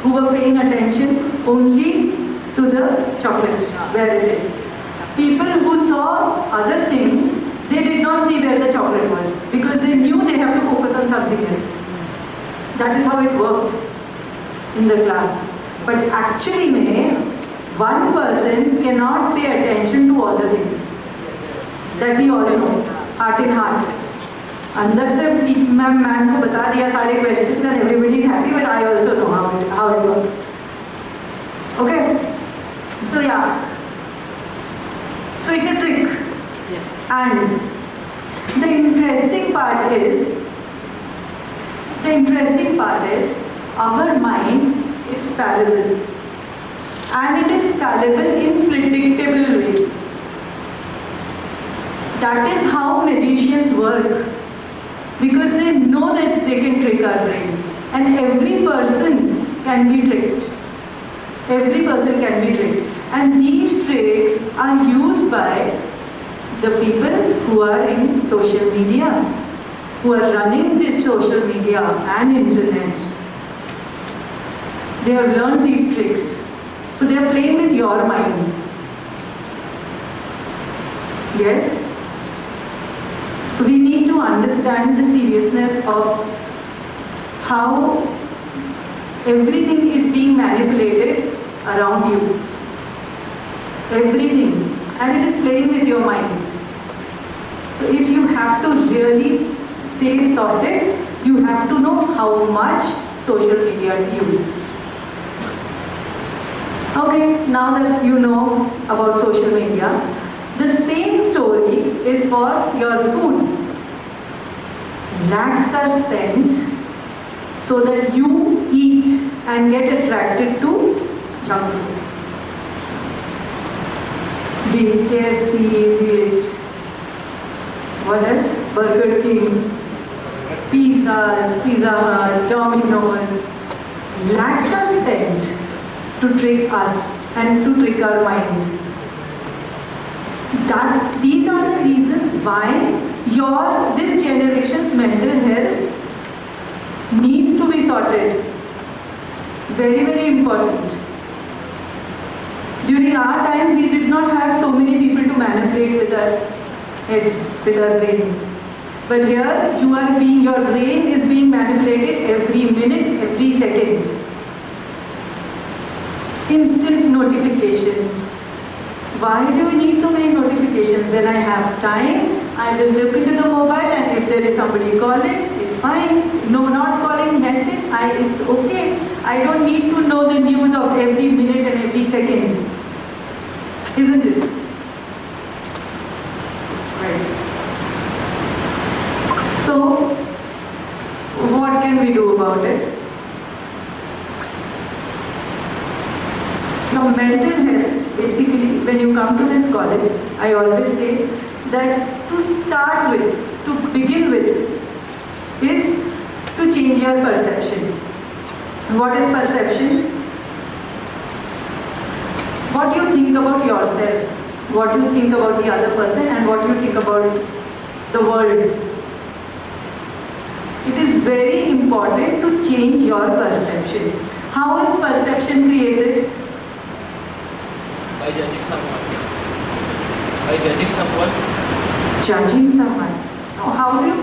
who were paying attention only to the chocolate, where it is. People who saw other things, they did not see where the chocolate was because they knew they have to focus on something else. That is how it worked in the class. But actually, one person cannot pay attention to all the things. That we all know, heart in heart. अंदर से ma'am को बता दिया सारे questions and everybody is happy, but I also know how it works. Okay, so yeah, so it's a trick. Yes. And the interesting part is our mind is fallible, and it is fallible in predictable ways. That is how magicians work, because they know that they can trick our brain, and every person can be tricked. Every person can be tricked, and these tricks are used by the people who are in social media, who are running this social media and internet. They have learned these tricks. So they are playing with your mind. Yes? So we need to understand the seriousness of how everything is being manipulated around you. Everything. And it is playing with your mind. So if you have to really stay sorted, you have to know how much social media to use. Okay, now that you know about social media, the same story is for your food. Lakhs are spent so that you eat and get attracted to junk food. Be it KFC, be it what else? Burger King, pizzas, Pizza Hut, Domino's. Lakhs are spent to trick us and to trick our mind. These are the reasons why this generation's mental health needs to be sorted. Very, very important. During our time, we did not have so many people to manipulate with our head, with our brains. But here, your brain is being manipulated every minute, every second. Instant notifications. Why do we need so many notifications? When I have time, I will look into the mobile, and if there is somebody calling, it's fine. No, not calling, message, it's okay. I don't need to know the news of every minute and every second. Isn't it? Right. So, what can we do about it? Now, mental health, basically, when you come to this college, I always say that to start with, to begin with, is your perception. What is perception? What do you think about yourself? What do you think about the other person, and what do you think about the world? It is very important to change your perception. How is perception created? By judging someone. By judging someone. Judging someone. No, how do you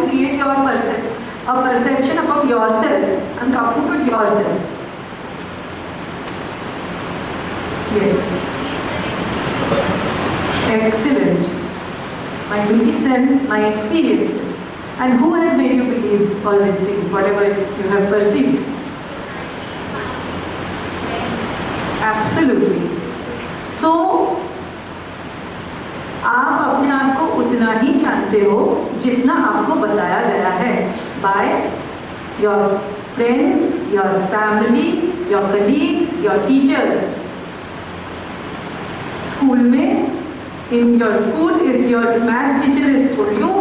create your perception about yourself? I'm talking about yourself. Yes. Excellent. My beliefs and my experiences. And who has made you believe all these things, whatever you have perceived? Absolutely. So, आप अपने आप को उतना ही जानते हो जितना आपको बताया गया है by your friends, your family, your colleagues, your teachers. School में, in your school, if your maths teacher has told you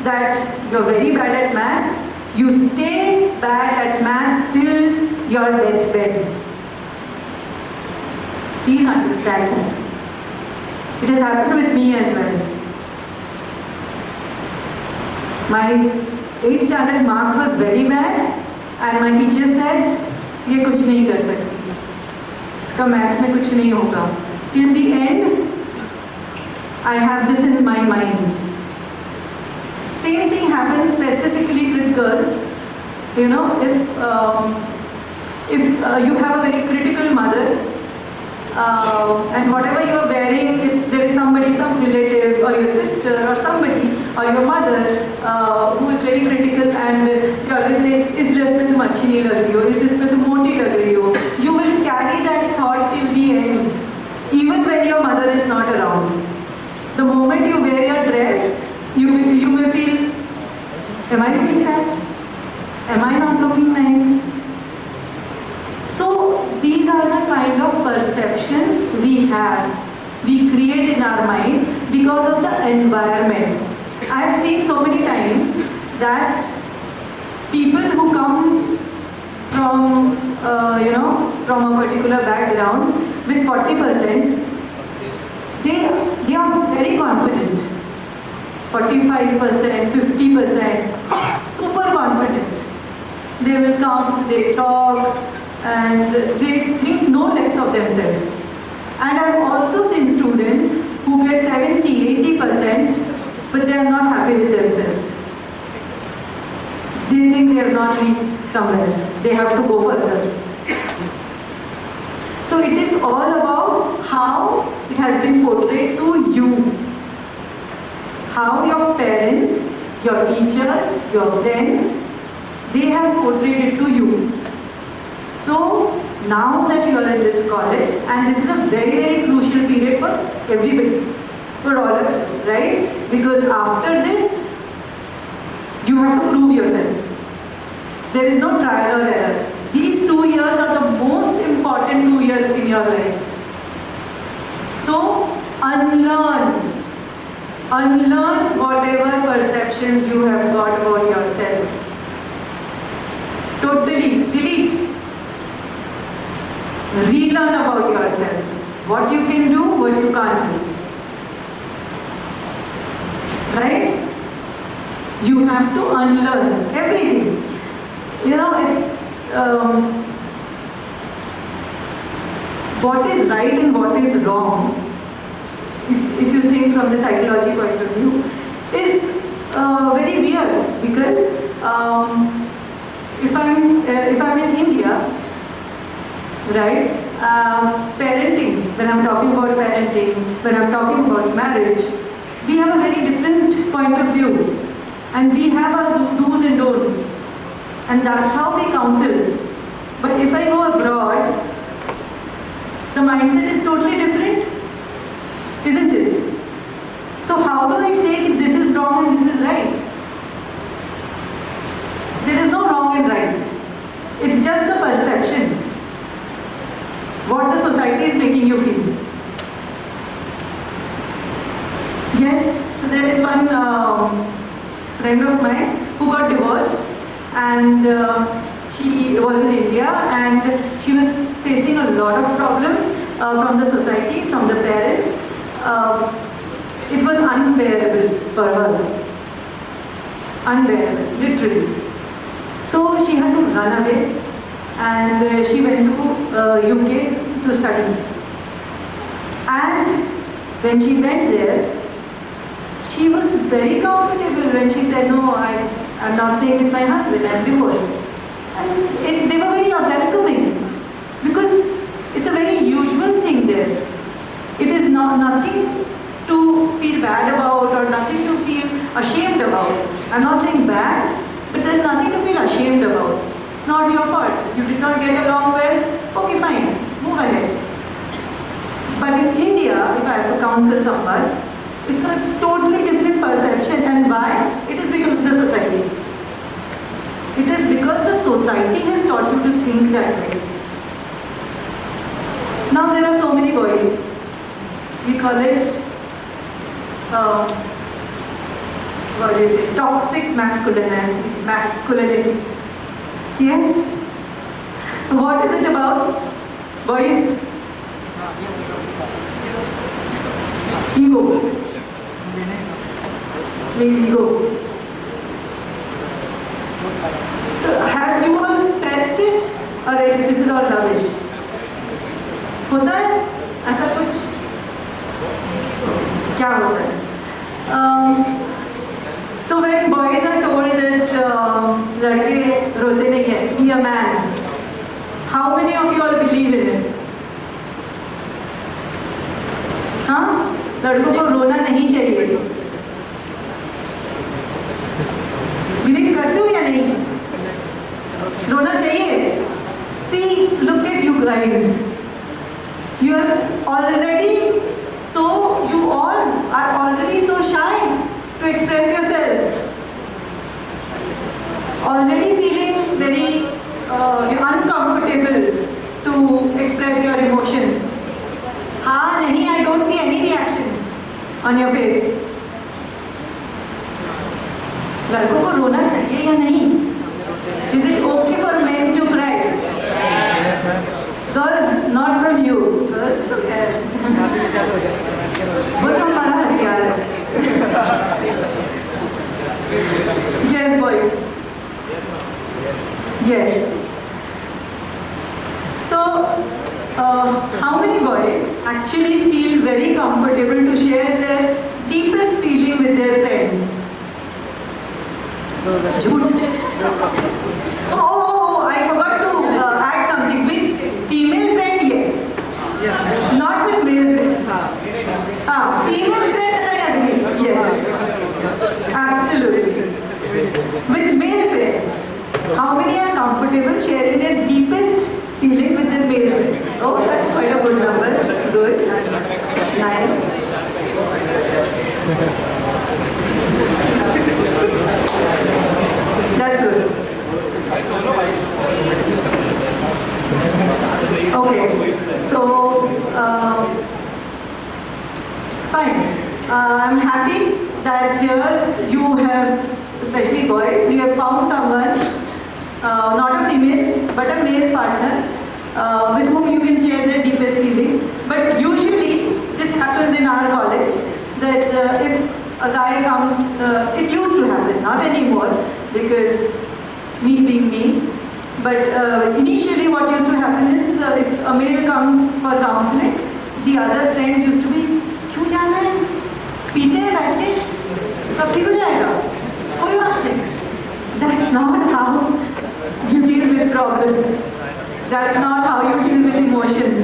that you're very bad at maths, you stay bad at maths till your deathbed. Please understand that. It has happened with me as well. My 8th standard marks was very bad and my teacher said, ये कुछ नहीं कर सकती, इसका maths में कुछ नहीं होगा. Till the end, I have this in my mind. Same thing happens specifically with girls. You know, if you have a very critical mother, and whatever you are wearing, if there is somebody, some relative or your sister or somebody or your mother who is very critical and they always say, इस dress में तुम अच्छी नहीं लग रही हो, इस dress में तुम मोटी लग रही हो, you will carry that thought till the end, even when your mother is not around. The moment you wear your dress, you may feel, am I looking fat? Am I not looking nice? So these are the kind of perceptions we have, we create in our mind because of the environment. I have seen so many times that people who come from, from a particular background with 40%, they are very confident. 45%, 50%, super confident. They will come, they talk, and they think no less of themselves. And I've also seen students who get 70, 80%, but they are not happy with themselves. They think they have not reached somewhere. They have to go further. So it is all about how it has been portrayed to you. How your parents, your teachers, your friends, they have portrayed it to you. So now that you are in this college, and this is a very, very crucial period for everybody, for all of you, right? Because after this, you have to prove yourself. There is no trial or error. These 2 years are the most important 2 years in your life. So unlearn whatever perceptions you have got about yourself. Totally delete. Relearn about yourself. What you can do, what you can't do. Right? You have to unlearn everything. You know, what is right and what is wrong, if you think from the psychology point of view, is very weird because if I'm in India, right, parenting, when I'm talking about parenting, when I'm talking about marriage, we have a very different point of view and we have our do's and don'ts, and that's how we counsel. But if I go abroad, the mindset is totally different, isn't it? So how do I say that this is wrong and this is right? There is no wrong and right. It's just the perception. What the society is making you feel. Yes, so there is one friend of mine who got divorced, and and she was in India, and she was facing a lot of problems from the society, from the parents. It was unbearable for her. Unbearable, literally. So she had to run away, and she went to UK to study. And when she went there, she was very comfortable when she said, no, I'm not staying with my husband, I'm divorced. And they were very welcoming, because it's a very usual thing there. It is nothing to feel bad about or nothing to feel ashamed about. I'm not saying bad, but there's nothing to feel ashamed about. It's not your fault. You did not get along well, okay fine, move ahead. But in India, if I have to counsel someone, it's a totally different perception. And why? It is because of the society. It is because the society has taught you to think that way. Now there are so many boys. We call it, what is it? Toxic masculinity. Yes? What is it about? Boys? Ego. Ego. So have you all felt it? Or this is all rubbish? होता है ऐसा कुछ? क्या होता है? So when boys are told that लड़के रोते नहीं हैं, be a man. How many of you all believe in it? हाँ? लड़कों को रोना नहीं चाहिए. बिलीव करते हो या नहीं? रोना चाहिए. See, look at you guys. You are already so, you all are already so shy to express yourself. Already feeling very uncomfortable to express your emotions. हाँ नहीं, I don't see any reactions on your face. लड़कों को रोना चाहिए या नहीं? Is it okay for men to cry? Girls, not from you. Girls, वो तो हमारा हथियार है. Yes, boys. Yes. So, how many boys actually feel very comfortable to share their deepest feeling with their friends? Oh, I forgot to add something. With female friend, yes. Not with male friend. Female friend, yes. Absolutely. With male friends, how many are comfortable sharing their deepest feelings with their male friends? Oh, that's quite a good number. Good. Nice. That's good. Okay, so fine. I'm happy that here you have, especially boys, you have found someone, not a female, but a male partner with whom you can share their deepest feelings. But usually this happens in our college, that if a guy comes, it used to happen, not anymore, because me being me, but initially what used to happen is if a male comes for counseling, the other friends used to be, क्यों जाना है? पीते हैं बैठ के, सब ठीक हो जाएगा, कोई बात नहीं. That's not how you deal with problems. That's not how you deal with emotions.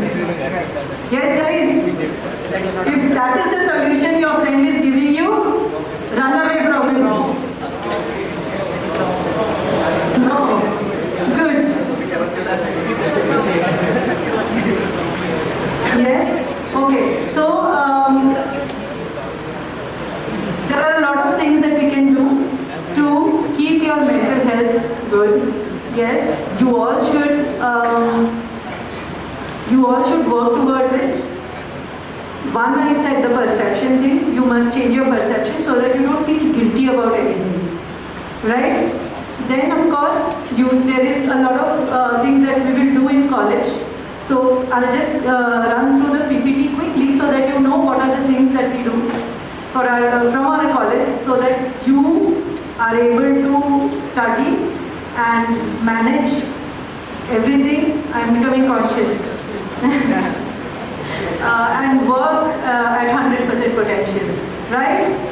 Yes, guys? If that is the solution your friend is giving you, run away from him. No. Good. Yes? Okay. So, there are a lot of things that we can do to keep your mental health good. Yes, you all should work towards it. One, I said the perception thing. You must change your perception so that you don't feel guilty about anything. Right? Then of course, there is a lot of things that we will do in college. So I'll just run through the PPT quickly so that you know what are the things that we do for from our college, so that you are able to study and manage everything. I'm becoming conscious. And work at 100% potential, right?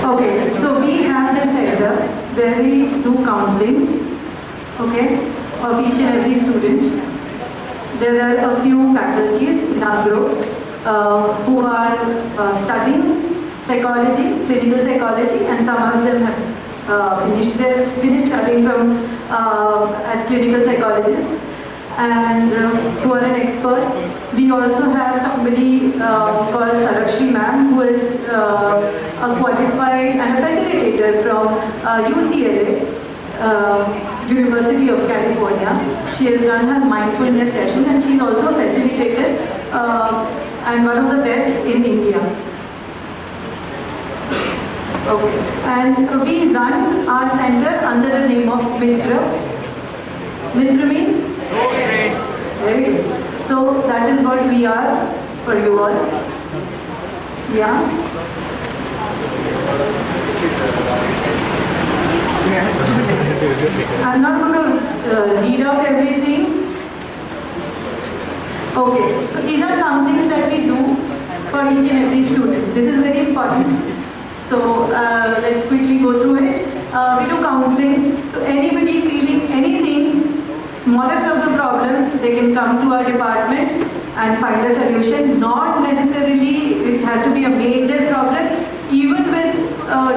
Okay, so we have this center where we do counseling, okay, of each and every student. There are a few faculties in our group who are studying psychology, clinical psychology, and some of them have finished studying from as clinical psychologists, and who are an expert. We also have somebody called Sarakshi ma'am, who is a qualified and a facilitator from UCLA, University of California. She has done her mindfulness session, and she's also facilitated and one of the best in India. Okay, and we run our center under the name of Mitra. Mitra means? Very good. So that is what we are for you all. Yeah. I'm not going to read out everything. Okay, so these are some things that we do for each and every student. This is very important. So let's quickly go through it. We do counseling. So anybody feeling anything, smallest of the problem, they can come to our department and find a solution. Not necessarily it has to be a major problem. Even with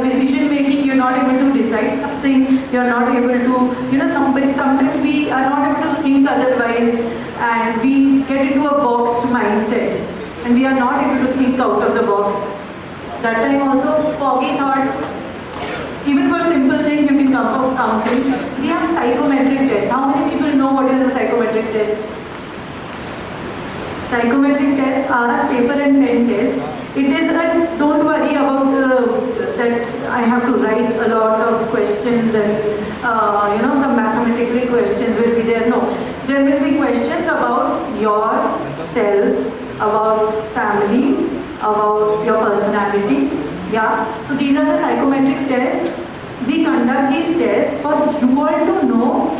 decision making, you're not able to decide something, you're not able to, sometimes we are not able to think otherwise, and we get into a boxed mindset, and we are not able to think out of the box. That time also, foggy thoughts. Even for simple things, you can come for counseling. We have psychometric test. How many people know what is a psychometric test? Psychometric tests are a paper and pen test. It is a, don't worry about that I have to write a lot of questions and some mathematical questions will be there. No, there will be questions about yourself, about family, about your personality. Yeah, so these are the psychometric tests. We conduct these tests for you all to know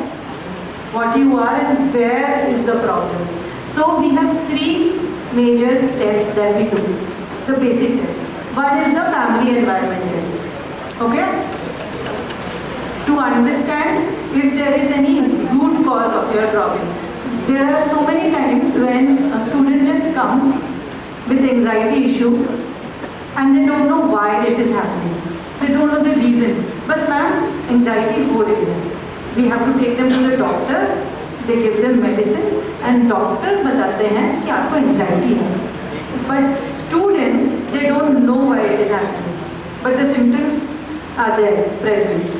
what you are and where is the problem. So we have three major tests that we do, the basic test. One is the family environment test. Okay? To understand if there is any root cause of your problem. There are so many times when a student just comes with anxiety issue and they don't know why it is happening. They don't know the reason. But ma'am, anxiety हो रही है. We have to take them to the doctor. They give them medicines and doctor बताते हैं कि आपको anxiety है. But students, they don't know why it is happening. But the symptoms are there, present.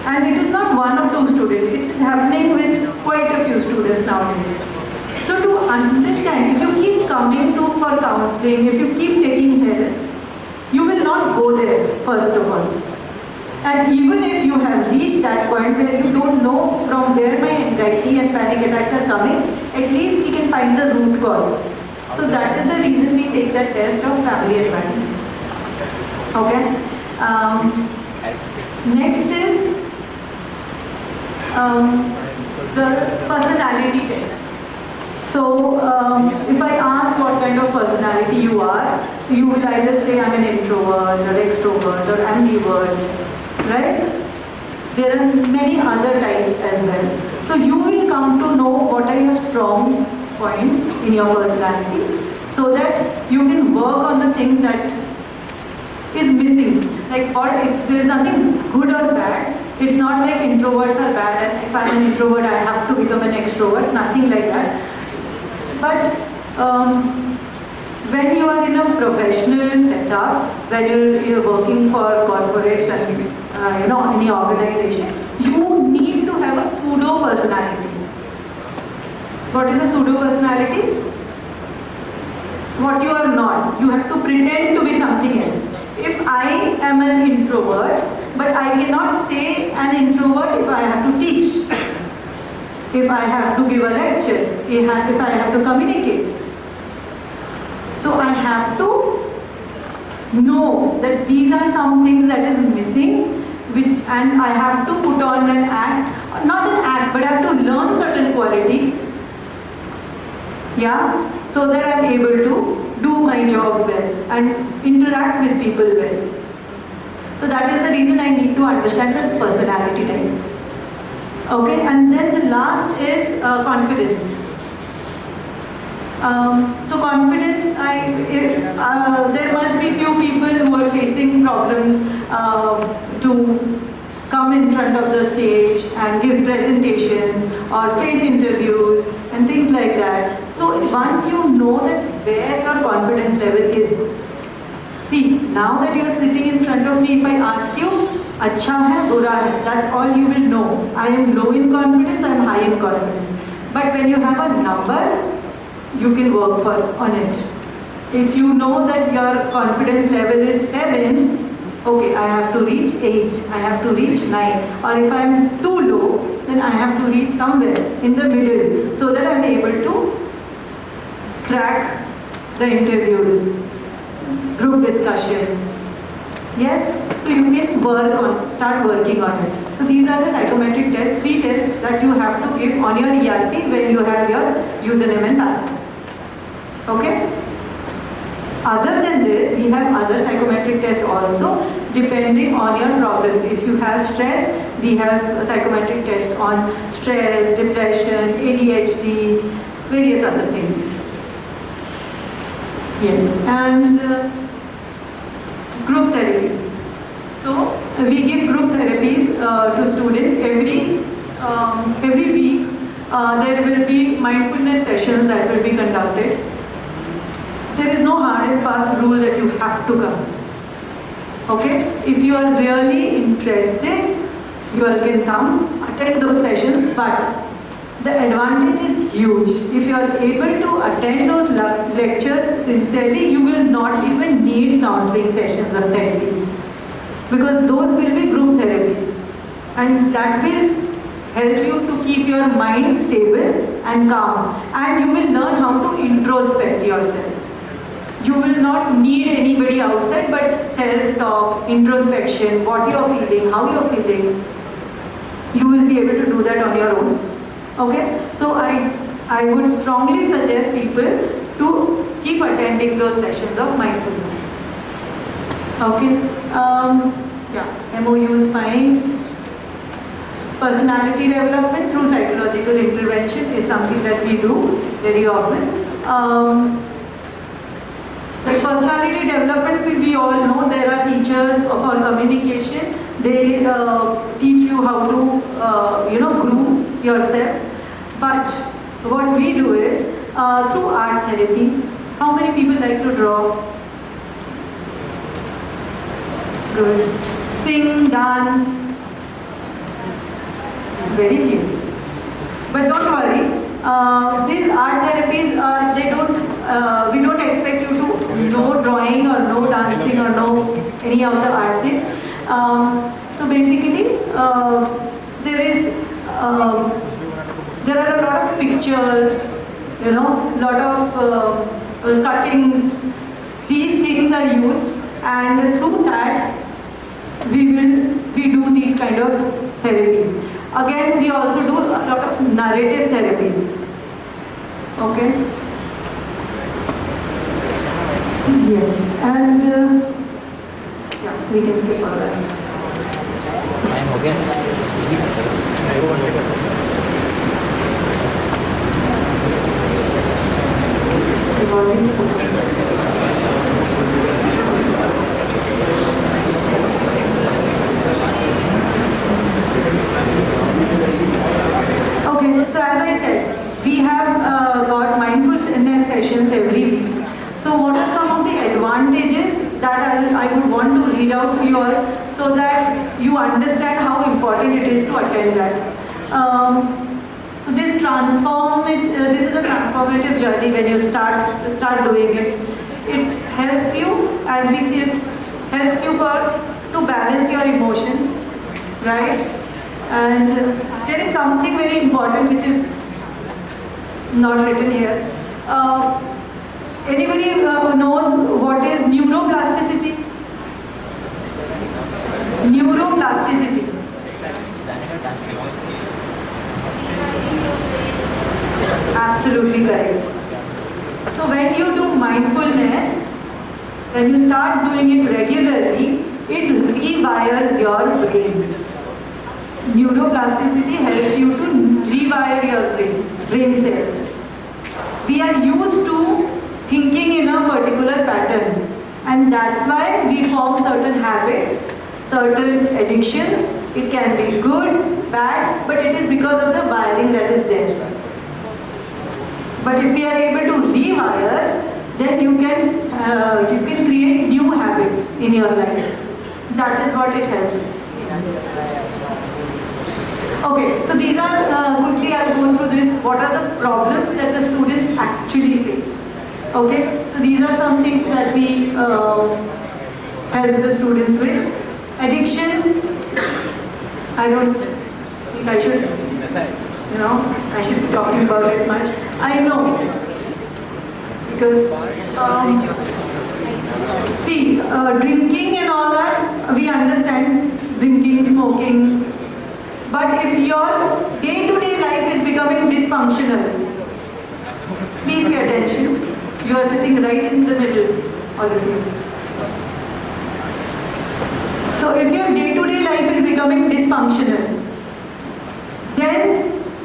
And it is not one or two students. It is happening with quite a few students nowadays. So to understand, if you keep coming for counseling, if you keep taking help, you will not go there first of all. And even if you have reached that point where you don't know from where my anxiety and panic attacks are coming, at least we can find the root cause. So that is the reason we take that test of family environment. Okay. Next is the personality test. So if I ask what kind of personality you are, you will either say I'm an introvert or extrovert or ambivert. Right? There are many other types as well. So you will come to know what are your strong points in your personality so that you can work on the things that is missing. Like if there is nothing good or bad. It's not like introverts are bad and if I'm an introvert I have to become an extrovert. Nothing like that. But when you are in a professional setup, when you're working for corporates and any organization, you need to have a pseudo personality. What is a pseudo personality? What you are not. You have to pretend to be something else. If I am an introvert, but I cannot stay an introvert if I have to teach, if I have to give a lecture, if I have to communicate. So I have to know that these are some things that is missing, and I have to put on an act, not an act, but I have to learn certain qualities, so that I am able to do my job well and interact with people well. So that is the reason I need to understand the personality type. Okay, and then the last is confidence. So confidence, there must be few people who are facing problems to come in front of the stage and give presentations or face interviews and things like that. So once you know that where your confidence level is, see, now that you are sitting in front of me, if I ask you, अच्छा है, बुरा है, that's all you will know. I am low in confidence, I am high in confidence. But when you have a number, you can work on it. If you know that your confidence level is 7, okay, I have to reach 8, I have to reach 9. Or if I am too low, then I have to reach somewhere in the middle so that I am able to crack the interviews, group discussions. Yes? So you can start working on it. So these are the psychometric tests, 3 tests that you have to give on your ERP when you have your username and password. Okay? Other than this, we have other psychometric tests also, depending on your problems. If you have stress, we have a psychometric test on stress, depression, ADHD, various other things. Yes, and group therapies. So we give group therapies to students every week. There will be mindfulness sessions that will be conducted. There is no hard and fast rule that you have to come. Okay? If you are really interested, you can come, attend those sessions, but the advantage is huge. If you are able to attend those lectures sincerely, you will not even need counseling sessions or therapies, because those will be group therapies, and that will help you to keep your mind stable and calm, and you will learn how to introspect yourself. You will not need anybody outside, but self-talk, introspection, what you are feeling, how you are feeling, you will be able to do that on your own. Okay? So I would strongly suggest people to keep attending those sessions of mindfulness. Okay? MOU is fine. Personality development through psychological intervention is something that we do very often. The personality development, we all know there are teachers for communication. They teach you how to, groom yourself. But what we do is, through art therapy, how many people like to draw? Good. Sing, dance? Very few. But don't worry, these art therapies, we don't expect you to know drawing or know dancing or know any of the art things. So basically, there are a lot of pictures, lot of cuttings. These things are used, and through that we do these kind of therapies. Again, we also do a lot of narrative therapies. Okay? Yes, and we can skip all that. We've already spoken. Okay, so as I said, we have got mindfulness sessions every week. So what pointing out to you all so that you understand how important it is to attend that. So this is a transformative journey when you start doing it. It helps you, as we see it, helps you first to balance your emotions, right? And there is something very important which is not written here. Anybody knows what is neuroplasticity? Neuroplasticity. Absolutely correct. So when you do mindfulness, when you start doing it regularly, it rewires your brain. Neuroplasticity helps you to rewire your brain cells. We are used to thinking in a particular pattern, and that's why we form certain habits, certain addictions. It can be good, bad, but it is because of the wiring that is there. But if we are able to rewire, then you can create new habits in your life. That is what it helps. Okay, so these are quickly I'll go through this. What are the problems that the students actually face? Okay, so these are some things that we help the students with. Addiction. I don't think I should. I should be talking about it much. I know. Because, drinking and all that, we understand drinking, smoking. But if your day-to-day life is becoming dysfunctional, please pay attention. You are sitting right in the middle, all of you. So if your day-to-day life is becoming dysfunctional, then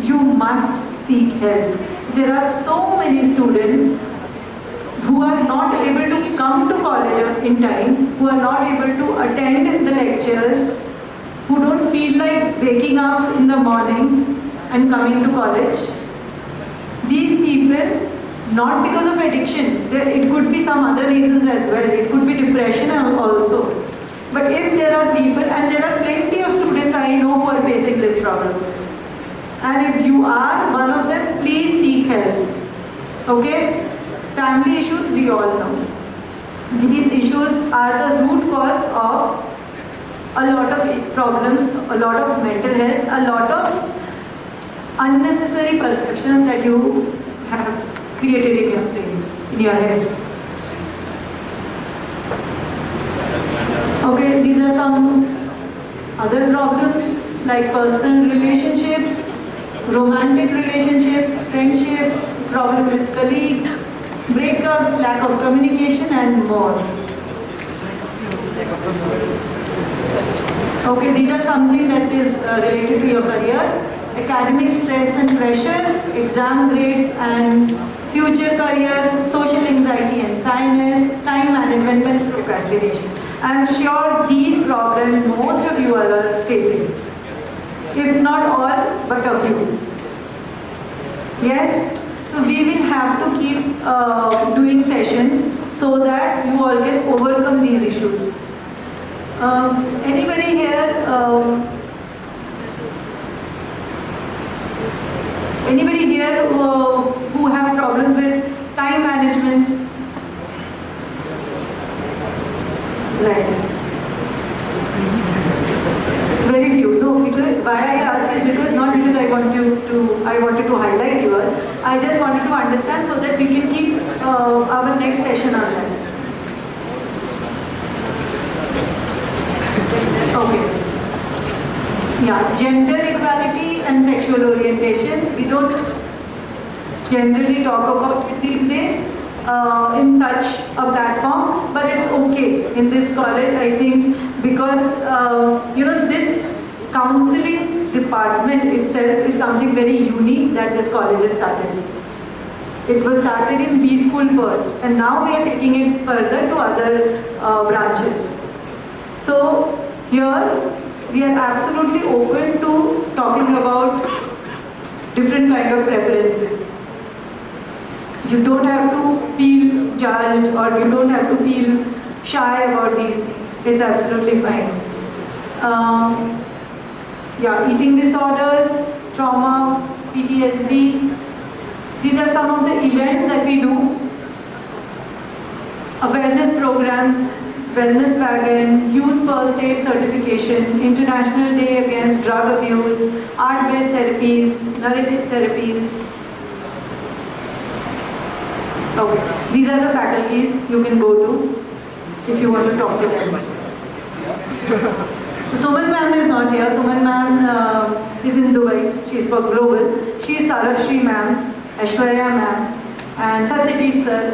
you must seek help. There are so many students who are not able to come to college in time, who are not able to attend the lectures, who don't feel like waking up in the morning and coming to college. These people, not because of addiction, it could be some other reasons as well. It could be depression also. But if there are people, and there are plenty of students I know who are facing this problem. And if you are one of them, please seek help. Okay? Family issues, we all know. These issues are the root cause of a lot of problems, a lot of mental health, a lot of unnecessary perceptions that you have created in your brain, in your head. Okay, these are some other problems like personal relationships, romantic relationships, friendships, problem with colleagues, breakups, lack of communication, and more. Okay, these are something that is related to your career. Academic stress and pressure, exam grades and future career, social anxiety and shyness, time management and procrastination. I am sure these problems most of you are facing. If not all, but a few. Yes? So we will have to keep doing sessions so that you all can overcome these issues. Anybody here who have problems with time management? Right. Very few. No, because why I asked is because not because I wanted to highlight you all. I just wanted to understand so that we can keep our next session on that. Okay. Yeah, gender equality and sexual orientation. We don't generally talk about it these days in such a platform, but it's okay in this college, I think, because this counseling department itself is something very unique that this college has started. It was started in B school first, and now we are taking it further to other branches. So here we are absolutely open to talking about different kind of preferences. You don't have to feel judged or you don't have to feel shy about these things. It's absolutely fine. Yeah, eating disorders, trauma, PTSD. These are some of the events that we do. Awareness programs, wellness wagon, youth first aid certification, International Day Against Drug Abuse, art-based therapies, narrative therapies. Okay, these are the faculties you can go to if you want to talk to them. So Suman ma'am is not here. Suman ma'am is in Dubai. She is for global. She is Sarashri ma'am, Aishwarya ma'am, and Satyadeep sir,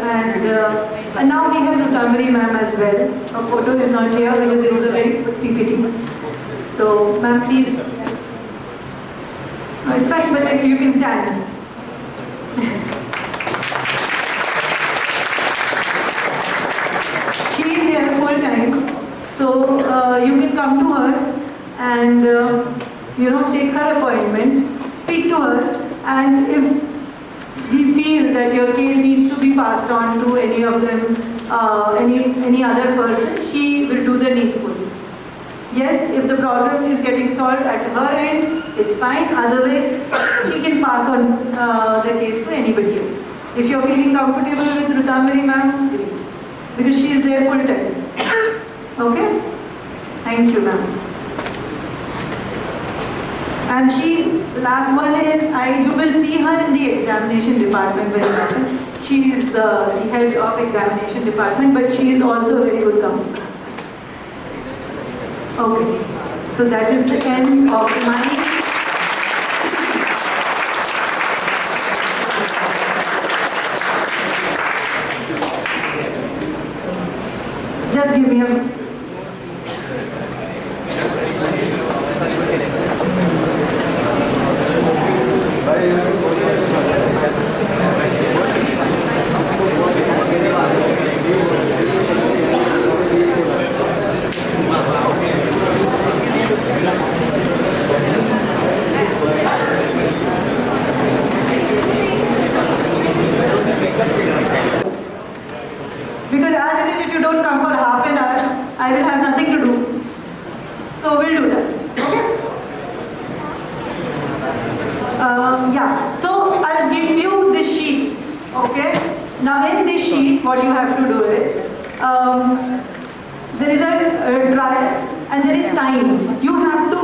and now we have Rutamari ma'am as well. Her photo is not here because this is a very good PPT. So ma'am, please. No, it's fine, but you can stand. She is here full time, so you can come to her and take her appointment, speak to her, and if we feel that your case needs to be passed on to any of them, any other person, she will do the needful. Yes, if the problem is getting solved at her end, it's fine. Otherwise, she can pass on the case to anybody else. If you're feeling comfortable with Rutamari ma'am, great. Because she is there full time. Okay? Thank you, ma'am. And last one is, you will see her in the examination department very often. She is the head of examination department, but she is also a very good counselor. Okay, so that is the end of my. Just give me a. Because as it is, if you don't come for half an hour, I will have nothing to do. So we'll do that. Okay? Yeah. So I'll give you this sheet. Okay? Now in this sheet, what you have to do is, there is a trial and there is time. You have to,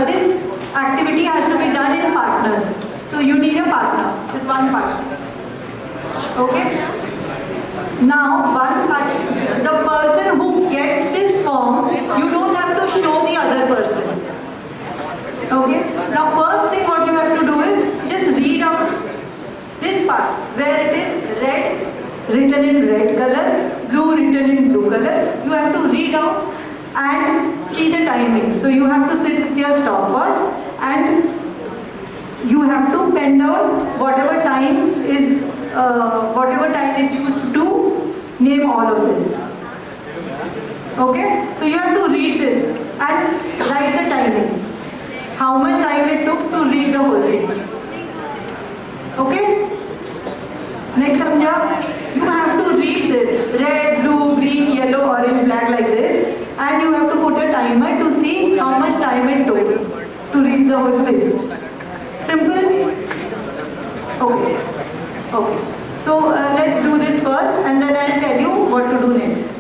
this activity has to be done in partners. So you need a partner, just one partner. Okay? Now, the person who gets this form, you don't have to show the other person. Okay? Now, first thing what you have to do is just read out this part where it is red written in red color, blue written in blue color. You have to read out and see the timing. So you have to sit with your stopwatch and you have to pen down whatever time is used to name all of this. Okay? So you have to read this and write the timing. How much time it took to read the whole thing. Okay? Next, Samjha, you have to read this. Red, blue, green, yellow, orange, black like this. And you have to put a timer to see how much time it took to read the whole list. Simple? Okay. Okay. So let's do this first and then I'll tell you what to do next.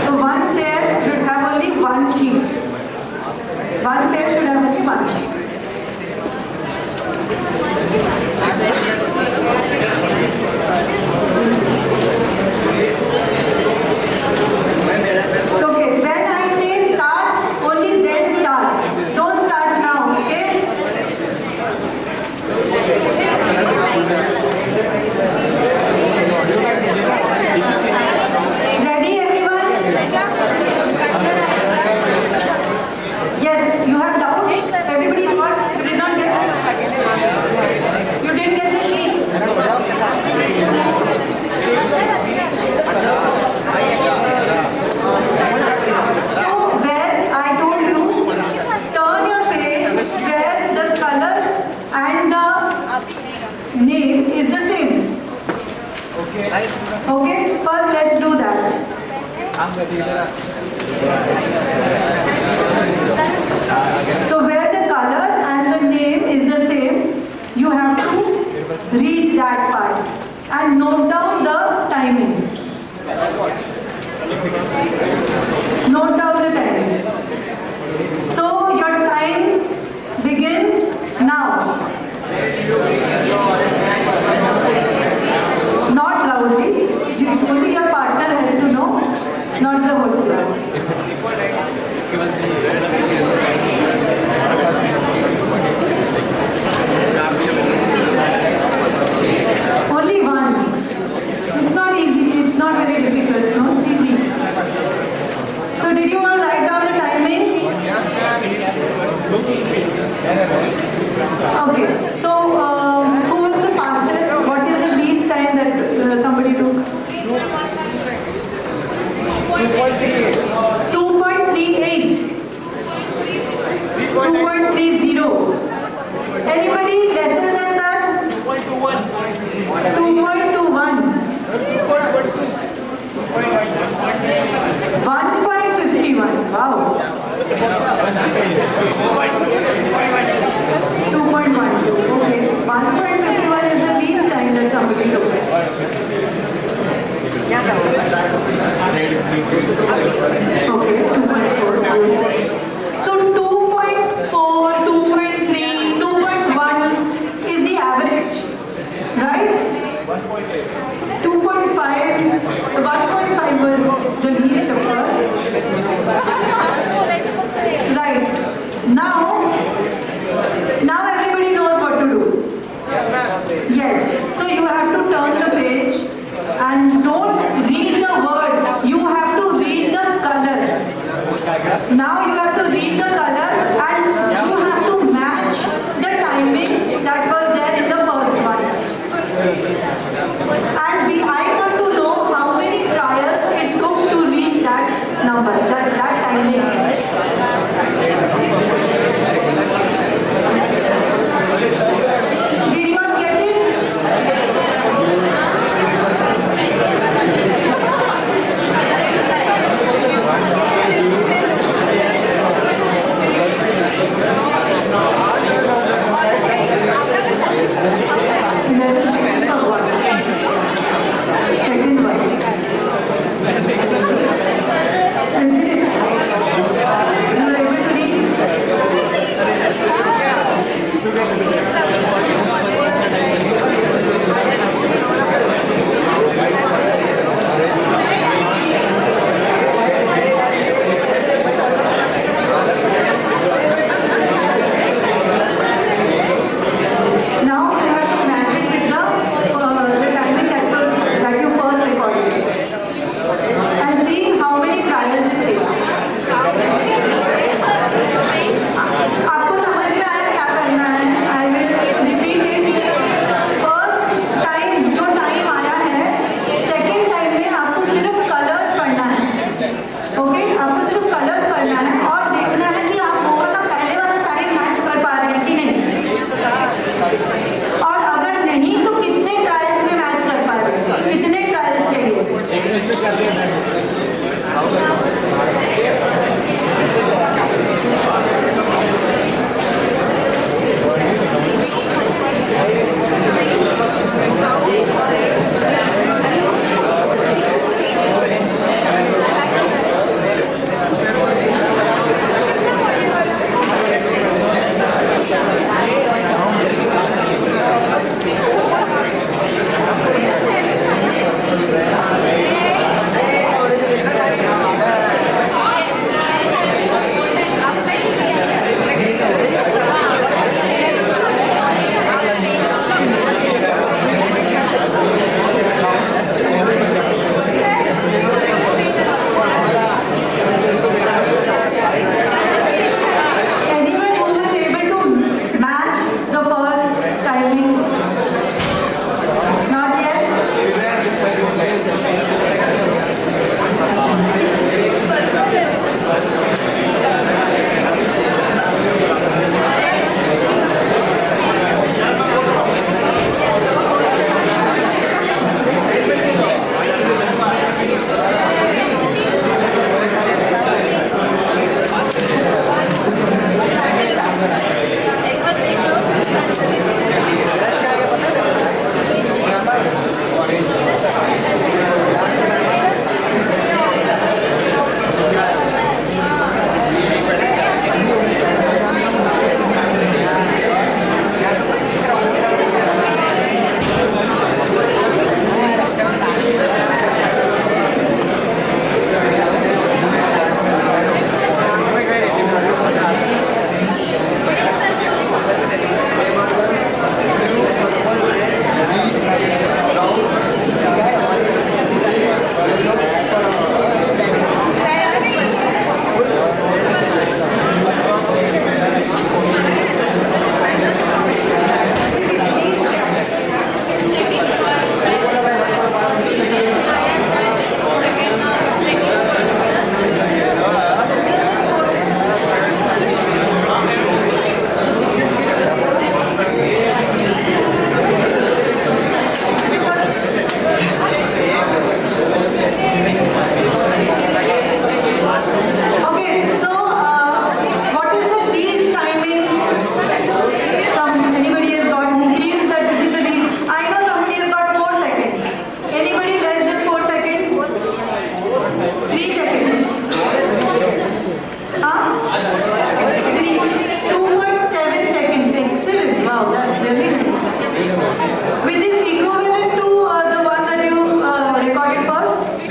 So one pair should have only one sheet. One pair should have only one sheet. Okay. So where the color and the name is the same, you have to read that part and note down the timing. Note down the timing. So your time begins now. Not loudly, only your partner has to know, not the whole class. Only once. It's not easy, it's not very difficult, no? It's easy. So did you all write down the timing? Okay, so who was the fastest? What is the least time that somebody took? 2.38. 2.30. Anybody lesser than that? 2.21. 1.51. Wow. 2.12. Okay. 1.51 is the least time that somebody took. Okay. 2.4. So 2.4, 2.3, 2.1 is the average, right? 2.5, 1.5 was the least of course. Right. Now everybody knows what to do. Yes. So you have to turn the page and don't read the word. You have to read the color. Now you have to read the color and you have to match the timing that was there in the first one. And I want to know how many trials it took to reach that number, that timing. Did you all get it? Second one.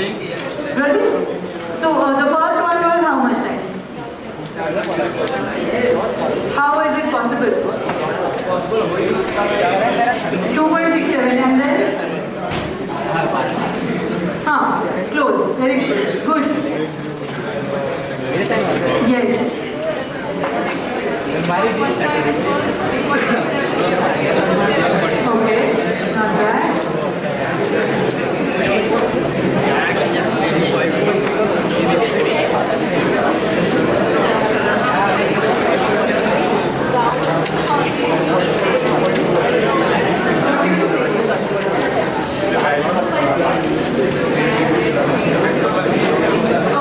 Really? So the first one was how much time? How is it possible? 2.67 and then? Close. Very good. Yes. Okay. Not bad.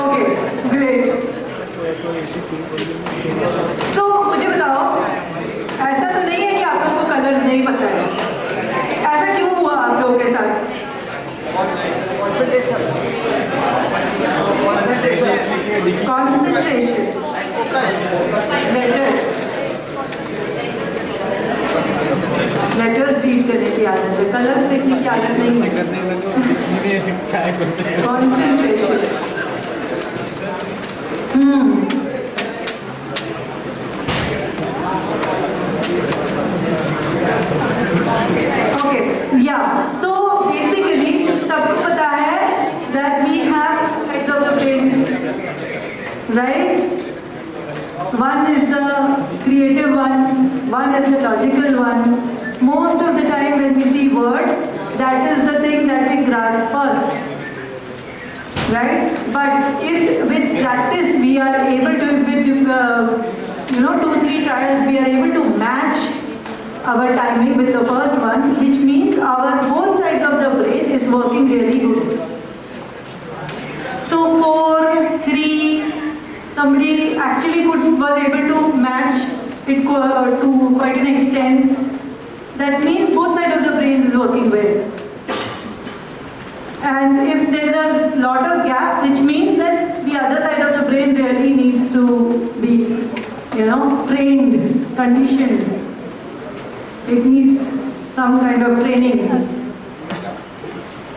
Okay, great. So मुझे बताओ, ऐसा तो नहीं है कि आप लोगों को कलर्स नहीं पता है? ऐसा क्यों हुआ आप लोगों के साथ? Concentration. लेटर्स रीड करने की आदत है, कलर्स देखने की आदत नहीं है। Concentration. Okay, yeah. So basically, सबको पता है that we have heads of the brain, right? One is the creative one is the logical one. Most of the time when we see words, that is the thing that we grasp first, right? But if with practice we are able to, with 2-3 trials, we are able to match our timing with the first one, which means our both sides of the brain is working really good. So 4, 3, somebody actually was able to match it to quite an extent. That means both sides of the brain is working well. And if there's a lot of gap, which means that the other side of the brain really needs to be, trained, conditioned. It needs some kind of training.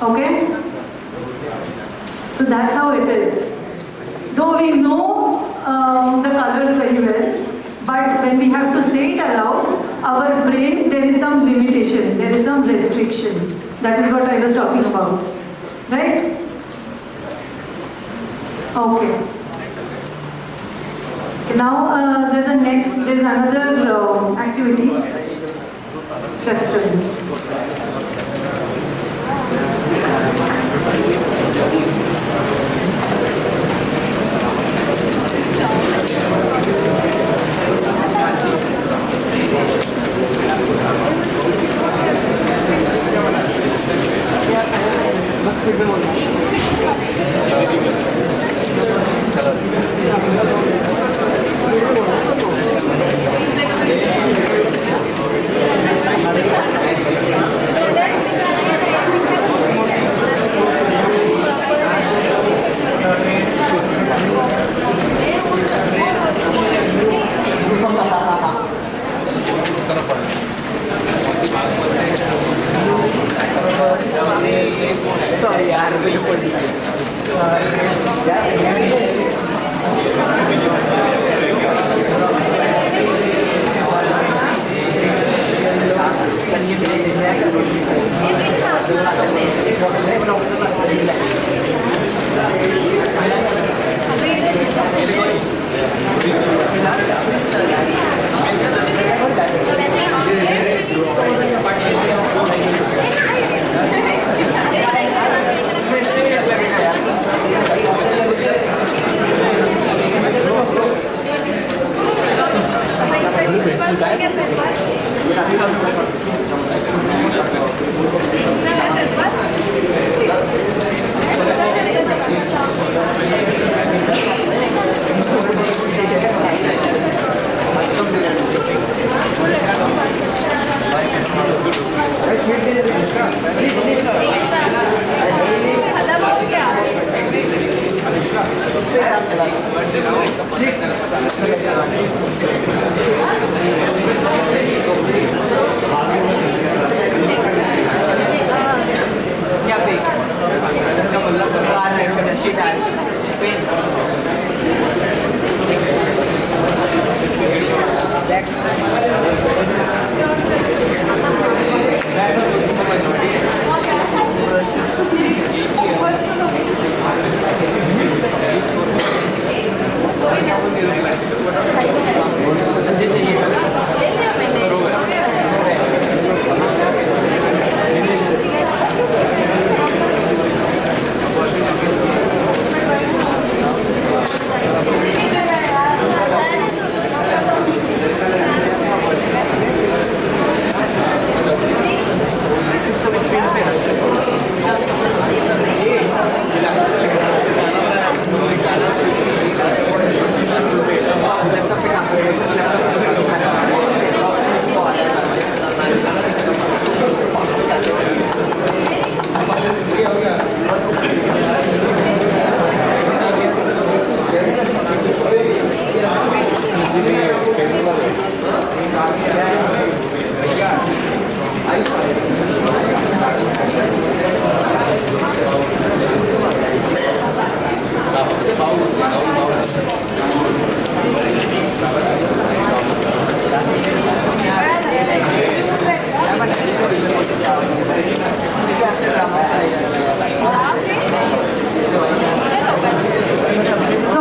Okay? So that's how it is. Though we know the colors very well, but when we have to say it aloud, our brain, there is some limitation, there is some restriction. That is what I was talking about. Right? Okay. Now there's another activity. Just a minute. Sorry, I had a video for Thank you. So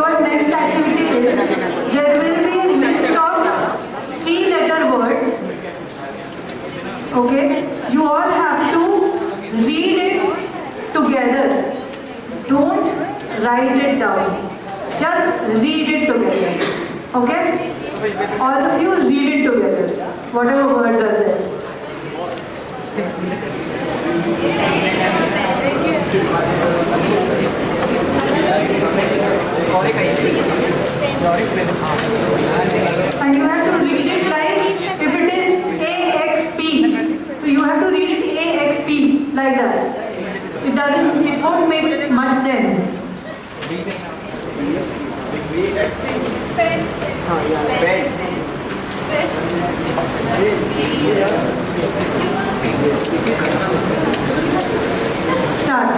our next activity is, there will be a list of 3-letter words. Okay, you all have to read it together. Don't write it down. Just read it together. Okay? All of you read it together. Whatever words are there. And you have to read it like if it is AXP. So you have to read it AXP like that. It won't make much sense. Start.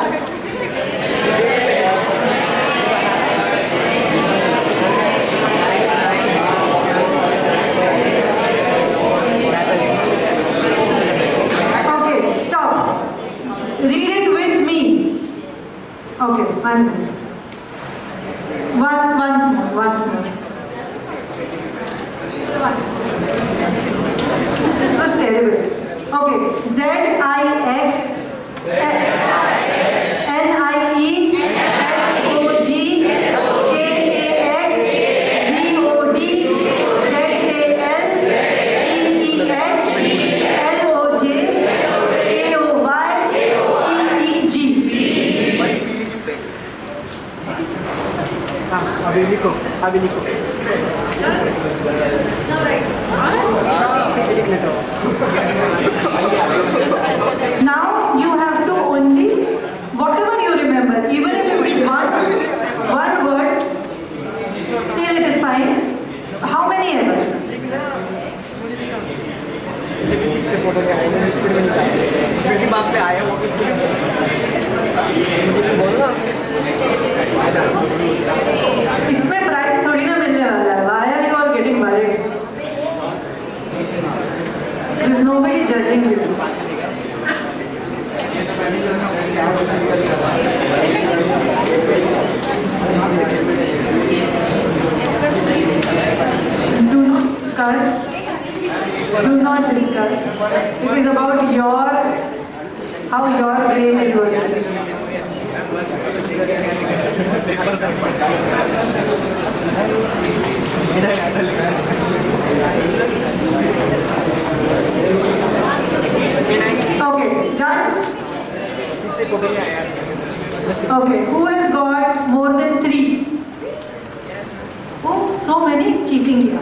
Okay, stop. Read it with me. Okay, I'm done. Once more. This was terrible. Okay, Z-I-X N-I-E S-O-G K-A-X B-O-D Z-A-L E-E-H L-O-J K-O-Y E-E-G. Now you have to only, whatever you remember, even if it is one word, still it is fine. How many ever? इसमें price थोड़ी ना मिलने वाला है. Why are you all getting worried? There is nobody judging you. Do not discuss. Do not discuss. It is about how your brain is working. Okay, done? Okay, who has got more than 3? Oh, so many cheating here.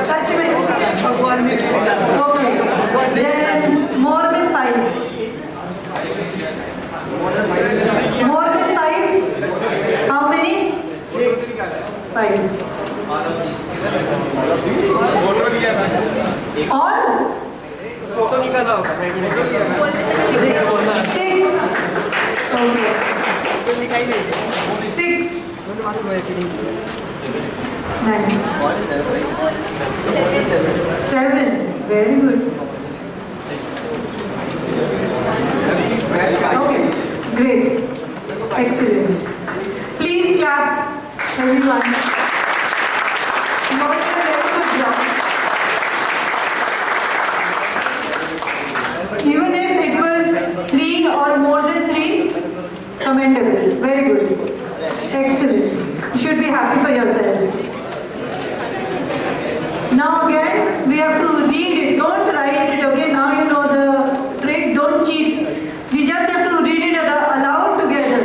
Such में. Okay, then more than 5. More than 5? How many? 5. All? 6. 6. Nice. 7. Very good. Okay. Great. Excellent. Please clap, everyone. You all did a very good job. Even if it was 3 or more than 3, commendable. Very good. Excellent. You should be happy for yourself. Now again, we have to read it. Don't write it, okay? Now you know the trick. Don't cheat. We just have to read it aloud together.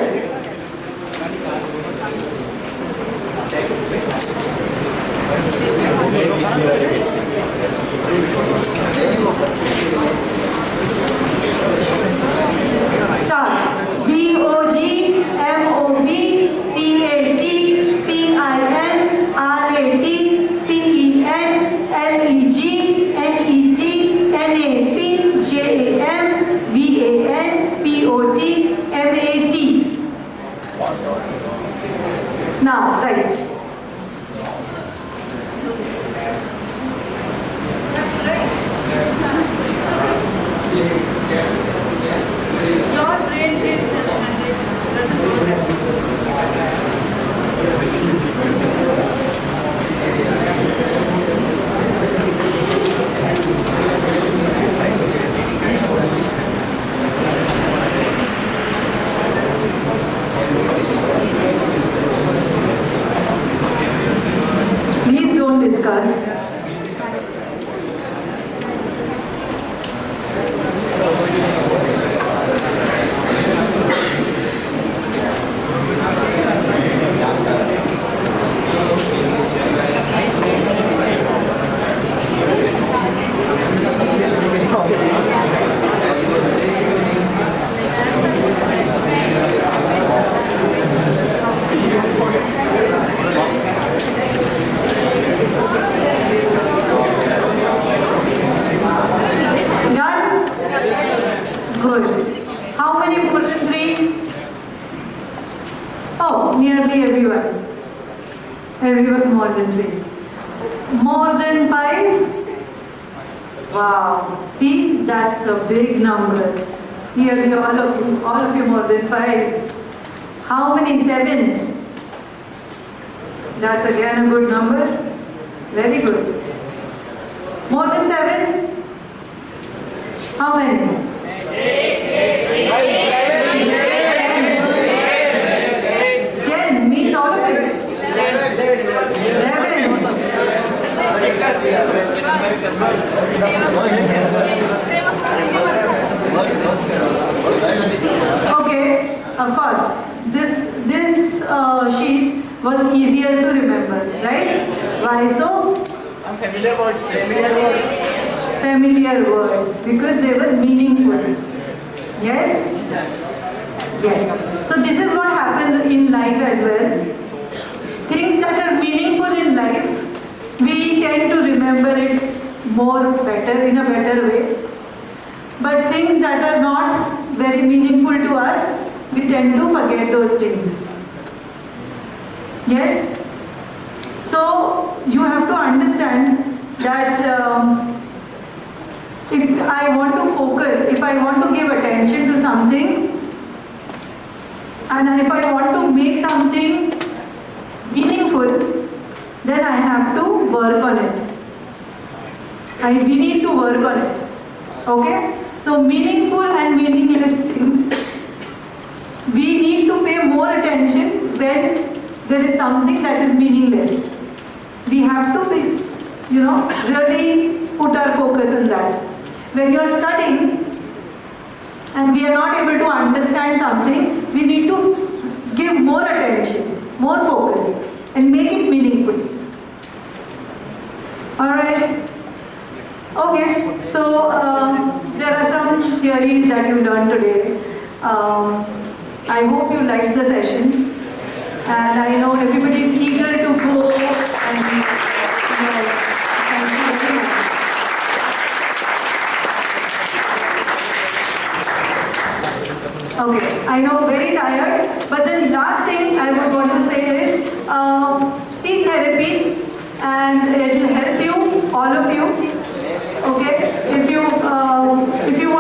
Start. Now, right. Your brain is please don't discuss. Done? Good. How many more than 3? Oh, nearly everyone. Everyone more than 3. More than 5? Wow. See, that's a big number. Nearly all of you more than 5. How many? 7? That's again a good number. Very good. More than 7? How many? 10 means all of it. 11. Okay, of course, this sheet was easier to remember, right? Why so? Familiar words. Familiar words, because they were meaningful. Yes? Yes. So this is what happens in life as well. Things that are meaningful in life, we tend to remember it in a better way. But things that are not very meaningful to us, we tend to forget those things. Yes? So you have to understand that if I want to focus, if I want to give attention to something, and if I want to make something meaningful, then I have to work on it. We need to work on it. Okay? So meaningful and meaningless things, we need to pay more attention when there is something that is meaningless. We have to be, really put our focus on that. When you are studying and we are not able to understand something, we need to give more attention, more focus, and make it meaningful. Alright? Okay, so there are some theories that you learned today. I hope you liked the session, and I know everybody is eager to go and thank you very much. Okay, I know, very tired. But the last thing I would want to say is, seek therapy, and it will help you, all of you. Okay, if you